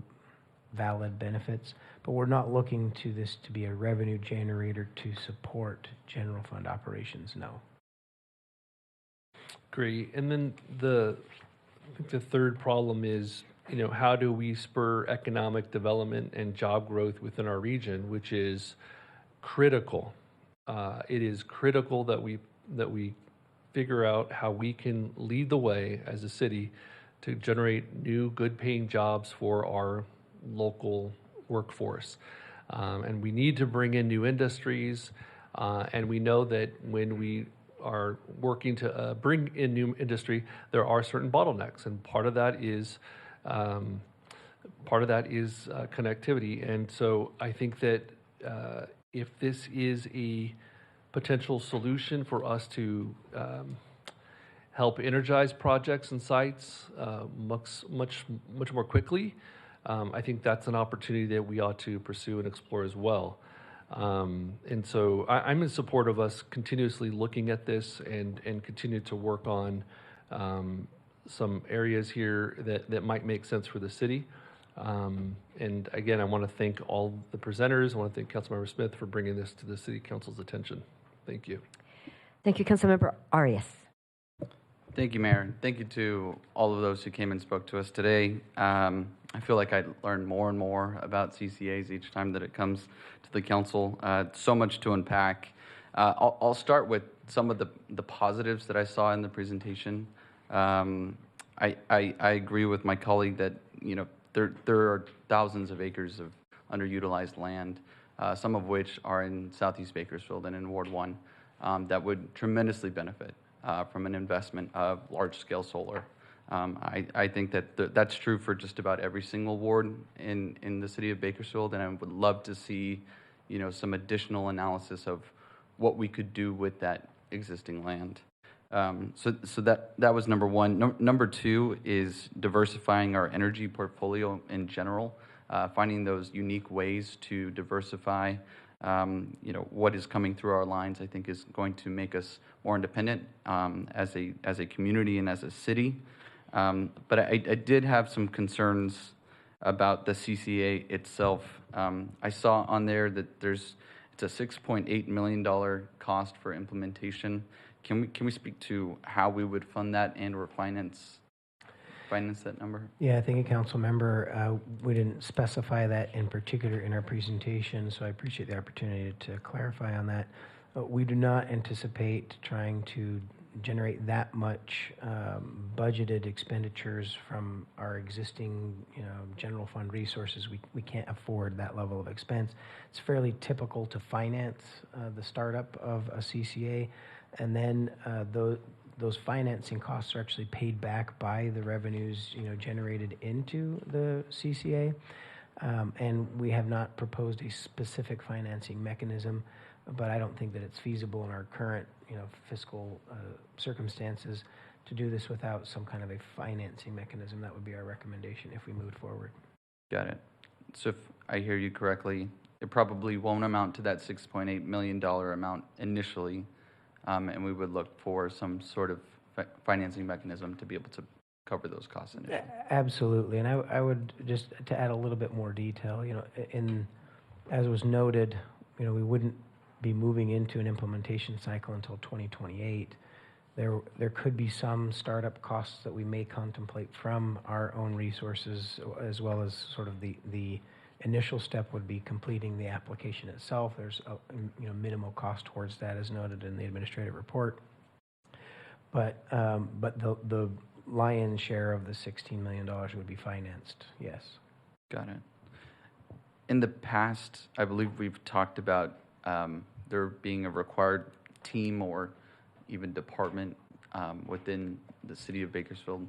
valid benefits, but we're not looking to this to be a revenue generator to support general fund operations, no. Great. And then I think the third problem is, how do we spur economic development and job growth within our region, which is critical. It is critical that we figure out how we can lead the way as a city to generate new, good-paying jobs for our local workforce. And we need to bring in new industries, and we know that when we are working to bring in new industry, there are certain bottlenecks, and part of that is connectivity. And so I think that if this is a potential solution for us to help energize projects and sites much more quickly, I think that's an opportunity that we ought to pursue and explore as well. And so I'm in support of us continuously looking at this and continue to work on some areas here that might make sense for the city. And again, I want to thank all the presenters. I want to thank Councilmember Smith for bringing this to the City Council's attention. Thank you. Thank you, Councilmember Arias. Thank you, Mayor. Thank you to all of those who came and spoke to us today. I feel like I learn more and more about CCAs each time that it comes to the council. So much to unpack. I'll start with some of the positives that I saw in the presentation. I agree with my colleague that there are thousands of acres of underutilized land, some of which are in Southeast Bakersfield and in Ward 1. that would tremendously benefit from an investment of large-scale solar. I think that that's true for just about every single ward in the city of Bakersfield, and I would love to see, some additional analysis of what we could do with that existing land. So that was number one. Number two is diversifying our energy portfolio in general, finding those unique ways to diversify. What is coming through our lines, I think, is going to make us more independent as a community and as a city. But I did have some concerns about the CCA itself. I saw on there that it's a $6.8 million cost for implementation. Can we speak to how we would fund that and/or finance that number? Yeah, thank you, Council Member. We didn't specify that in particular in our presentation, so I appreciate the opportunity to clarify on that. We do not anticipate trying to generate that much budgeted expenditures from our existing, general fund resources. We can't afford that level of expense. It's fairly typical to finance the startup of a CCA, and then those financing costs are actually paid back by the revenues, generated into the CCA. And we have not proposed a specific financing mechanism, but I don't think that it's feasible in our current, fiscal circumstances to do this without some kind of a financing mechanism. That would be our recommendation if we moved forward. Got it. So if I hear you correctly, it probably won't amount to that $6.8 million amount initially, and we would look for some sort of financing mechanism to be able to cover those costs initially. Absolutely, and I would just to add a little bit more detail. As was noted, we wouldn't be moving into an implementation cycle until 2028. There could be some startup costs that we may contemplate from our own resources, as well as sort of the initial step would be completing the application itself. There's a minimal cost towards that, as noted in the administrative report. But the lion's share of the $16 million would be financed. Yes. Got it. In the past, I believe we've talked about there being a required team or even department within the city of Bakersfield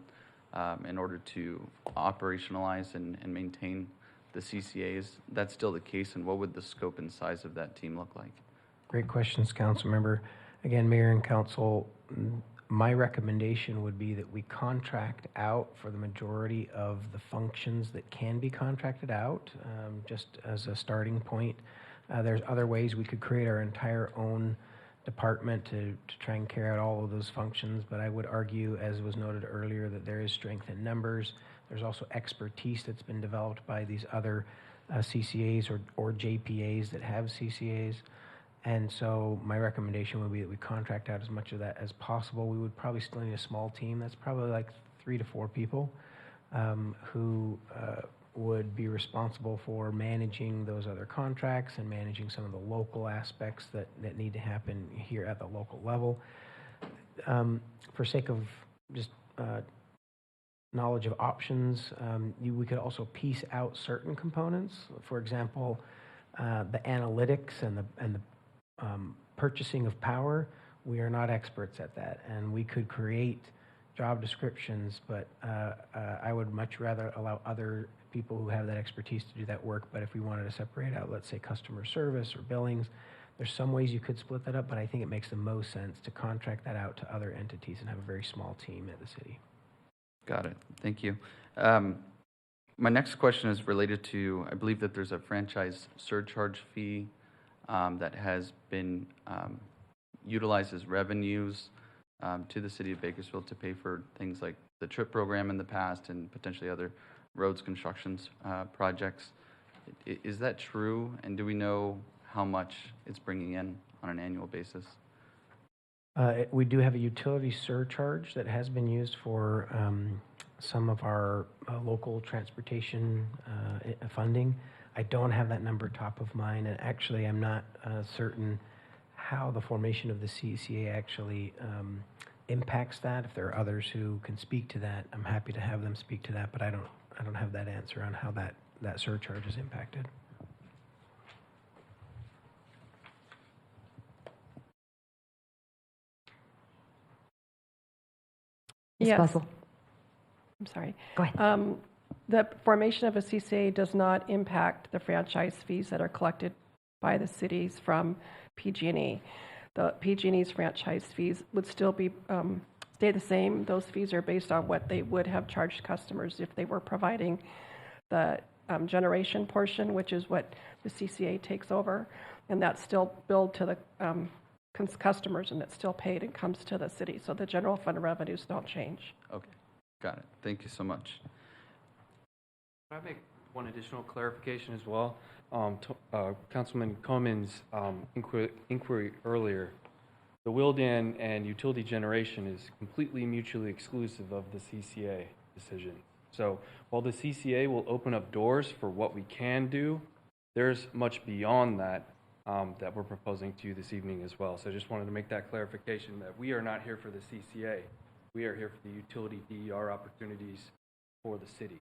in order to operationalize and maintain the CCAs. That's still the case, and what would the scope and size of that team look like? Great questions, Council Member. Again, Mayor and Council, my recommendation would be that we contract out for the majority of the functions that can be contracted out, just as a starting point. There's other ways we could create our entire own department to try and carry out all of those functions, but I would argue, as was noted earlier, that there is strength in numbers. There's also expertise that's been developed by these other CCAs or JPAs that have CCAs. And so my recommendation would be that we contract out as much of that as possible. We would probably still need a small team. That's probably like 3 to 4 people who would be responsible for managing those other contracts and managing some of the local aspects that need to happen here at the local level. For sake of just knowledge of options, we could also piece out certain components. For example, the analytics and the purchasing of power. We are not experts at that, and we could create job descriptions, but I would much rather allow other people who have that expertise to do that work. But if we wanted to separate out, let's say, customer service or billings, there's some ways you could split that up, but I think it makes the most sense to contract that out to other entities and have a very small team at the city. Got it. Thank you. My next question is related to, I believe that there's a franchise surcharge fee that has been utilized as revenues to the city of Bakersfield to pay for things like the TRIP program in the past and potentially other roads constructions projects. Is that true? And do we know how much it's bringing in on an annual basis? We do have a utility surcharge that has been used for some of our local transportation funding. I don't have that number top of mind, and actually I'm not certain how the formation of the CCA actually impacts that. If there are others who can speak to that, I'm happy to have them speak to that, but I don't have that answer on how that surcharge is impacted. Ms. Yes. Buzzell? I'm sorry. Go ahead. The formation of a CCA does not impact the franchise fees that are collected by the cities from PG&E. The PG&E's franchise fees would still be stay the same. Those fees are based on what they would have charged customers if they were providing the generation portion, which is what the CCA takes over, and that's still billed to the customers, and it's still paid and comes to the city. So the general fund revenues don't change. Okay, got it. Thank you so much. Can I make one additional clarification as well? Councilman Coleman's inquiry earlier, the Wildan and utility generation is completely mutually exclusive of the CCA decision. So while the CCA will open up doors for what we can do, there's much beyond that that we're proposing to you this evening as well. So I just wanted to make that clarification that we are not here for the CCA. We are here for the utility DER opportunities for the city.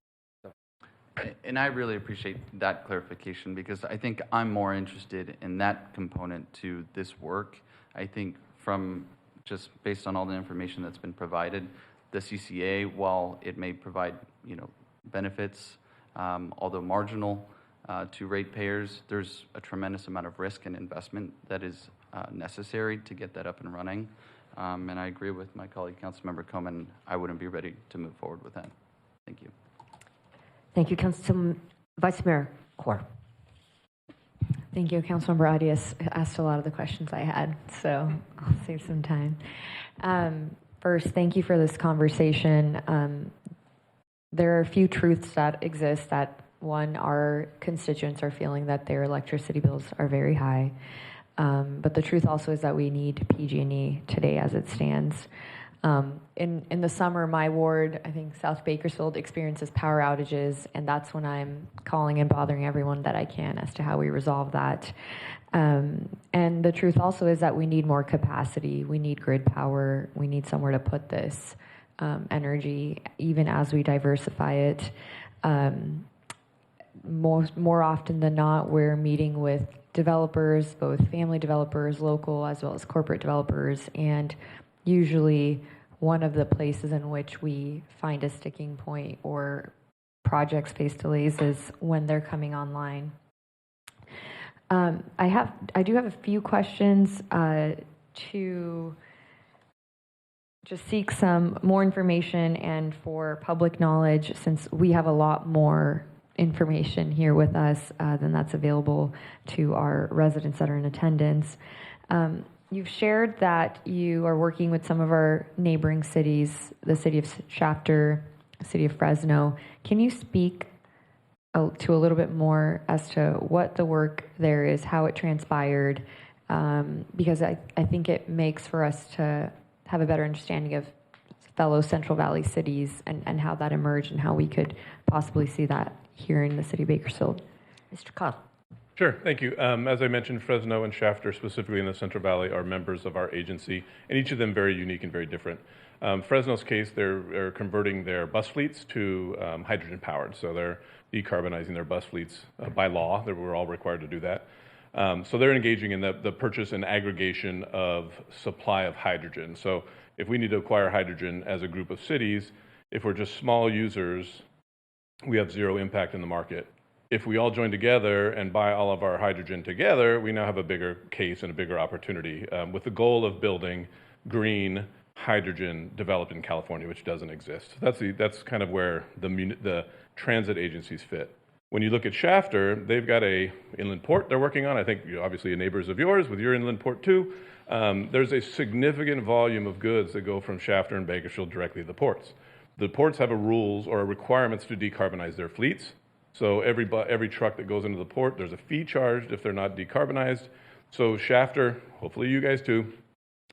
And I really appreciate that clarification because I think I'm more interested in that component to this work. I think from just based on all the information that's been provided, the CCA, while it may provide benefits, although marginal to ratepayers, there's a tremendous amount of risk and investment that is necessary to get that up and running. And I agree with my colleague, Councilmember Coleman. I wouldn't be ready to move forward with that. Thank you. Thank you, Vice Mayor Core. Thank you. Councilmember Arias asked a lot of the questions I had, so I'll save some time. First, thank you for this conversation. There are a few truths that exist that, one, our constituents are feeling that their electricity bills are very high. But the truth also is that we need PG&E today as it stands. In the summer, my ward, I think South Bakersfield, experiences power outages, and that's when I'm calling and bothering everyone that I can as to how we resolve that. And the truth also is that we need more capacity. We need grid power. We need somewhere to put this energy, even as we diversify it. More often than not, we're meeting with developers, both family developers, local, as well as corporate developers, and usually one of the places in which we find a sticking point or projects face delays is when they're coming online. I do have a few questions to just seek some more information and for public knowledge, since we have a lot more information here with us than that's available to our residents that are in attendance. You've shared that you are working with some of our neighboring cities, the city of Shafter, the city of Fresno. Can you speak to a little bit more as to what the work there is, how it transpired? Because I think it makes for us to have a better understanding of fellow Central Valley cities and how that emerged and how we could possibly see that here in the city of Bakersfield. Mr. Cobb. Sure, thank you. As I mentioned, Fresno and Shafter, specifically in the Central Valley, are members of our agency, and each of them very unique and very different. Fresno's case, they're converting their bus fleets to hydrogen powered, so they're decarbonizing their bus fleets by law. We're all required to do that. So they're engaging in the purchase and aggregation of supply of hydrogen. So if we need to acquire hydrogen as a group of cities, if we're just small users, we have zero impact in the market. If we all join together and buy all of our hydrogen together, we now have a bigger case and a bigger opportunity with the goal of building green hydrogen developed in California, which doesn't exist. That's kind of where the transit agencies fit. When you look at Shafter, they've got a inland port they're working on. I think obviously neighbors of yours with your inland port too. There's a significant volume of goods that go from Shafter and Bakersfield directly to the ports. The ports have a rules or requirements to decarbonize their fleets. So every truck that goes into the port, there's a fee charged if they're not decarbonized. So Shafter, hopefully you guys too,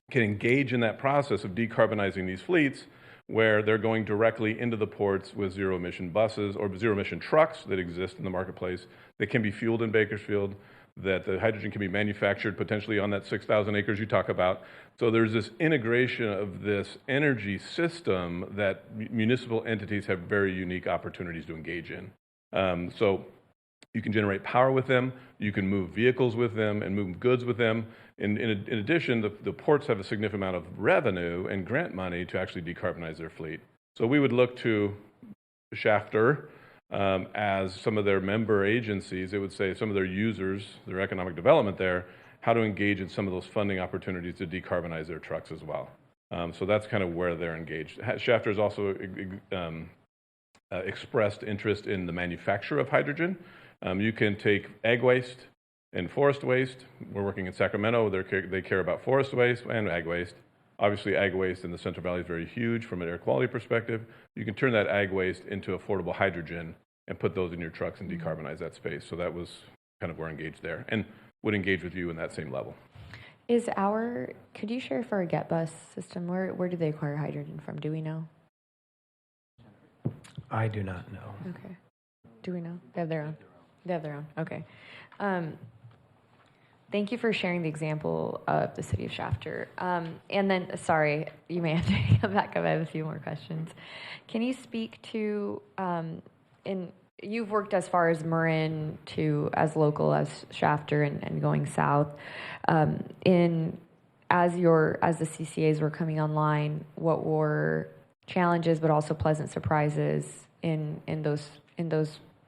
can engage in that process of decarbonizing these fleets where they're going directly into the ports with zero emission buses or zero emission trucks that exist in the marketplace that can be fueled in Bakersfield, that the hydrogen can be manufactured potentially on that 6,000 acres you talk about. So there's this integration of this energy system that municipal entities have very unique opportunities to engage in. So You can generate power with them. You can move vehicles with them and move goods with them. In addition, the ports have a significant amount of revenue and grant money to actually decarbonize their fleet. So we would look to Shafter as some of their member agencies. It would say some of their users, their economic development there, how to engage in some of those funding opportunities to decarbonize their trucks as well. So that's kind of where they're engaged. Shafter has also expressed interest in the manufacture of hydrogen. You can take ag waste and forest waste. We're working in Sacramento. They care about forest waste and ag waste. Obviously, ag waste in the Central Valley is very huge from an air quality perspective. You can turn that ag waste into affordable hydrogen and put those in your trucks and decarbonize that space. So that was kind of where engaged there, and would engage with you in that same level. Could you share for our Get Bus system, where do they acquire hydrogen from? Do we know? I do not know. Okay. Do we know? They have their own. They have their own. Okay. Thank you for sharing the example of the city of Shafter. And then, sorry, you may have to come back up. I have a few more questions. Can you speak to, you've worked as far as Marin to as local as Shafter and going south. As the CCAs were coming online, what were challenges but also pleasant surprises in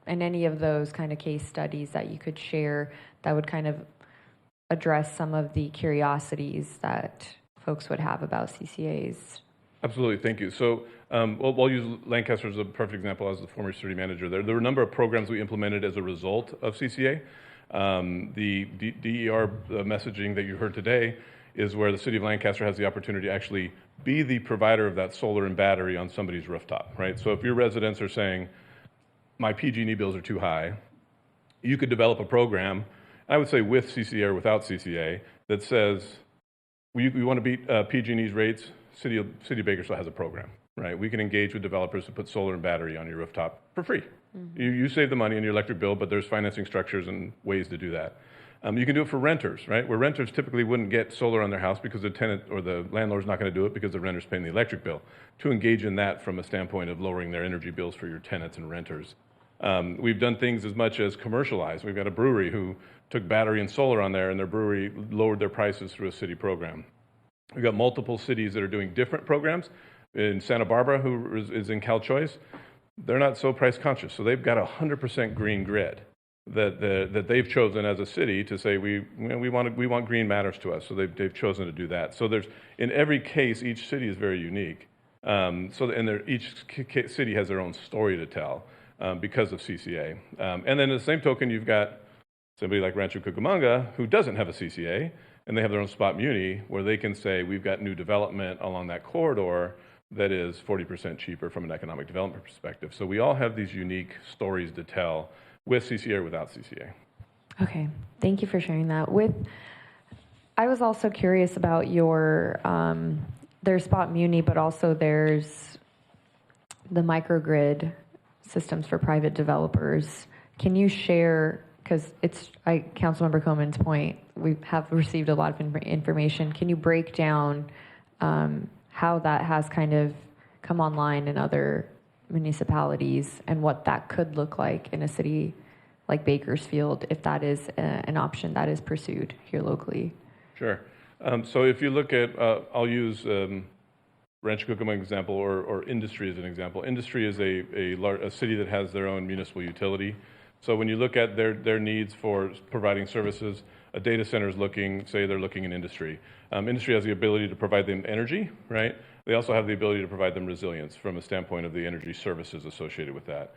any of those kind of case studies that you could share that would kind of address some of the curiosities that folks would have about CCAs? Absolutely, thank you. So we'll use Lancaster as a perfect example as the former city manager there. There were a number of programs we implemented as a result of CCA. The DER messaging that you heard today is where the city of Lancaster has the opportunity to actually be the provider of that solar and battery on somebody's rooftop, right? So if your residents are saying, my PG&E bills are too high, you could develop a program, I would say with CCA or without CCA, that says, we want to beat PG&E's rates, City of Bakersfield has a program, right? We can engage with developers to put solar and battery on your rooftop for free. Mm-hmm. You save the money on your electric bill, but there's financing structures and ways to do that. You can do it for renters, right? Where renters typically wouldn't get solar on their house because the tenant or the landlord's not going to do it because the renter's paying the electric bill. To engage in that from a standpoint of lowering their energy bills for your tenants and renters. We've done things as much as commercialized. We've got a brewery who took battery and solar on there, and their brewery lowered their prices through a city program. We've got multiple cities that are doing different programs. In Santa Barbara, who is in CalChoice, they're not so price conscious, so they've got a 100% green grid that they've chosen as a city to say we want green matters to us. So they've chosen to do that. So there's in every case, each city is very unique. Each city has their own story to tell because of CCA. And then in the same token, you've got somebody like Rancho Cucamonga who doesn't have a CCA, and they have their own spot muni where they can say we've got new development along that corridor that is 40% cheaper from an economic development perspective. So we all have these unique stories to tell with CCA or without CCA. Okay, thank you for sharing that. I was also curious about your, there's spot muni, but also there's the microgrid systems for private developers. Can you share, because Councilmember Coleman's point, we have received a lot of information. Can you break down how that has kind of come online in other municipalities and what that could look like in a city like Bakersfield if that is an option that is pursued here locally? Sure. So if you look at, I'll use Rancho Cucamonga example or industry as an example. Industry is a city that has their own municipal utility. So when you look at their needs for providing services, a data center is they're looking in industry. Industry has the ability to provide them energy, right? They also have the ability to provide them resilience from a standpoint of the energy services associated with that.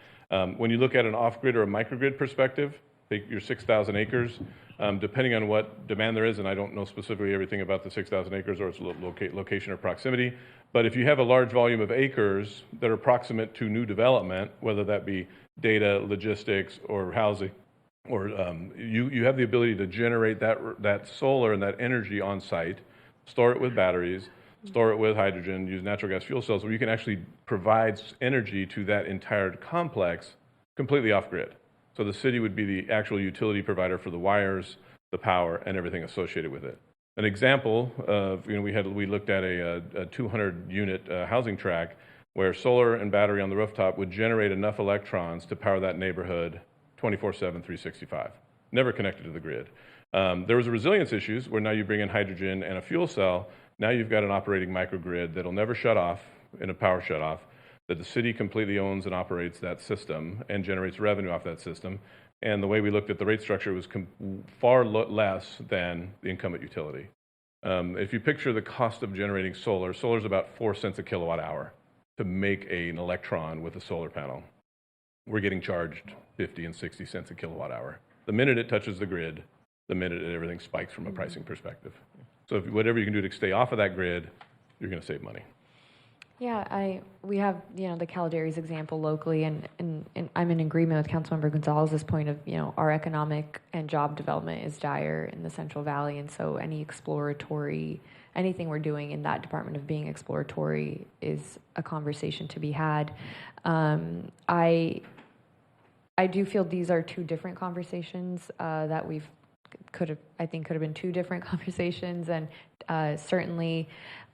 When you look at an off-grid or a microgrid perspective, take your 6,000 acres, depending on what demand there is, and I don't know specifically everything about the 6,000 acres or its location or proximity, but if you have a large volume of acres that are proximate to new development, whether that be data, logistics, or housing, or you have the ability to generate that solar and that energy on site, store it with batteries, store it with hydrogen, use natural gas fuel cells, where you can actually provide energy to that entire complex completely off-grid. So the city would be the actual utility provider for the wires, the power, and everything associated with it. An example of, we looked at a 200-unit housing tract where solar and battery on the rooftop would generate enough electrons to power that neighborhood 24/7, 365, never connected to the grid. There was a resilience issues where now you bring in hydrogen and a fuel cell. Now you've got an operating microgrid that'll never shut off in a power shutoff, that the city completely owns and operates that system and generates revenue off that system. And the way we looked at the rate structure was far less than the incumbent utility. If you picture the cost of generating solar, solar is about 4 cents a kilowatt hour to make an electron with a solar panel. We're getting charged 50 and 60 cents a kilowatt hour. The minute it touches the grid, the minute everything spikes from a pricing perspective. So whatever you can do to stay off of that grid, you're going to save money. Yeah, we have, the Calderi's example locally, and I'm in agreement with Councilmember Gonzalez's point of, our economic and job development is dire in the Central Valley, and so anything we're doing in that department of being exploratory is a conversation to be had. I do feel these are two different conversations that could have been two different conversations, and certainly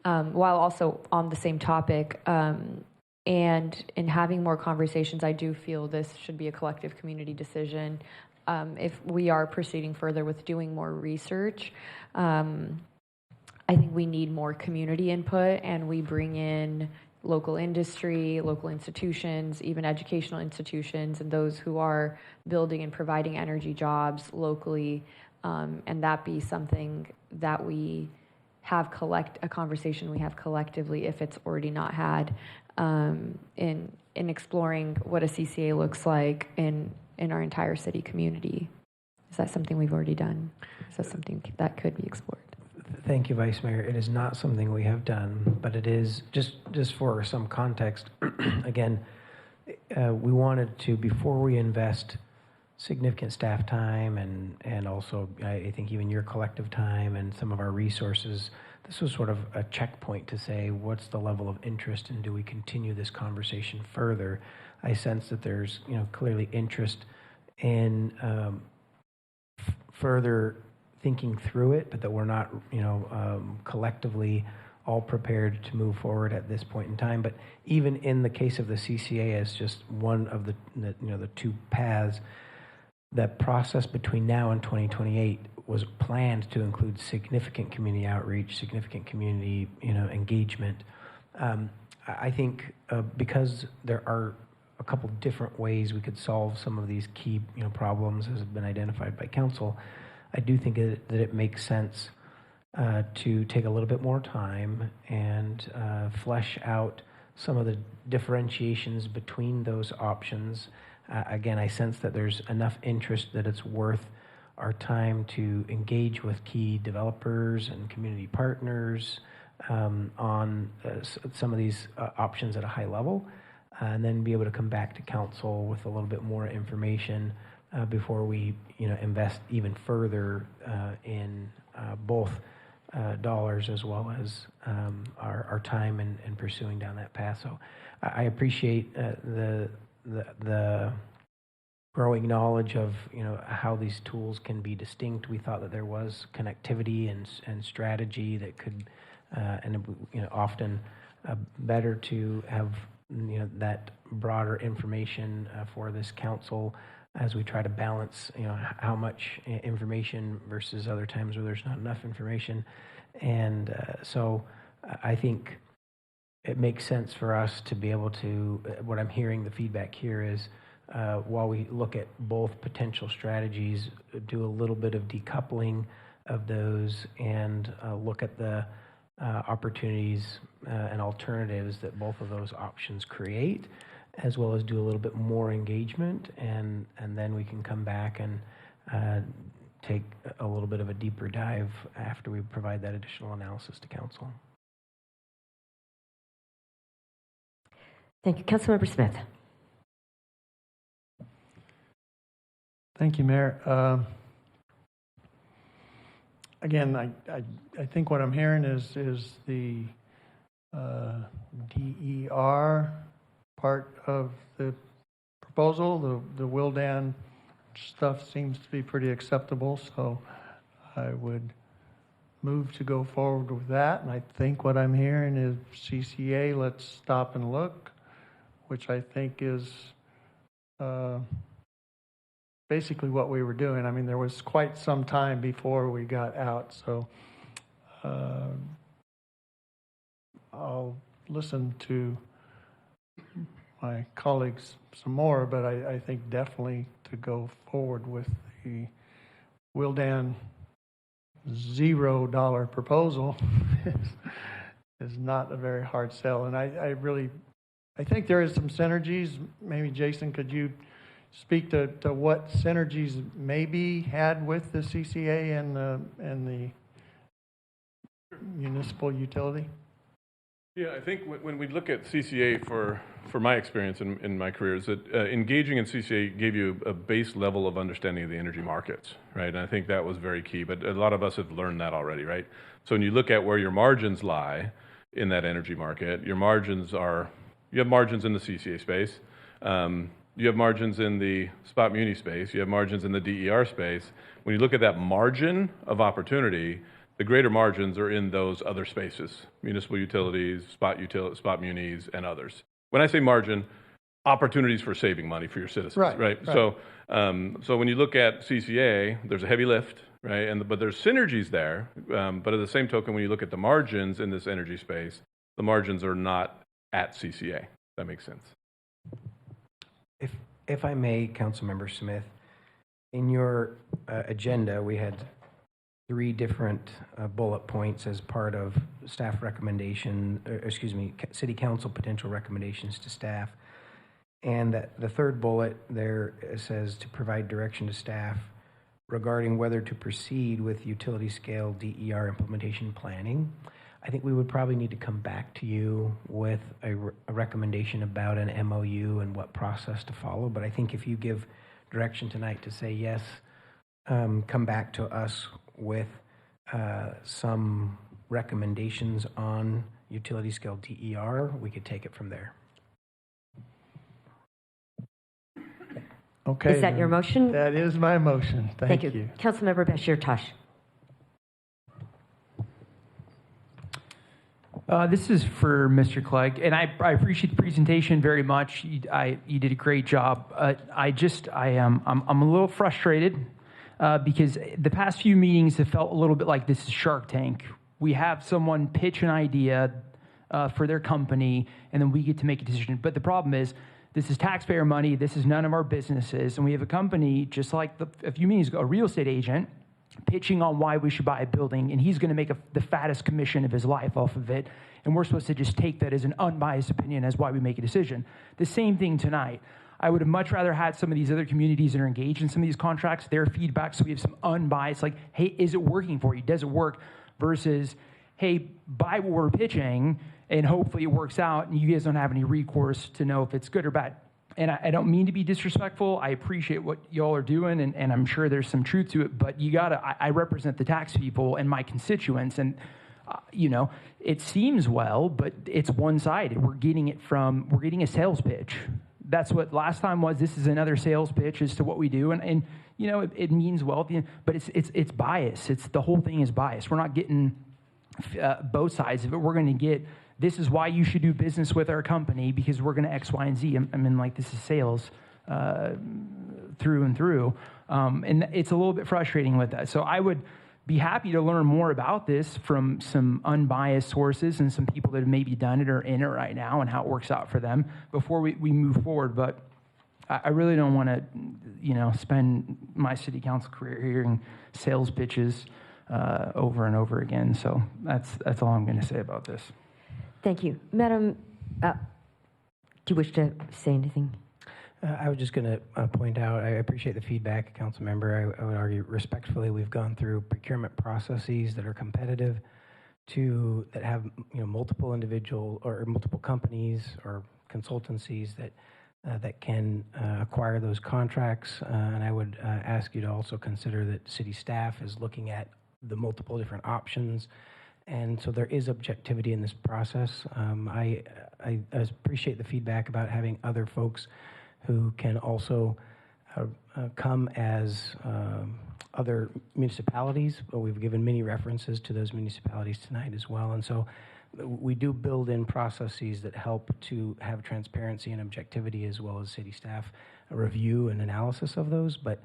while also on the same topic, and in having more conversations, I do feel this should be a collective community decision. If we are proceeding further with doing more research, I think we need more community input, and we bring in local industry, local institutions, even educational institutions, and those who are building and providing energy jobs locally, and that be something that we have a conversation we have collectively, if it's already not had, in exploring what a CCA looks like in our entire city community. Is that something we've already done? Is that something that could be explored? Thank you, Vice Mayor. It is not something we have done, but it is, just for some context, again, we wanted to, before we invest significant staff time and also I think even your collective time and some of our resources, this was sort of a checkpoint to say, what's the level of interest and do we continue this conversation further? I sense that there's clearly interest in further thinking through it, but that we're not collectively all prepared to move forward at this point in time. But even in the case of the CCA as just one of the two paths, that process between now and 2028 was planned to include significant community outreach, significant community engagement. I think because there are a couple different ways we could solve some of these key problems as have been identified by council, I do think that it makes sense to take a little bit more time and flesh out some of the differentiations between those options. Again, I sense that there's enough interest that it's worth our time to engage with key developers and community partners on some of these options at a high level, and then be able to come back to council with a little bit more information before we invest even further in both dollars as well as our time in pursuing down that path. So I appreciate the growing knowledge of how these tools can be distinct. We thought that there was connectivity and strategy that could often better to have that broader information for this council as we try to balance how much information versus other times where there's not enough information. And so I think it makes sense for us to be able to, what I'm hearing, the feedback here is, while we look at both potential strategies, do a little bit of decoupling of those and look at the opportunities and alternatives that both of those options create, as well as do a little bit more engagement, and then we can come back and take a little bit of a deeper dive after we provide that additional analysis to council. Thank you. Councilmember Smith. Thank you, Mayor. Again, I think what I'm hearing is the DER part of the proposal. The Wildan stuff seems to be pretty acceptable, so I would move to go forward with that. And I think what I'm hearing is CCA, let's stop and look, which I think is basically what we were doing. I mean, there was quite some time before we got out, so I'll listen to my colleagues some more, but I think definitely to go forward with the Wildan $0 proposal is not a very hard sell. And I think there is some synergies. Maybe Jason, could you speak to what synergies may be had with the CCA and the municipal utility? Yeah, I think when we look at CCA, for my experience in my career, is that engaging in CCA gave you a base level of understanding of the energy markets, right? And I think that was very key, but a lot of us have learned that already, right? So when you look at where your margins lie in that energy market, you have margins in the CCA space, you have margins in the spot muni space, you have margins in the DER space. When you look at that margin of opportunity, the greater margins are in those other spaces: municipal utilities, spot munis, and others. When I say margin, opportunities for saving money for your citizens, right? So when you look at CCA, there's a heavy lift, right? But there's synergies there. But at the same token, when you look at the margins in this energy space, the margins are not at CCA. That makes sense. If I may, Councilmember Smith, in your agenda, we had 3 different bullet points as part of staff recommendation, city council potential recommendations to staff. And the third bullet there says to provide direction to staff regarding whether to proceed with utility scale DER implementation planning. I think we would probably need to come back to you with a recommendation about an MOU and what process to follow. But I think if you give direction tonight to say yes, come back to us with some recommendations on utility scale DER, we could take it from there. Okay. Is that your motion? That is my motion. Thank you. Councilmember Bashir Tosh. This is for Mr. Clegg, and I appreciate the presentation very much. You did a great job. I'm a little frustrated because the past few meetings have felt a little bit like this is Shark Tank. We have someone pitch an idea for their company, and then we get to make a decision. But the problem is, this is taxpayer money. This is none of our businesses, and we have a company just like a few meetings ago, a real estate agent, pitching on why we should buy a building, and he's going to make the fattest commission of his life off of it, and we're supposed to just take that as an unbiased opinion as why we make a decision. The same thing tonight. I would have much rather had some of these other communities that are engaged in some of these contracts, their feedback, so we have some unbiased, like, hey, is it working for you? Does it work? Versus, hey, buy what we're pitching, and hopefully it works out, and you guys don't have any recourse to know if it's good or bad. And I don't mean to be disrespectful. I appreciate what y'all are doing, and I'm sure there's some truth to it, but I represent the tax people and my constituents, and it seems well, but it's one-sided. We're getting a sales pitch. That's what last time was. This is another sales pitch as to what we do, and it means well, but it's bias. The whole thing is bias. We're not getting both sides of it. We're going to get, this is why you should do business with our company because we're going to X, Y, and Z. I mean, like, this is sales through and through, and it's a little bit frustrating with that. So I would be happy to learn more about this from some unbiased sources and some people that have maybe done it or in it right now and how it works out for them before we move forward. But I really don't want to, spend my city council career hearing sales pitches over and over again. So that's all I'm going to say about this. Thank you. Madam, do you wish to say anything? I was just going to point out, I appreciate the feedback, council member. I would argue respectfully, we've gone through procurement processes that are competitive that have multiple individual or multiple companies or consultancies that can acquire those contracts. And I would ask you to also consider that city staff is looking at the multiple different options. And so there is objectivity in this process. I appreciate the feedback about having other folks who can also come as other municipalities, but we've given many references to those municipalities tonight as well. And so we do build in processes that help to have transparency and objectivity, as well as city staff review and analysis of those. But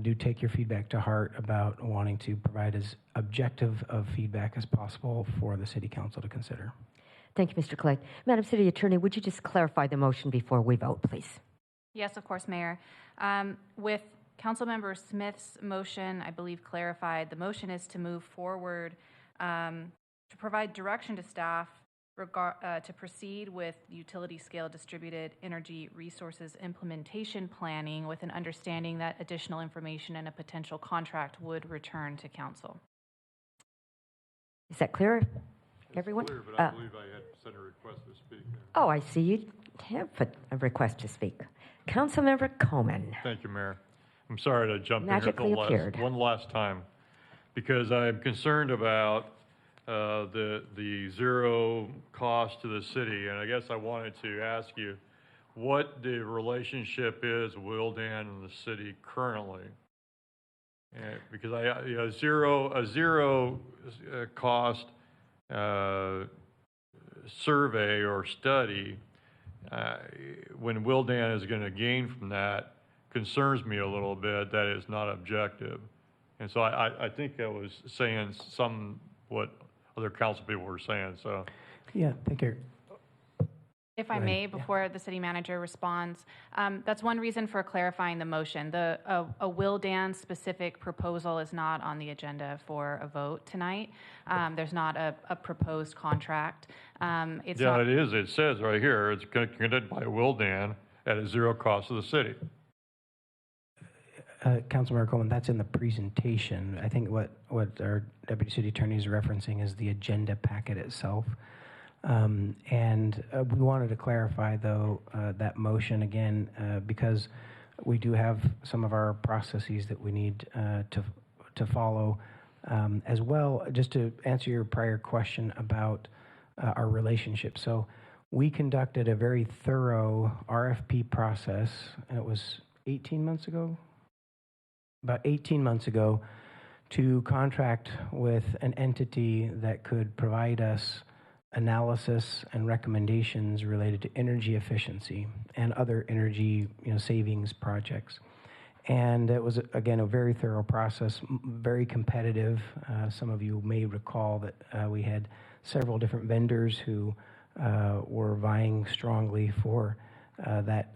do take your feedback to heart about wanting to provide as objective of feedback as possible for the City Council to consider. Thank you, Mr. Clegg. Madam City Attorney, would you just clarify the motion before we vote, please? Yes, of course, Mayor. With Councilmember Smith's motion, I believe clarified, the motion is to move forward to provide direction to staff to proceed with utility scale distributed energy resources implementation planning with an understanding that additional information and a potential contract would return to council. Is that clear, everyone? Clear, but I believe I had sent a request to speak. Oh, I see you have put a request to speak. Councilmember Coleman. Thank you, Mayor. I'm sorry to jump Magically in here appeared. one last time, because I'm concerned about the zero cost to the city, and I guess I wanted to ask you what the relationship is Wildan and the city currently, because a zero cost survey or study, when Wildan is going to gain from that, concerns me a little bit that it's not objective. And so I think I was saying what other council people were saying. So, yeah, thank you. If I may, before the city manager responds, that's one reason for clarifying the motion. A Wildan specific proposal is not on the agenda for a vote tonight. There's not a proposed contract. It is. It says right here, it's conducted by Wildan at a zero cost to the city. Councilmember Coleman, that's in the presentation. I think what our Deputy City Attorney is referencing is the agenda packet itself. We wanted to clarify, though, that motion again, because we do have some of our processes that we need to follow. As well, just to answer your prior question about our relationship. So we conducted a very thorough RFP process, and it was 18 months ago? About 18 months ago, to contract with an entity that could provide us analysis and recommendations related to energy efficiency and other energy savings projects. And it was, again, a very thorough process, very competitive. Some of you may recall that we had several different vendors who were vying strongly for that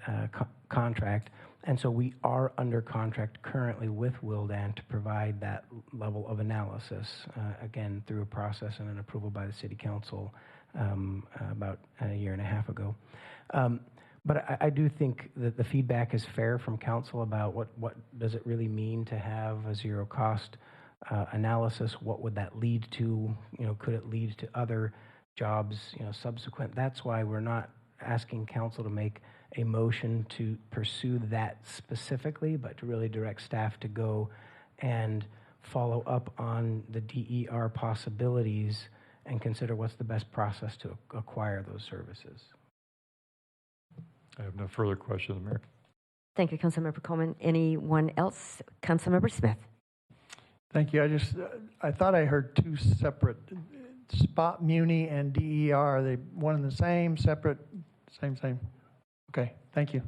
contract. And so we are under contract currently with Wildan to provide that level of analysis, again, through a process and an approval by the City Council about a year and a half ago. But I do think that the feedback is fair from Council about what does it really mean to have a zero cost analysis? What would that lead to? Could it lead to other jobs subsequent? That's why we're not asking Council to make a motion to pursue that specifically, but to really direct staff to go and follow up on the DER possibilities and consider what's the best process to acquire those services. I have no further questions, Mayor. Thank you, Councilmember Coleman. Anyone else? Councilmember Smith. Thank you. I thought I heard two separate, spot muni and DER. Are they one and the same, separate, same? Okay, thank you.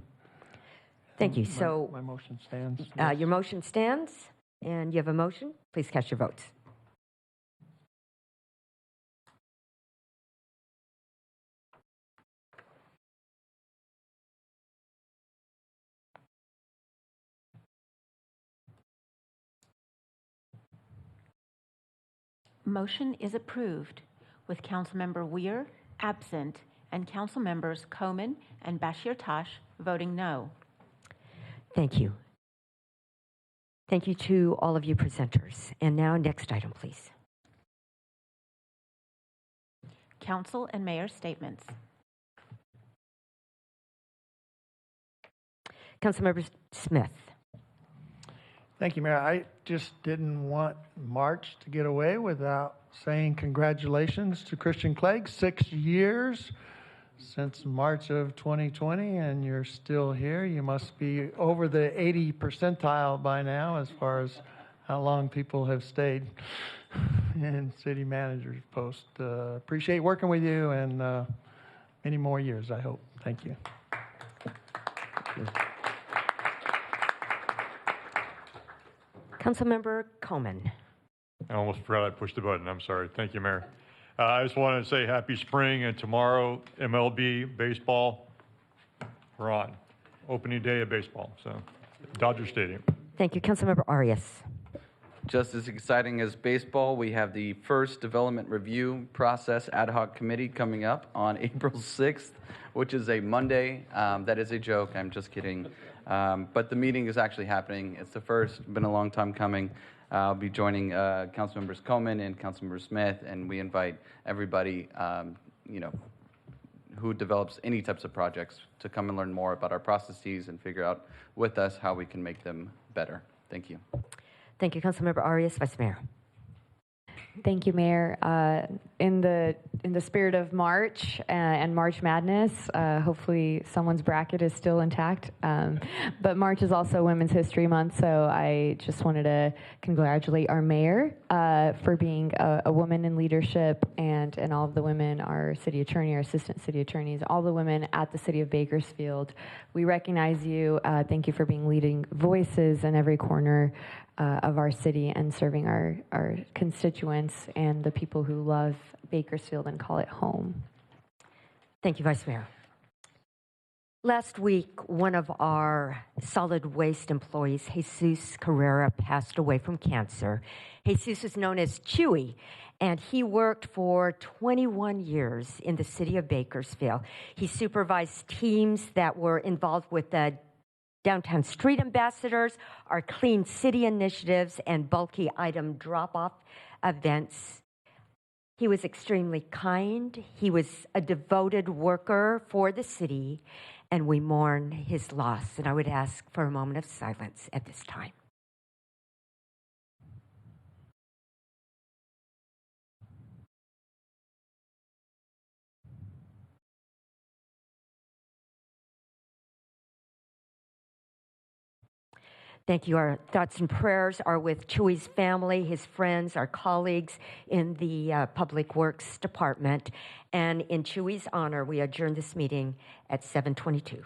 Thank you. So my motion stands. Your motion stands, and you have a motion. Please cast your votes. Motion is approved with Councilmember Weir absent and Council members Coleman and Bashir Tosh voting no. Thank you. Thank you to all of you presenters. And now, next item, please. Council and Mayor statements. Councilmember Smith. Thank you, Mayor. I just didn't want March to get away without saying congratulations to Christian Clegg. 6 years since March of 2020, and you're still here. You must be over the 80 percentile by now as far as how long people have stayed in city manager's post. Appreciate working with you, and many more years, I hope. Thank you. Councilmember Coleman. I almost forgot I pushed the button. I'm sorry. Thank you, Mayor. I just wanted to say happy spring, and tomorrow, MLB baseball, we're on. Opening day of baseball, so Dodger Stadium. Thank you. Councilmember Arias. Just as exciting as baseball, we have the first development review process ad hoc committee coming up on April 6th, which is a Monday. That is a joke. I'm just kidding. But the meeting is actually happening. It's the first. Been a long time coming. I'll be joining Councilmembers Coleman and Councilmember Smith, and we invite everybody, who develops any types of projects to come and learn more about our processes and figure out with us how we can make them better. Thank you. Thank you, Councilmember Arias. Vice Mayor. Thank you, Mayor. In the spirit of March and March Madness, hopefully someone's bracket is still intact. But March is also Women's History Month, so I just wanted to congratulate our mayor for being a woman in leadership, and all of the women, our city attorney, our assistant city attorneys, all the women at the city of Bakersfield. We recognize you. Thank you for being leading voices in every corner of our city and serving our constituents and the people who love Bakersfield and call it home. Thank you, Vice Mayor. Last week, one of our solid waste employees, Jesus Carrera, passed away from cancer. Jesus is known as Chewy, and he worked for 21 years in the city of Bakersfield. He supervised teams that were involved with the Downtown Street Ambassadors, our Clean City initiatives, and bulky item drop-off events. He was extremely kind. He was a devoted worker for the city, and we mourn his loss. And I would ask for a moment of silence at this time. Thank you. Our thoughts and prayers are with Chewy's family, his friends, our colleagues in the Public Works Department. And in Chewy's honor, we adjourn this meeting at 7:22.